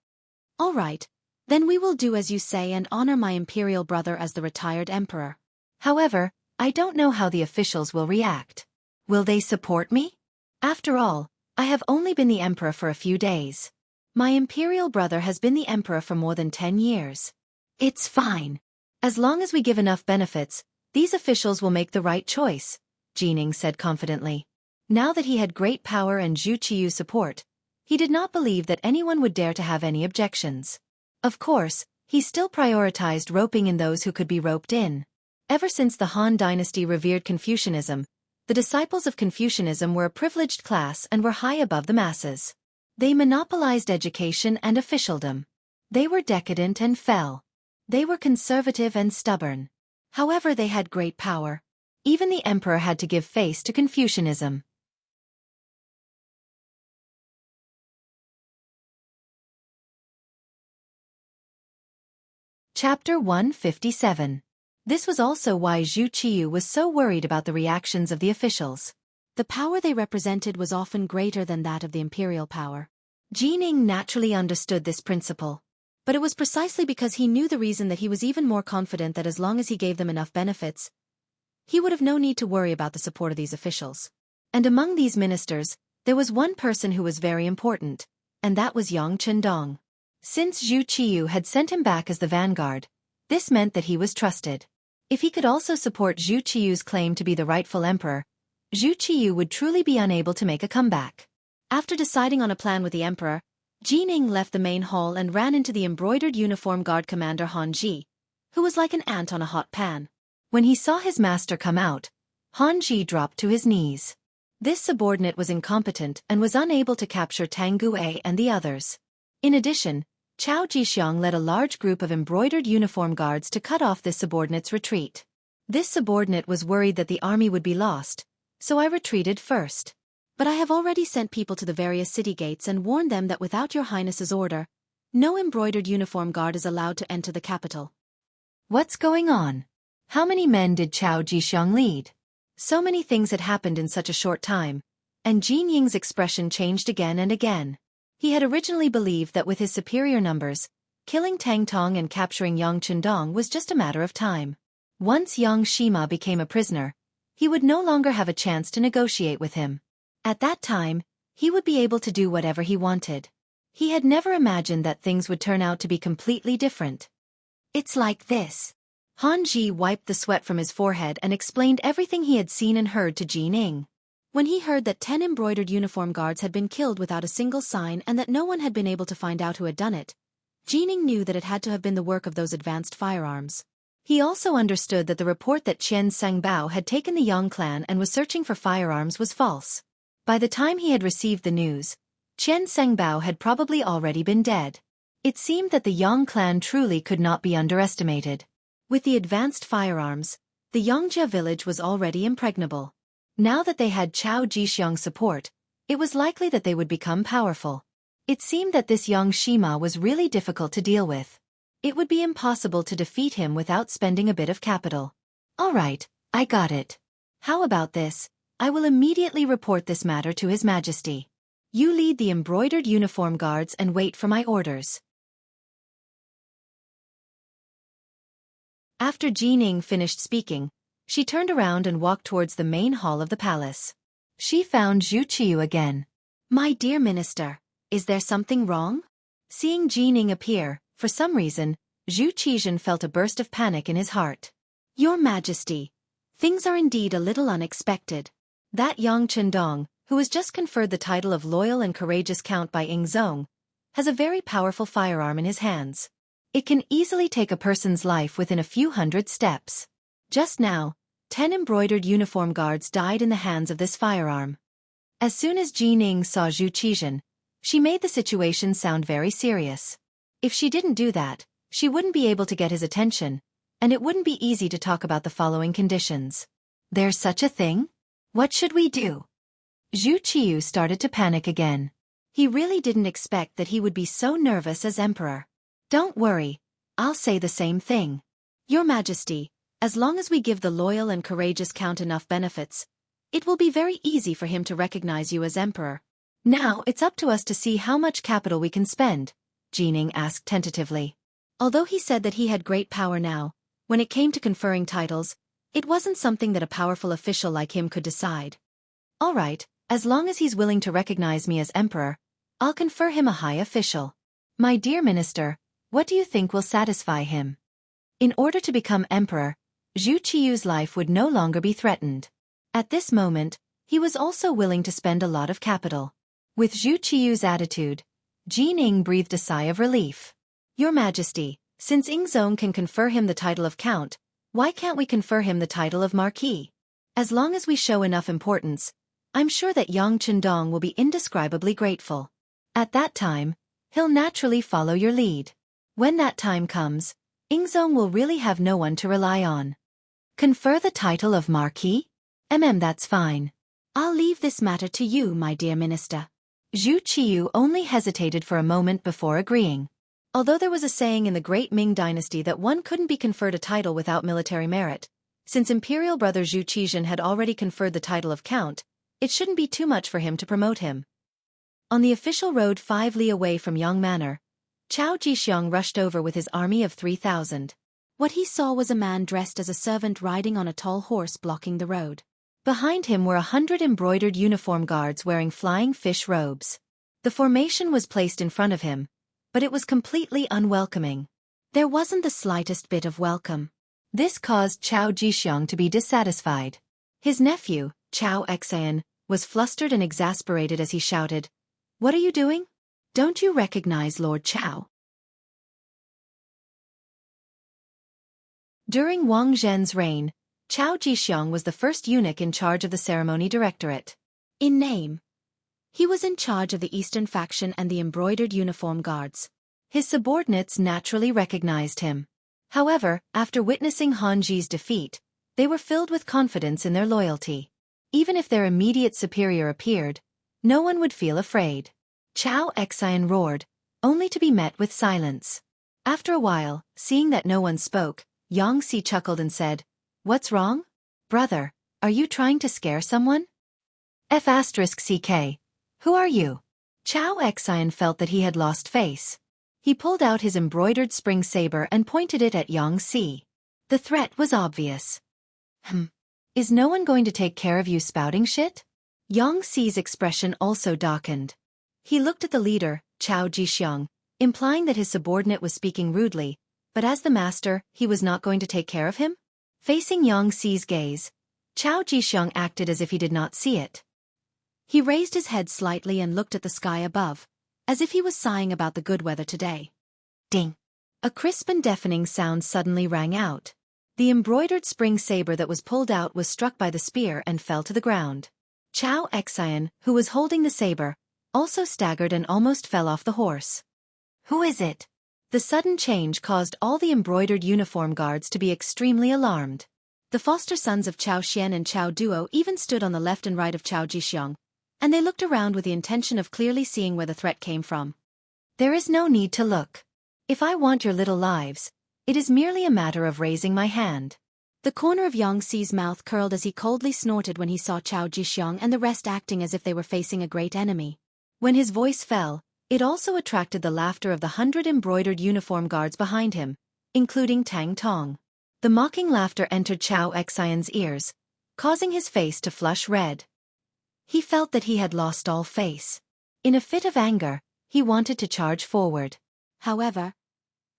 "All right, then we will do as you say and honor my imperial brother as the retired emperor. However, I don't know how the officials will react. Will they support me?" After all, I have only been the emperor for a few days. My imperial brother has been the emperor for more than 10 years. It's fine. As long as we give enough benefits, these officials will make the right choice, Jining said confidently. Now that he had great power and Zhu Qiu's support, he did not believe that anyone would dare to have any objections. Of course, he still prioritized roping in those who could be roped in. Ever since the Han dynasty revered Confucianism, the disciples of Confucianism were a privileged class and were high above the masses. They monopolized education and officialdom. They were decadent and fell. They were conservative and stubborn. However, they had great power. Even the emperor had to give face to Confucianism. Chapter 157. This was also why Zhu Qiu was so worried about the reactions of the officials. The power they represented was often greater than that of the imperial power. Jining naturally understood this principle. But it was precisely because he knew the reason that he was even more confident that as long as he gave them enough benefits, he would have no need to worry about the support of these officials. And among these ministers, there was one person who was very important, and that was Yang Chendong. Since Zhu Qiu had sent him back as the vanguard, this meant that he was trusted. If he could also support Zhu Qiu's claim to be the rightful emperor, Zhu Qiu would truly be unable to make a comeback. After deciding on a plan with the emperor, Jining left the main hall and ran into the embroidered uniform guard commander Han Ji, who was like an ant on a hot pan. When he saw his master come out, Han Ji dropped to his knees. This subordinate was incompetent and was unable to capture Tang Gue and the others. In addition, Chao Jixiang led a large group of embroidered uniform guards to cut off this subordinate's retreat. This subordinate was worried that the army would be lost, so I retreated first. But I have already sent people to the various city gates and warned them that without your highness's order, no embroidered uniform guard is allowed to enter the capital. What's going on? How many men did Chao Jixiang lead? So many things had happened in such a short time, and Jin Ying's expression changed again and again. He had originally believed that with his superior numbers, killing Tang Tong and capturing Yang Chendong was just a matter of time. Once Yang Shima became a prisoner, he would no longer have a chance to negotiate with him. At that time, he would be able to do whatever he wanted. He had never imagined that things would turn out to be completely different. It's like this. Han Ji wiped the sweat from his forehead and explained everything he had seen and heard to Jin Ying. When he heard that 10 embroidered uniform guards had been killed without a single sign and that no one had been able to find out who had done it, Jining knew that it had to have been the work of those advanced firearms. He also understood that the report that Qian Sangbao had taken the Yang clan and was searching for firearms was false. By the time he had received the news, Qian Sangbao had probably already been dead. It seemed that the Yang clan truly could not be underestimated. With the advanced firearms, the Yongjia village was already impregnable. Now that they had Chao Jixiang's support, it was likely that they would become powerful. It seemed that this Yang Shima was really difficult to deal with. It would be impossible to defeat him without spending a bit of capital. All right, I got it. How about this? I will immediately report this matter to His Majesty. You lead the embroidered uniform guards and wait for my orders. After Jining finished speaking, she turned around and walked towards the main hall of the palace. She found Zhu Qiu again. My dear minister, is there something wrong? Seeing Jining appear, for some reason, Zhu Qizhen felt a burst of panic in his heart. Your Majesty, things are indeed a little unexpected. That Yang Chendong, who was just conferred the title of Loyal and Courageous Count by Ying Zong, has a very powerful firearm in his hands. It can easily take a person's life within a few hundred steps. Just now, 10 embroidered uniform guards died in the hands of this firearm. As soon as Jining saw Zhu Qizhen, she made the situation sound very serious. If she didn't do that, she wouldn't be able to get his attention, and it wouldn't be easy to talk about the following conditions. There's such a thing? What should we do? Zhu Qiu started to panic again. He really didn't expect that he would be so nervous as emperor. Don't worry, I'll say the same thing. Your Majesty, as long as we give the loyal and courageous count enough benefits, it will be very easy for him to recognize you as emperor. Now it's up to us to see how much capital we can spend, Jining asked tentatively. Although he said that he had great power now, when it came to conferring titles, it wasn't something that a powerful official like him could decide. All right, As long as he's willing to recognize me as emperor, I'll confer him a high official. My dear minister, what do you think will satisfy him? In order to become emperor, Zhu Qiyu's life would no longer be threatened. At this moment, he was also willing to spend a lot of capital. With Zhu Qiyu's attitude, Jin Ing breathed a sigh of relief. Your Majesty, since Ingzong can confer him the title of Count, why can't we confer him the title of Marquis? As long as we show enough importance, I'm sure that Yang Chendong will be indescribably grateful. At that time, he'll naturally follow your lead. When that time comes, Ingzong will really have no one to rely on. Confer the title of Marquis? That's fine. I'll leave this matter to you, my dear minister. Zhu Qiyu only hesitated for a moment before agreeing. Although there was a saying in the great Ming dynasty that one couldn't be conferred a title without military merit, since Imperial brother Zhu Qizhen had already conferred the title of Count, it shouldn't be too much for him to promote him. On the official road 5 li away from Yang Manor, Chao Jixiang rushed over with his army of 3,000. What he saw was a man dressed as a servant riding on a tall horse blocking the road. Behind him were 100 embroidered uniform guards wearing flying fish robes. The formation was placed in front of him, but it was completely unwelcoming. There wasn't the slightest bit of welcome. This caused Chao Jixiang to be dissatisfied. His nephew, Chao Xian, was flustered and exasperated as he shouted, "What are you doing? Don't you recognize Lord Chao?" During Wang Zhen's reign, Chao Jixiang was the first eunuch in charge of the ceremony directorate. In name, he was in charge of the Eastern faction and the embroidered uniform guards. His subordinates naturally recognized him. However, after witnessing Han Ji's defeat, they were filled with confidence in their loyalty. Even if their immediate superior appeared, no one would feel afraid. Chao Xian roared, only to be met with silence. After a while, seeing that no one spoke, Xianxia chuckled and said, "What's wrong? Brother, are you trying to scare someone?" F***CK. Who are you? Chao Xian felt that he had lost face. He pulled out his embroidered spring saber and pointed it at Xianxia. The threat was obvious. Is no one going to take care of you spouting shit? Xia's expression also darkened. He looked at the leader, Chao Jixiang, implying that his subordinate was speaking rudely, but as the master, he was not going to take care of him? Facing Xi's gaze, Chao Jixiang acted as if he did not see it. He raised his head slightly and looked at the sky above, as if he was sighing about the good weather today. Ding! A crisp and deafening sound suddenly rang out. The embroidered spring saber that was pulled out was struck by the spear and fell to the ground. Chao Xian, who was holding the saber, also staggered and almost fell off the horse. Who is it? The sudden change caused all the embroidered uniform guards to be extremely alarmed. The foster sons of Chao Xian and Chao Duo even stood on the left and right of Chao Jixiang, and they looked around with the intention of clearly seeing where the threat came from. There is no need to look. If I want your little lives, it is merely a matter of raising my hand. The corner of Xi's mouth curled as he coldly snorted when he saw Chao Jixiang and the rest acting as if they were facing a great enemy. When his voice fell, it also attracted the laughter of the 100 embroidered uniform guards behind him, including Tang Tong. The mocking laughter entered Chao Xian's ears, causing his face to flush red. He felt that he had lost all face. In a fit of anger, he wanted to charge forward. However,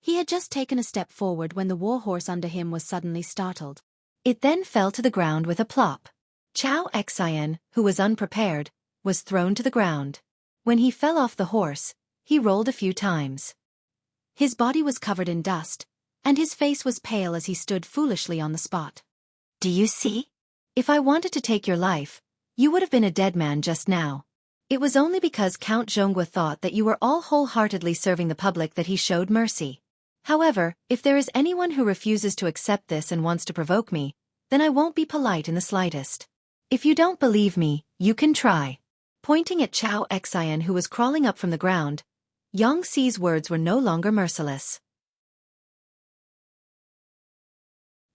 he had just taken a step forward when the war horse under him was suddenly startled. It then fell to the ground with a plop. Chao Xian, who was unprepared, was thrown to the ground. When he fell off the horse, he rolled a few times. His body was covered in dust, and his face was pale as he stood foolishly on the spot. Do you see? If I wanted to take your life, you would have been a dead man just now. It was only because Count Zhonghua thought that you were all wholeheartedly serving the public that he showed mercy. However, if there is anyone who refuses to accept this and wants to provoke me, then I won't be polite in the slightest. If you don't believe me, you can try. Pointing at Chao Xian, who was crawling up from the ground, Xi's words were no longer merciless.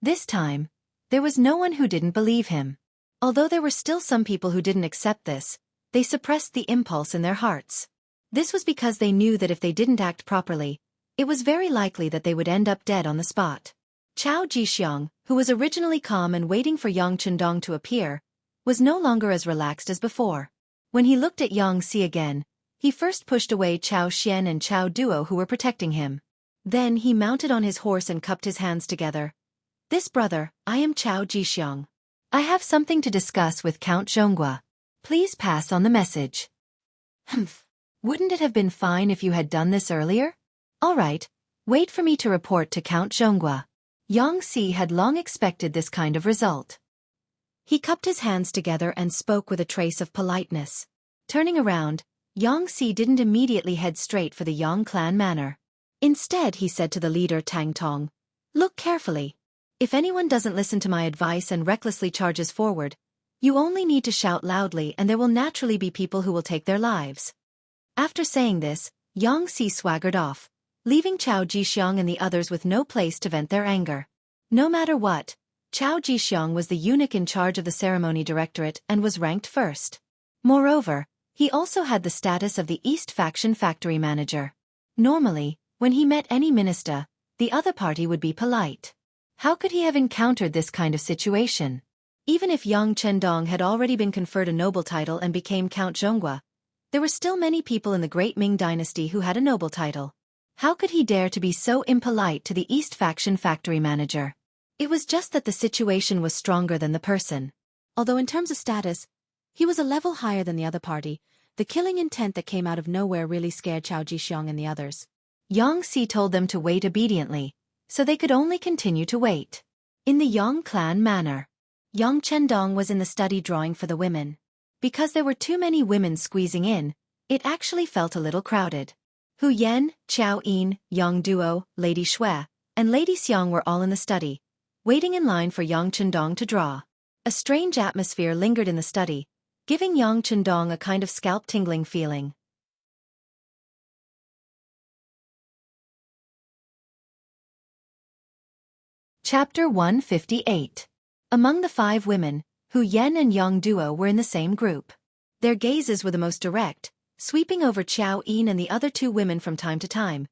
This time, there was no one who didn't believe him. Although there were still some people who didn't accept this, they suppressed the impulse in their hearts. This was because they knew that if they didn't act properly, it was very likely that they would end up dead on the spot. Chao Jixiang, who was originally calm and waiting for Yang Chendong to appear, was no longer as relaxed as before. When he looked at Xianxia again, he first pushed away Chao Xian and Chao Duo who were protecting him. Then he mounted on his horse and cupped his hands together. "This brother, I am Chao Jixiang. I have something to discuss with Count Zhonghua. Please pass on the message." "Humph. Wouldn't it have been fine if you had done this earlier? All right, wait for me to report to Count Zhonghua." Xianxia had long expected this kind of result. He cupped his hands together and spoke with a trace of politeness. Turning around, Xianxia didn't immediately head straight for the Yang clan manor. Instead, he said to the leader Tang Tong, "Look carefully. If anyone doesn't listen to my advice and recklessly charges forward, you only need to shout loudly and there will naturally be people who will take their lives." After saying this, Xianxia swaggered off, leaving Chao Jixiang and the others with no place to vent their anger. No matter what, Chao Jixiang was the eunuch in charge of the ceremony directorate and was ranked first. Moreover, he also had the status of the East Faction factory manager. Normally, when he met any minister, the other party would be polite. How could he have encountered this kind of situation? Even if Yang Chendong had already been conferred a noble title and became Count Zhonghua, there were still many people in the Great Ming dynasty who had a noble title. How could he dare to be so impolite to the East Faction factory manager? It was just that the situation was stronger than the person. Although in terms of status, he was a level higher than the other party, the killing intent that came out of nowhere really scared Chao Jixiang and the others. Xianxia told them to wait obediently, so they could only continue to wait. In the Yang clan manor, Yang Chendong was in the study drawing for the women. Because there were too many women squeezing in, it actually felt a little crowded. Hu Yan, Chao Yin, Yang Duo, Lady Shui, and Lady Xiang were all in the study, waiting in line for Yang Chendong to draw. A strange atmosphere lingered in the study, giving Yang Chendong a kind of scalp-tingling feeling. Chapter 158. Among the 5 women, Hu Yan and Yang Duo were in the same group. Their gazes were the most direct, sweeping over Chao Yin and the other 2 women from time to time,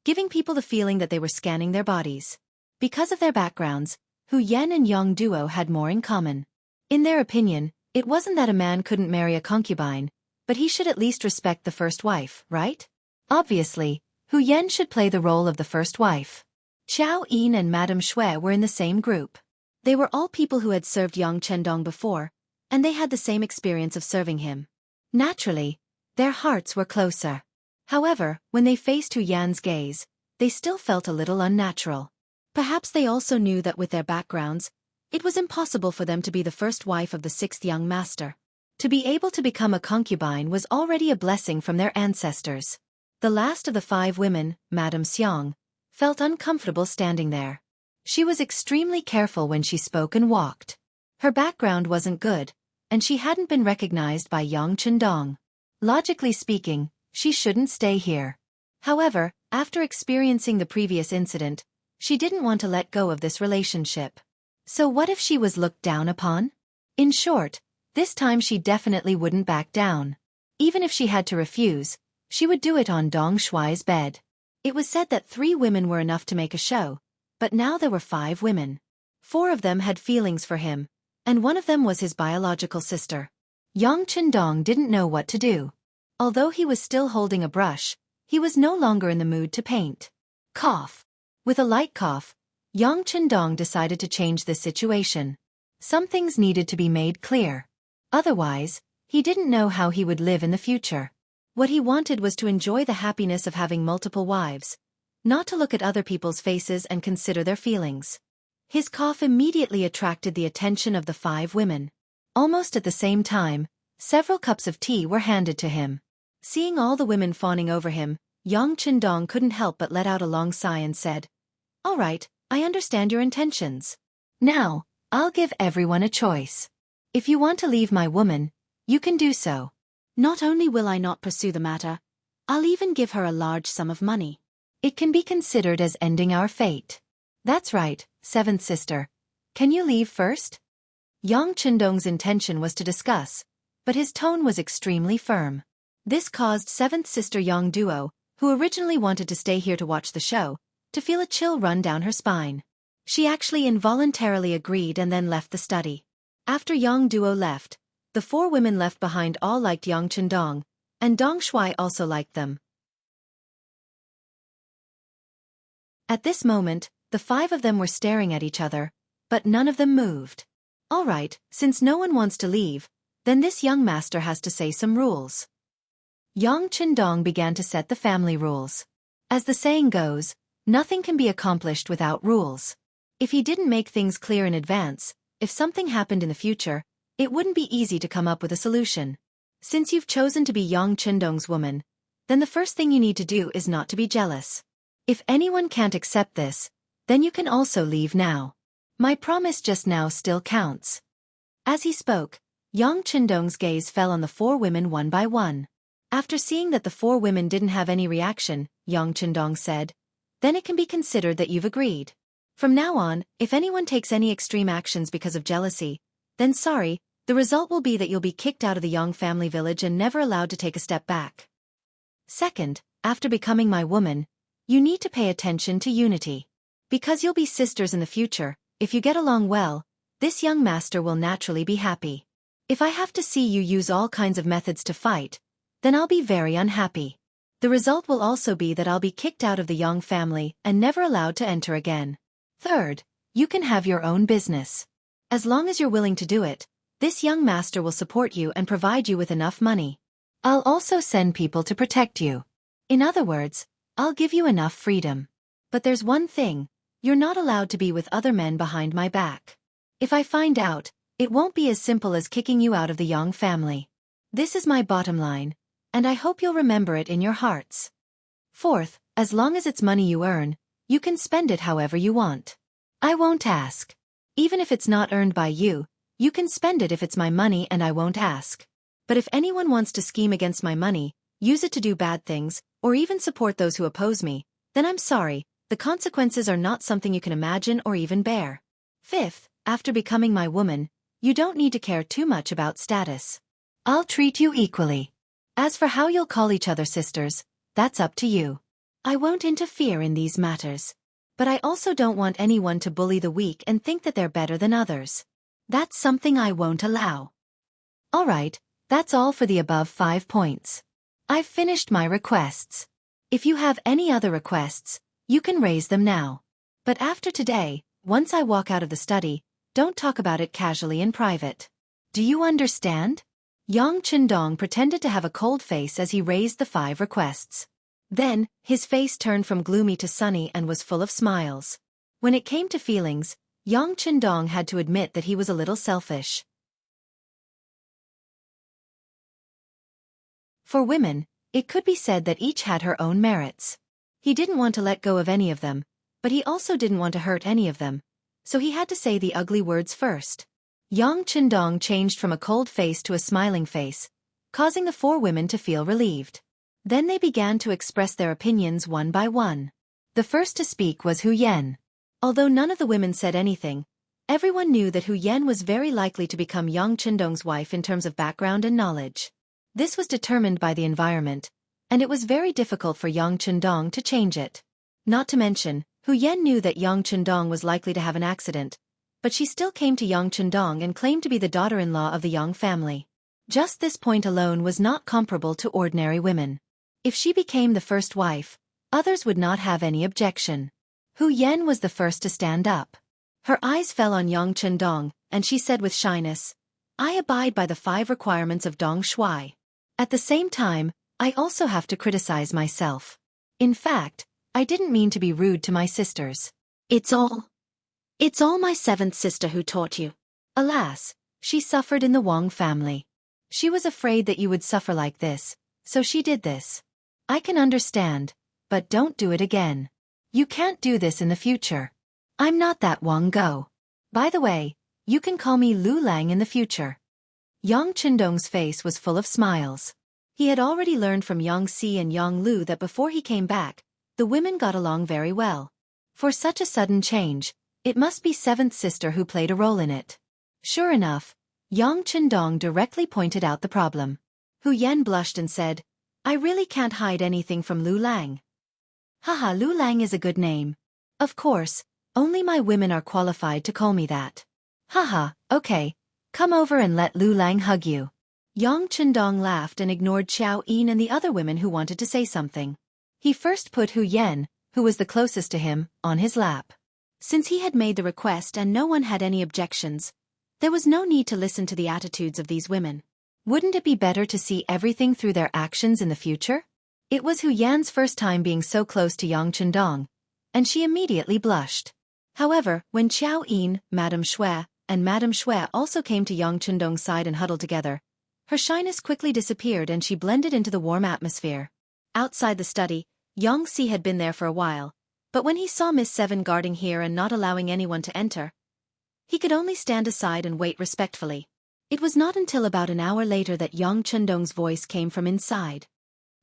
giving people the feeling that they were scanning their bodies. Because of their backgrounds, Hu Yan and Yang Duo had more in common. In their opinion, it wasn't that a man couldn't marry a concubine, but he should at least respect the first wife, right? Obviously, Hu Yan should play the role of the first wife. Chao Yin and Madame Shui were in the same group. They were all people who had served Yang Chendong before, and they had the same experience of serving him. Naturally, their hearts were closer. However, when they faced Hu Yan's gaze, they still felt a little unnatural. Perhaps they also knew that with their backgrounds, it was impossible for them to be the first wife of the 6th young master. To be able to become a concubine was already a blessing from their ancestors. The last of the 5 women, Madame Xiang, felt uncomfortable standing there. She was extremely careful when she spoke and walked. Her background wasn't good, and she hadn't been recognized by Yang Chendong. Logically speaking, she shouldn't stay here. However, after experiencing the previous incident, she didn't want to let go of this relationship. So what if she was looked down upon? In short, this time she definitely wouldn't back down. Even if she had to refuse, she would do it on Dong Shuai's bed. It was said that 3 women were enough to make a show, but now there were 5 women. 4 of them had feelings for him, and one of them was his biological sister. Yang Chendong didn't know what to do. Although he was still holding a brush, he was no longer in the mood to paint. Cough. With a light cough, Yang Chendong decided to change this situation. Some things needed to be made clear. Otherwise, he didn't know how he would live in the future. What he wanted was to enjoy the happiness of having multiple wives, not to look at other people's faces and consider their feelings. His cough immediately attracted the attention of the 5 women. Almost at the same time, several cups of tea were handed to him. Seeing all the women fawning over him, Yang Chendong couldn't help but let out a long sigh and said, "All right, I understand your intentions. Now, I'll give everyone a choice. If you want to leave my woman, you can do so. Not only will I not pursue the matter, I'll even give her a large sum of money. It can be considered as ending our fate." "That's right, 7th sister. Can you leave first?" Yang Chendong's intention was to discuss, but his tone was extremely firm. This caused 7th sister Yang Duo, who originally wanted to stay here to watch the show, to feel a chill run down her spine. She actually involuntarily agreed and then left the study. After Yang Duo left, The 4 women left behind all liked Yang Chendong, and Dong Shuai also liked them. At this moment, the 5 of them were staring at each other, but none of them moved. All right, since no one wants to leave, then this young master has to say some rules. Yang Chendong began to set the family rules. As the saying goes, nothing can be accomplished without rules. If he didn't make things clear in advance, if something happened in the future, it wouldn't be easy to come up with a solution. Since you've chosen to be Yang Chendong's woman, then the first thing you need to do is not to be jealous. If anyone can't accept this, then you can also leave now. My promise just now still counts. As he spoke, Yang Chendong's gaze fell on the 4 women one by one. After seeing that the 4 women didn't have any reaction, Yang Chendong said, "Then it can be considered that you've agreed. From now on, if anyone takes any extreme actions because of jealousy, then sorry, the result will be that you'll be kicked out of the Yang family village and never allowed to take a step back. Second, after becoming my woman, you need to pay attention to unity. Because you'll be sisters in the future, if you get along well, this young master will naturally be happy. If I have to see you use all kinds of methods to fight, then I'll be very unhappy. The result will also be that I'll be kicked out of the Yang family and never allowed to enter again. Third, you can have your own business. As long as you're willing to do it, this young master will support you and provide you with enough money. I'll also send people to protect you. In other words, I'll give you enough freedom. But there's one thing, you're not allowed to be with other men behind my back. If I find out, it won't be as simple as kicking you out of the Yang family. This is my bottom line, and I hope you'll remember it in your hearts. Fourth, as long as it's money you earn, you can spend it however you want. I won't ask. Even if it's not earned by you, you can spend it if it's my money and I won't ask. But if anyone wants to scheme against my money, use it to do bad things, or even support those who oppose me, then I'm sorry, the consequences are not something you can imagine or even bear. Fifth, after becoming my woman, you don't need to care too much about status. I'll treat you equally. As for how you'll call each other sisters, that's up to you. I won't interfere in these matters. But I also don't want anyone to bully the weak and think that they're better than others. That's something I won't allow. All right, that's all for the above 5 points. I've finished my requests. If you have any other requests, you can raise them now. But after today, once I walk out of the study, don't talk about it casually in private. Do you understand? Yang Chendong pretended to have a cold face as he raised the 5 requests. Then, his face turned from gloomy to sunny and was full of smiles. When it came to feelings, Yang Chendong had to admit that he was a little selfish. For women, it could be said that each had her own merits. He didn't want to let go of any of them, but he also didn't want to hurt any of them, so he had to say the ugly words first. Yang Chendong changed from a cold face to a smiling face, causing the 4 women to feel relieved. Then they began to express their opinions one by one. The first to speak was Hu Yan. Although none of the women said anything, everyone knew that Hu Yan was very likely to become Yang Chendong's wife in terms of background and knowledge. This was determined by the environment, and it was very difficult for Yang Chendong to change it. Not to mention, Hu Yan knew that Yang Chendong was likely to have an accident, but she still came to Yang Chendong and claimed to be the daughter-in-law of the Yang family. Just this point alone was not comparable to ordinary women. If she became the first wife, others would not have any objection. Hu Yan was the first to stand up. Her eyes fell on Yang Chendong, and she said with shyness, "I abide by the 5 requirements of Dong Shuai. At the same time, I also have to criticize myself. In fact, I didn't mean to be rude to my sisters. It's all my 7th sister who taught you." Alas, she suffered in the Wang family. She was afraid that you would suffer like this, so she did this. I can understand, but don't do it again. You can't do this in the future. I'm not that Wang Go. By the way, you can call me Lu Lang in the future. Yang Chendong's face was full of smiles. He had already learned from Yang Si and Yang Lu that before he came back, the women got along very well. For such a sudden change, it must be 7th sister who played a role in it. Sure enough, Yang Chendong directly pointed out the problem. Hu Yan blushed and said, "I really can't hide anything from Lu Lang." Haha, Lu Lang is a good name. Of course, only my women are qualified to call me that. Haha, okay. Come over and let Lu Lang hug you. Yang Chendong laughed and ignored Xiao Yin and the other women who wanted to say something. He first put Hu Yen, who was the closest to him, on his lap. Since he had made the request and no one had any objections, there was no need to listen to the attitudes of these women. Wouldn't it be better to see everything through their actions in the future? It was Hu Yan's first time being so close to Yang Chendong, and she immediately blushed. However, when Xiao Yin, Madame Shui, and Madame Shui also came to Yang Chendong's side and huddled together, her shyness quickly disappeared and she blended into the warm atmosphere. Outside the study, Yang Si had been there for a while, but when he saw Miss Seven guarding here and not allowing anyone to enter, he could only stand aside and wait respectfully. It was not until about an hour later that Yang Chendong's voice came from inside.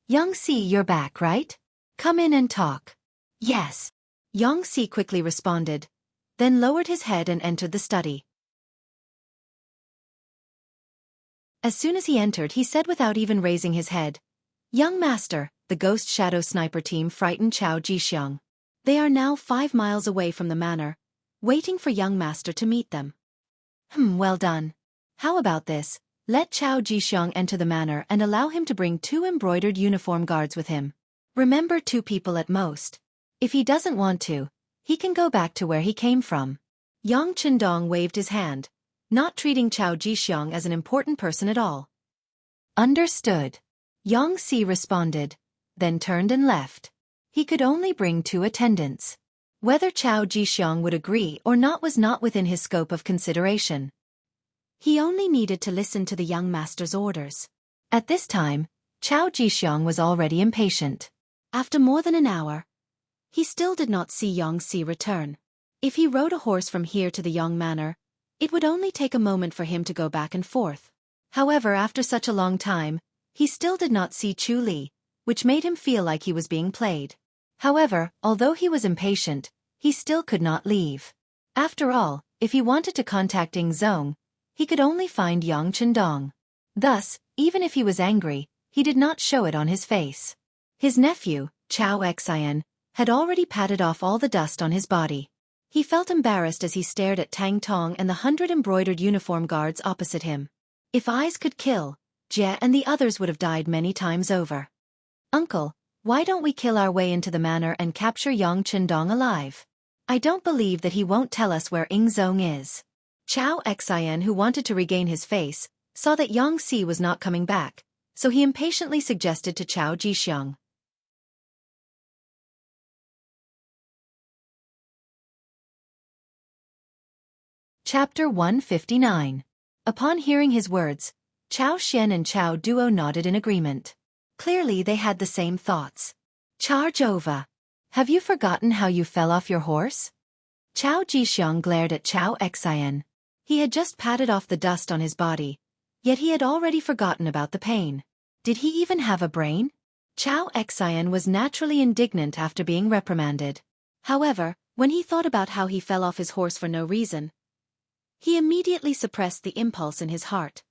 Yang Si, you're back, right? Come in and talk. Yes. Yang Si quickly responded, then lowered his head and entered the study. As soon as he entered, he said without even raising his head, Young Master, the Ghost Shadow Sniper team frightened Chao Jixiang. They are now 5 miles away from the manor, waiting for Young Master to meet them. Well done. How about this? Let Chao Jixiang enter the manor and allow him to bring 2 embroidered uniform guards with him. Remember, 2 people at most. If he doesn't want to, he can go back to where he came from. Yang Chendong waved his hand, not treating Chao Jixiang as an important person at all. Understood. Yang Si responded, then turned and left. He could only bring 2 attendants. Whether Chao Jixiang would agree or not was not within his scope of consideration. He only needed to listen to the young master's orders. At this time, Chao Jixiang was already impatient. After more than an hour, he still did not see Yang Si return. If he rode a horse from here to the Yang Manor, it would only take a moment for him to go back and forth. However, after such a long time, he still did not see Chu Li, which made him feel like he was being played. However, although he was impatient, he still could not leave. After all, if he wanted to contact Ying Zong, he could only find Yang Chendong. Thus, even if he was angry, he did not show it on his face. His nephew, Chao Xian, had already patted off all the dust on his body. He felt embarrassed as he stared at Tang Tong and the 100 embroidered uniform guards opposite him. If eyes could kill, Jie and the others would have died many times over. Uncle, why don't we kill our way into the manor and capture Yang Chendong alive? I don't believe that he won't tell us where Ying Zong is. Chao Xian, who wanted to regain his face, saw that Yang Si was not coming back, so he impatiently suggested to Chao Jixiang. Chapter 159. Upon hearing his words, Chao Xian and Chao Duo nodded in agreement. Clearly they had the same thoughts. Charge over. Have you forgotten how you fell off your horse? Chao Jixiang glared at Chao Xian. He had just patted off the dust on his body, yet he had already forgotten about the pain. Did he even have a brain? Chao Xian was naturally indignant after being reprimanded. However, when he thought about how he fell off his horse for no reason, he immediately suppressed the impulse in his heart.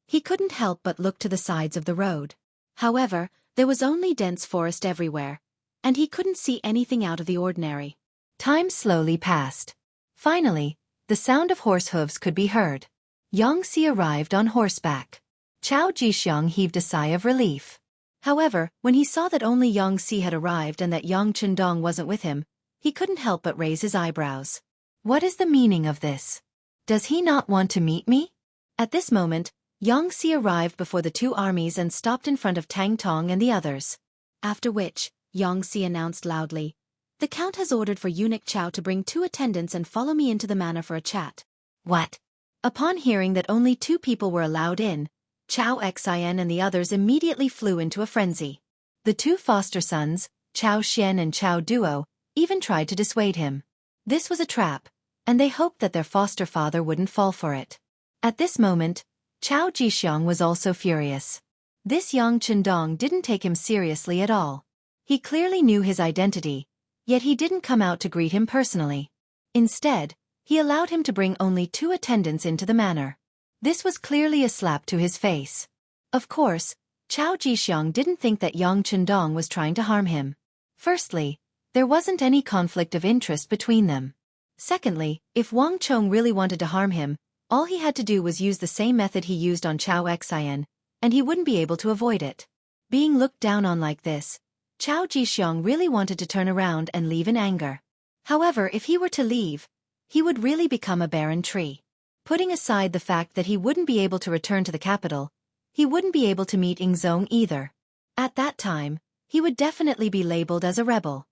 He couldn't help but look to the sides of the road. However, there was only dense forest everywhere, and he couldn't see anything out of the ordinary. Time slowly passed. Finally, the sound of horse hooves could be heard. Yang Si arrived on horseback. Chao Jixiang heaved a sigh of relief. However, when he saw that only Yang Si had arrived and that Yang Chendong wasn't with him, he couldn't help but raise his eyebrows. What is the meaning of this? Does he not want to meet me? At this moment, Yang Si arrived before the 2 armies and stopped in front of Tang Tong and the others. After which, Yang Si announced loudly, "The Count has ordered for eunuch Chao to bring 2 attendants and follow me into the manor for a chat." What? Upon hearing that only 2 people were allowed in, Chao Xian and the others immediately flew into a frenzy. The 2 foster sons, Chao Xian and Chao Duo, even tried to dissuade him. This was a trap, and they hoped that their foster father wouldn't fall for it. At this moment, Chao Jixiang was also furious. This Yang Chendong didn't take him seriously at all. He clearly knew his identity, yet he didn't come out to greet him personally. Instead, he allowed him to bring only 2 attendants into the manor. This was clearly a slap to his face. Of course, Chao Jixiang didn't think that Yang Chendong was trying to harm him. Firstly, there wasn't any conflict of interest between them. Secondly, if Wang Chong really wanted to harm him, All he had to do was use the same method he used on Chao Xian, and he wouldn't be able to avoid it. Being looked down on like this, Chao Jixiang really wanted to turn around and leave in anger. However, if he were to leave, he would really become a barren tree. Putting aside the fact that he wouldn't be able to return to the capital, he wouldn't be able to meet Ingzong either. At that time, he would definitely be labeled as a rebel.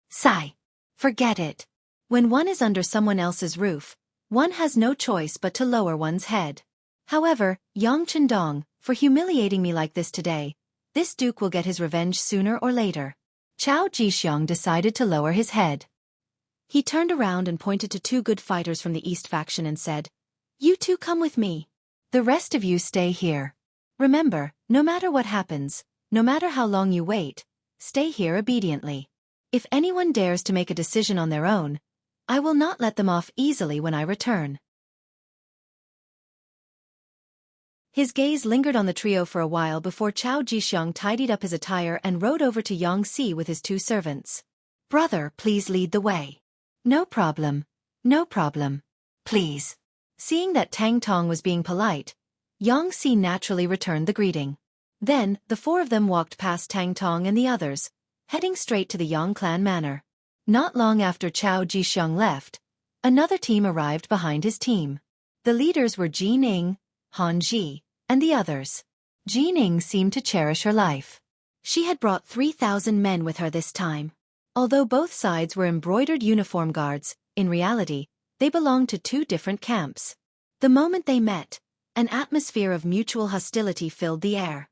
Sigh. Forget it. When one is under someone else's roof, one has no choice but to lower one's head. However, Yang Chendong, for humiliating me like this today, this duke will get his revenge sooner or later. Chao Jixiang decided to lower his head. He turned around and pointed to two good fighters from the East faction and said, "You two come with me. The rest of you stay here. Remember, no matter what happens, no matter how long you wait, stay here obediently. If anyone dares to make a decision on their own, I will not let them off easily when I return." His gaze lingered on the trio for a while before Chao Jixiang tidied up his attire and rode over to Xianxia with his two servants. "Brother, please lead the way." "No problem. No problem. Please." Seeing that Tang Tong was being polite, Xianxia naturally returned the greeting. Then, the four of them walked past Tang Tong and the others, heading straight to the Yang clan manor. Not long after Chao Jixiang left, another team arrived behind his team. The leaders were Ji Ning, Han Ji, and the others. Ji Ning seemed to cherish her life. She had brought 3,000 men with her this time. Although both sides were embroidered uniform guards, in reality, they belonged to two different camps. The moment they met, an atmosphere of mutual hostility filled the air.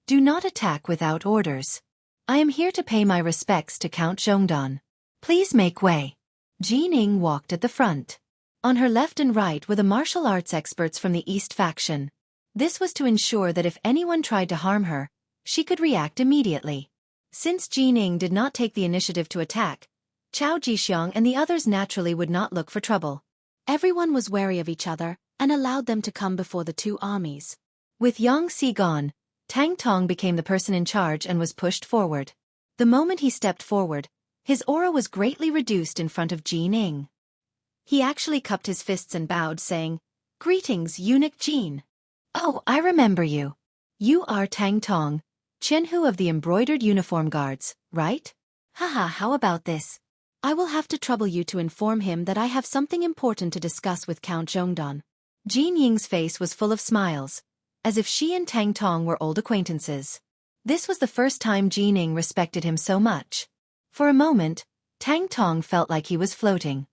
"Do not attack without orders. I am here to pay my respects to Count Zhongdan. Please make way." Ji Ning walked at the front. On her left and right were the martial arts experts from the East faction. This was to ensure that if anyone tried to harm her, she could react immediately. Since Ji Ning did not take the initiative to attack, Chao Jixiang and the others naturally would not look for trouble. Everyone was wary of each other and allowed them to come before the two armies. With Xianxia gone, Tang Tong became the person in charge and was pushed forward. The moment he stepped forward, his aura was greatly reduced in front of Ji Ning. He actually cupped his fists and bowed, saying, "Greetings, eunuch Jin. Oh, I remember you. You are Tang Tong, Jianghu of the embroidered uniform guards, right? Haha, how about this? I will have to trouble you to inform him that I have something important to discuss with Count Zhongdan." Jin Ying's face was full of smiles, as if she and Tang Tong were old acquaintances. This was the first time Ji Ning respected him so much. For a moment, Tang Tong felt like he was floating.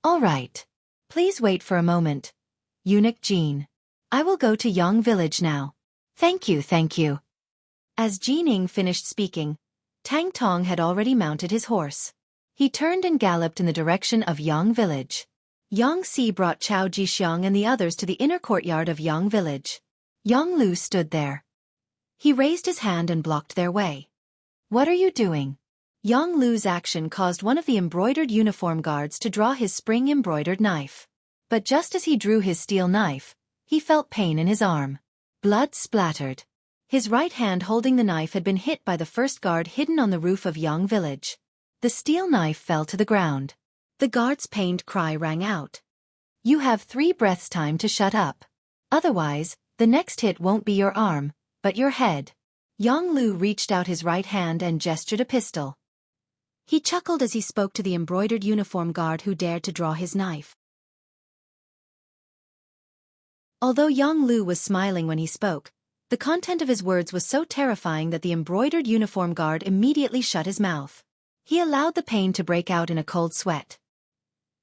"All right. Please wait for a moment. Eunuch Jin. I will go to Yang village now. Thank you, thank you." As Ji Ning finished speaking, Tang Tong had already mounted his horse. He turned and galloped in the direction of Yang village. Xianxia brought Chao Jixiang and the others to the inner courtyard of Yang village. Yang Lu stood there. He raised his hand and blocked their way. "What are you doing?" Yang Lu's action caused one of the embroidered uniform guards to draw his spring-embroidered knife. But just as he drew his steel knife, he felt pain in his arm. Blood splattered. His right hand holding the knife had been hit by the first guard hidden on the roof of Yang village. The steel knife fell to the ground. The guard's pained cry rang out. "You have 3 breaths time to shut up. Otherwise, the next hit won't be your arm, but your head." Yang Lu reached out his right hand and gestured a pistol. He chuckled as he spoke to the embroidered uniform guard who dared to draw his knife. Although Yang Lu was smiling when he spoke, the content of his words was so terrifying that the embroidered uniform guard immediately shut his mouth. He allowed the pain to break out in a cold sweat.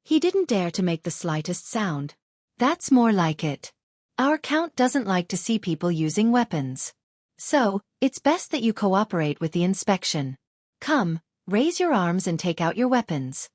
He didn't dare to make the slightest sound. "That's more like it. Our count doesn't like to see people using weapons. So, it's best that you cooperate with the inspection. Come, raise your arms and take out your weapons."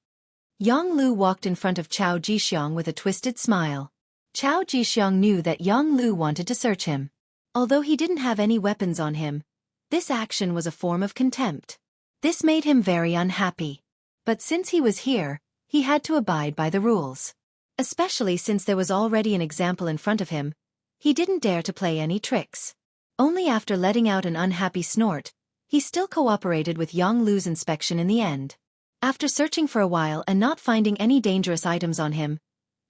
Yang Lu walked in front of Chao Jixiang with a twisted smile. Chao Jixiang knew that Yang Lu wanted to search him. Although he didn't have any weapons on him, this action was a form of contempt. This made him very unhappy. But since he was here, he had to abide by the rules. Especially since there was already an example in front of him, he didn't dare to play any tricks. Only after letting out an unhappy snort, he still cooperated with Yang Lu's inspection in the end. After searching for a while and not finding any dangerous items on him,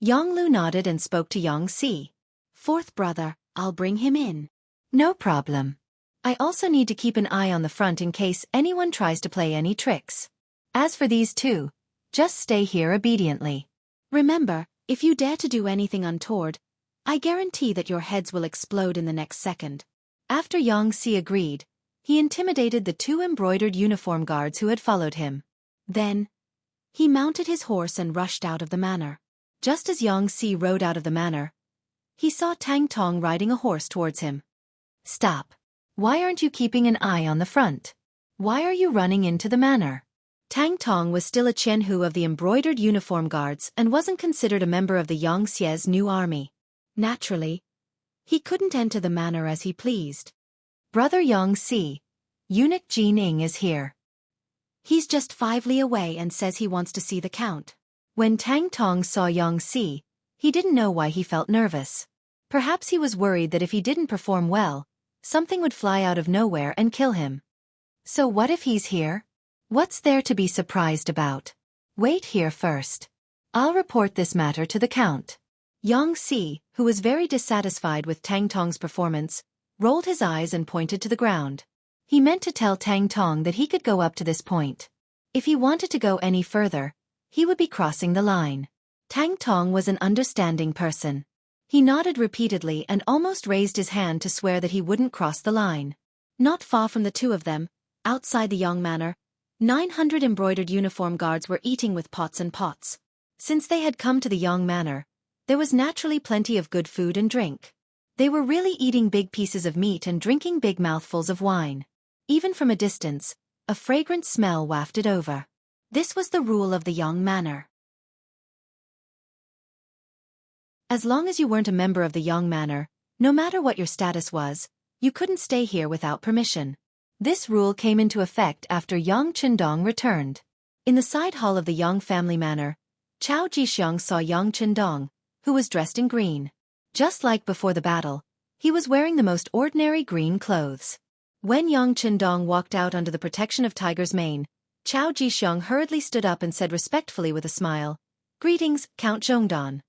Yang Lu nodded and spoke to Xianxia. Fourth brother, I'll bring him in. No problem. I also need to keep an eye on the front in case anyone tries to play any tricks. As for these two, just stay here obediently. Remember, if you dare to do anything untoward, I guarantee that your heads will explode in the next second. After Xianxia agreed, he intimidated the two embroidered uniform guards who had followed him. Then, he mounted his horse and rushed out of the manor. Just as Xianxia rode out of the manor, he saw Tang Tong riding a horse towards him. Stop. Why aren't you keeping an eye on the front? Why are you running into the manor? Tang Tong was still a Jianghu of the embroidered uniform guards and wasn't considered a member of the Xiangxia's new army. Naturally, he couldn't enter the manor as he pleased. Brother Xianxia, eunuch Jining is here. He's just 5 li away and says he wants to see the count. When Tang Tong saw Xianxia, he didn't know why he felt nervous. Perhaps he was worried that if he didn't perform well, something would fly out of nowhere and kill him. So what if he's here? What's there to be surprised about? Wait here first. I'll report this matter to the count. Xianxia, who was very dissatisfied with Tang Tong's performance, rolled his eyes and pointed to the ground. He meant to tell Tang Tong that he could go up to this point. If he wanted to go any further, he would be crossing the line. Tang Tong was an understanding person. He nodded repeatedly and almost raised his hand to swear that he wouldn't cross the line. Not far from the two of them, outside the Yang Manor, 900 embroidered uniform guards were eating with pots and pots. Since they had come to the Yang Manor, there was naturally plenty of good food and drink. They were really eating big pieces of meat and drinking big mouthfuls of wine. Even from a distance, a fragrant smell wafted over. This was the rule of the Yang Manor. As long as you weren't a member of the Yang Manor, no matter what your status was, you couldn't stay here without permission. This rule came into effect after Yang Qindong returned. In the side hall of the Yang family manor, Chao Jixiang saw Yang Qindong, who was dressed in green. Just like before the battle, he was wearing the most ordinary green clothes. When Yang Qindong walked out under the protection of Tiger's Mane, Chao Jixiang hurriedly stood up and said respectfully with a smile, "Greetings, Count Zhongdan."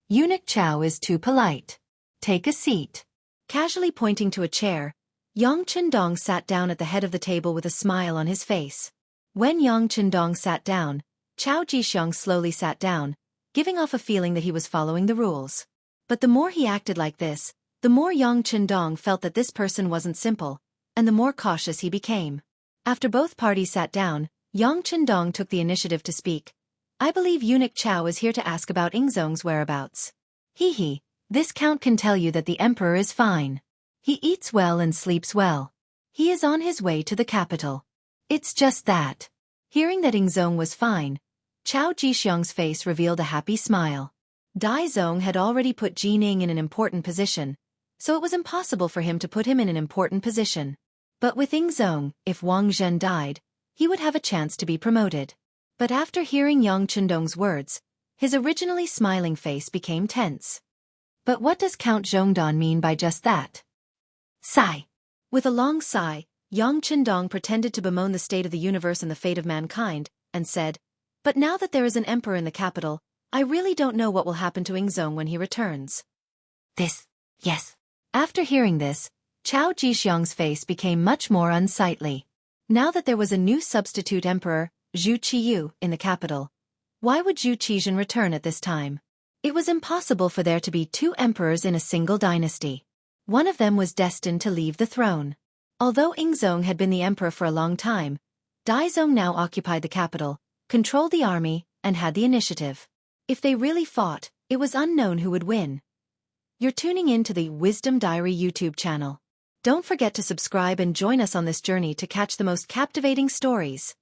"Eunuch Chao is too polite. Take a seat." Casually pointing to a chair, Yang Qindong sat down at the head of the table with a smile on his face. When Yang Qindong sat down, Chao Jixiang slowly sat down, giving off a feeling that he was following the rules. But the more he acted like this, the more Yang Qindong felt that this person wasn't simple, and the more cautious he became. After both parties sat down, Yang Qindong took the initiative to speak. "I believe Eunuch Chao is here to ask about Ingzong's whereabouts. This count can tell you that the emperor is fine. He eats well and sleeps well. He is on his way to the capital. It's just that." Hearing that Ingzong was fine, Chao Jixiang's face revealed a happy smile. Dai Zong had already put Jining in an important position, so it was impossible for him to put him in an important position. But with Ingzong, if Wang Zhen died, he would have a chance to be promoted. But after hearing Yang Qindong's words, his originally smiling face became tense. But what does Count Zhongdan mean by just that? Sigh. With a long sigh, Yang Qindong pretended to bemoan the state of the universe and the fate of mankind, and said, "But now that there is an emperor in the capital, I really don't know what will happen to Ingzong when he returns." Yes. After hearing this, Chao Jixiang's face became much more unsightly. Now that there was a new substitute emperor, Zhu Qiyu, in the capital, why would Zhu Qizhen return at this time? It was impossible for there to be two emperors in a single dynasty. One of them was destined to leave the throne. Although Ingzong had been the emperor for a long time, Daizong now occupied the capital, controlled the army, and had the initiative. If they really fought, it was unknown who would win. You're tuning in to the Wisdom Diary YouTube channel. Don't forget to subscribe and join us on this journey to catch the most captivating stories.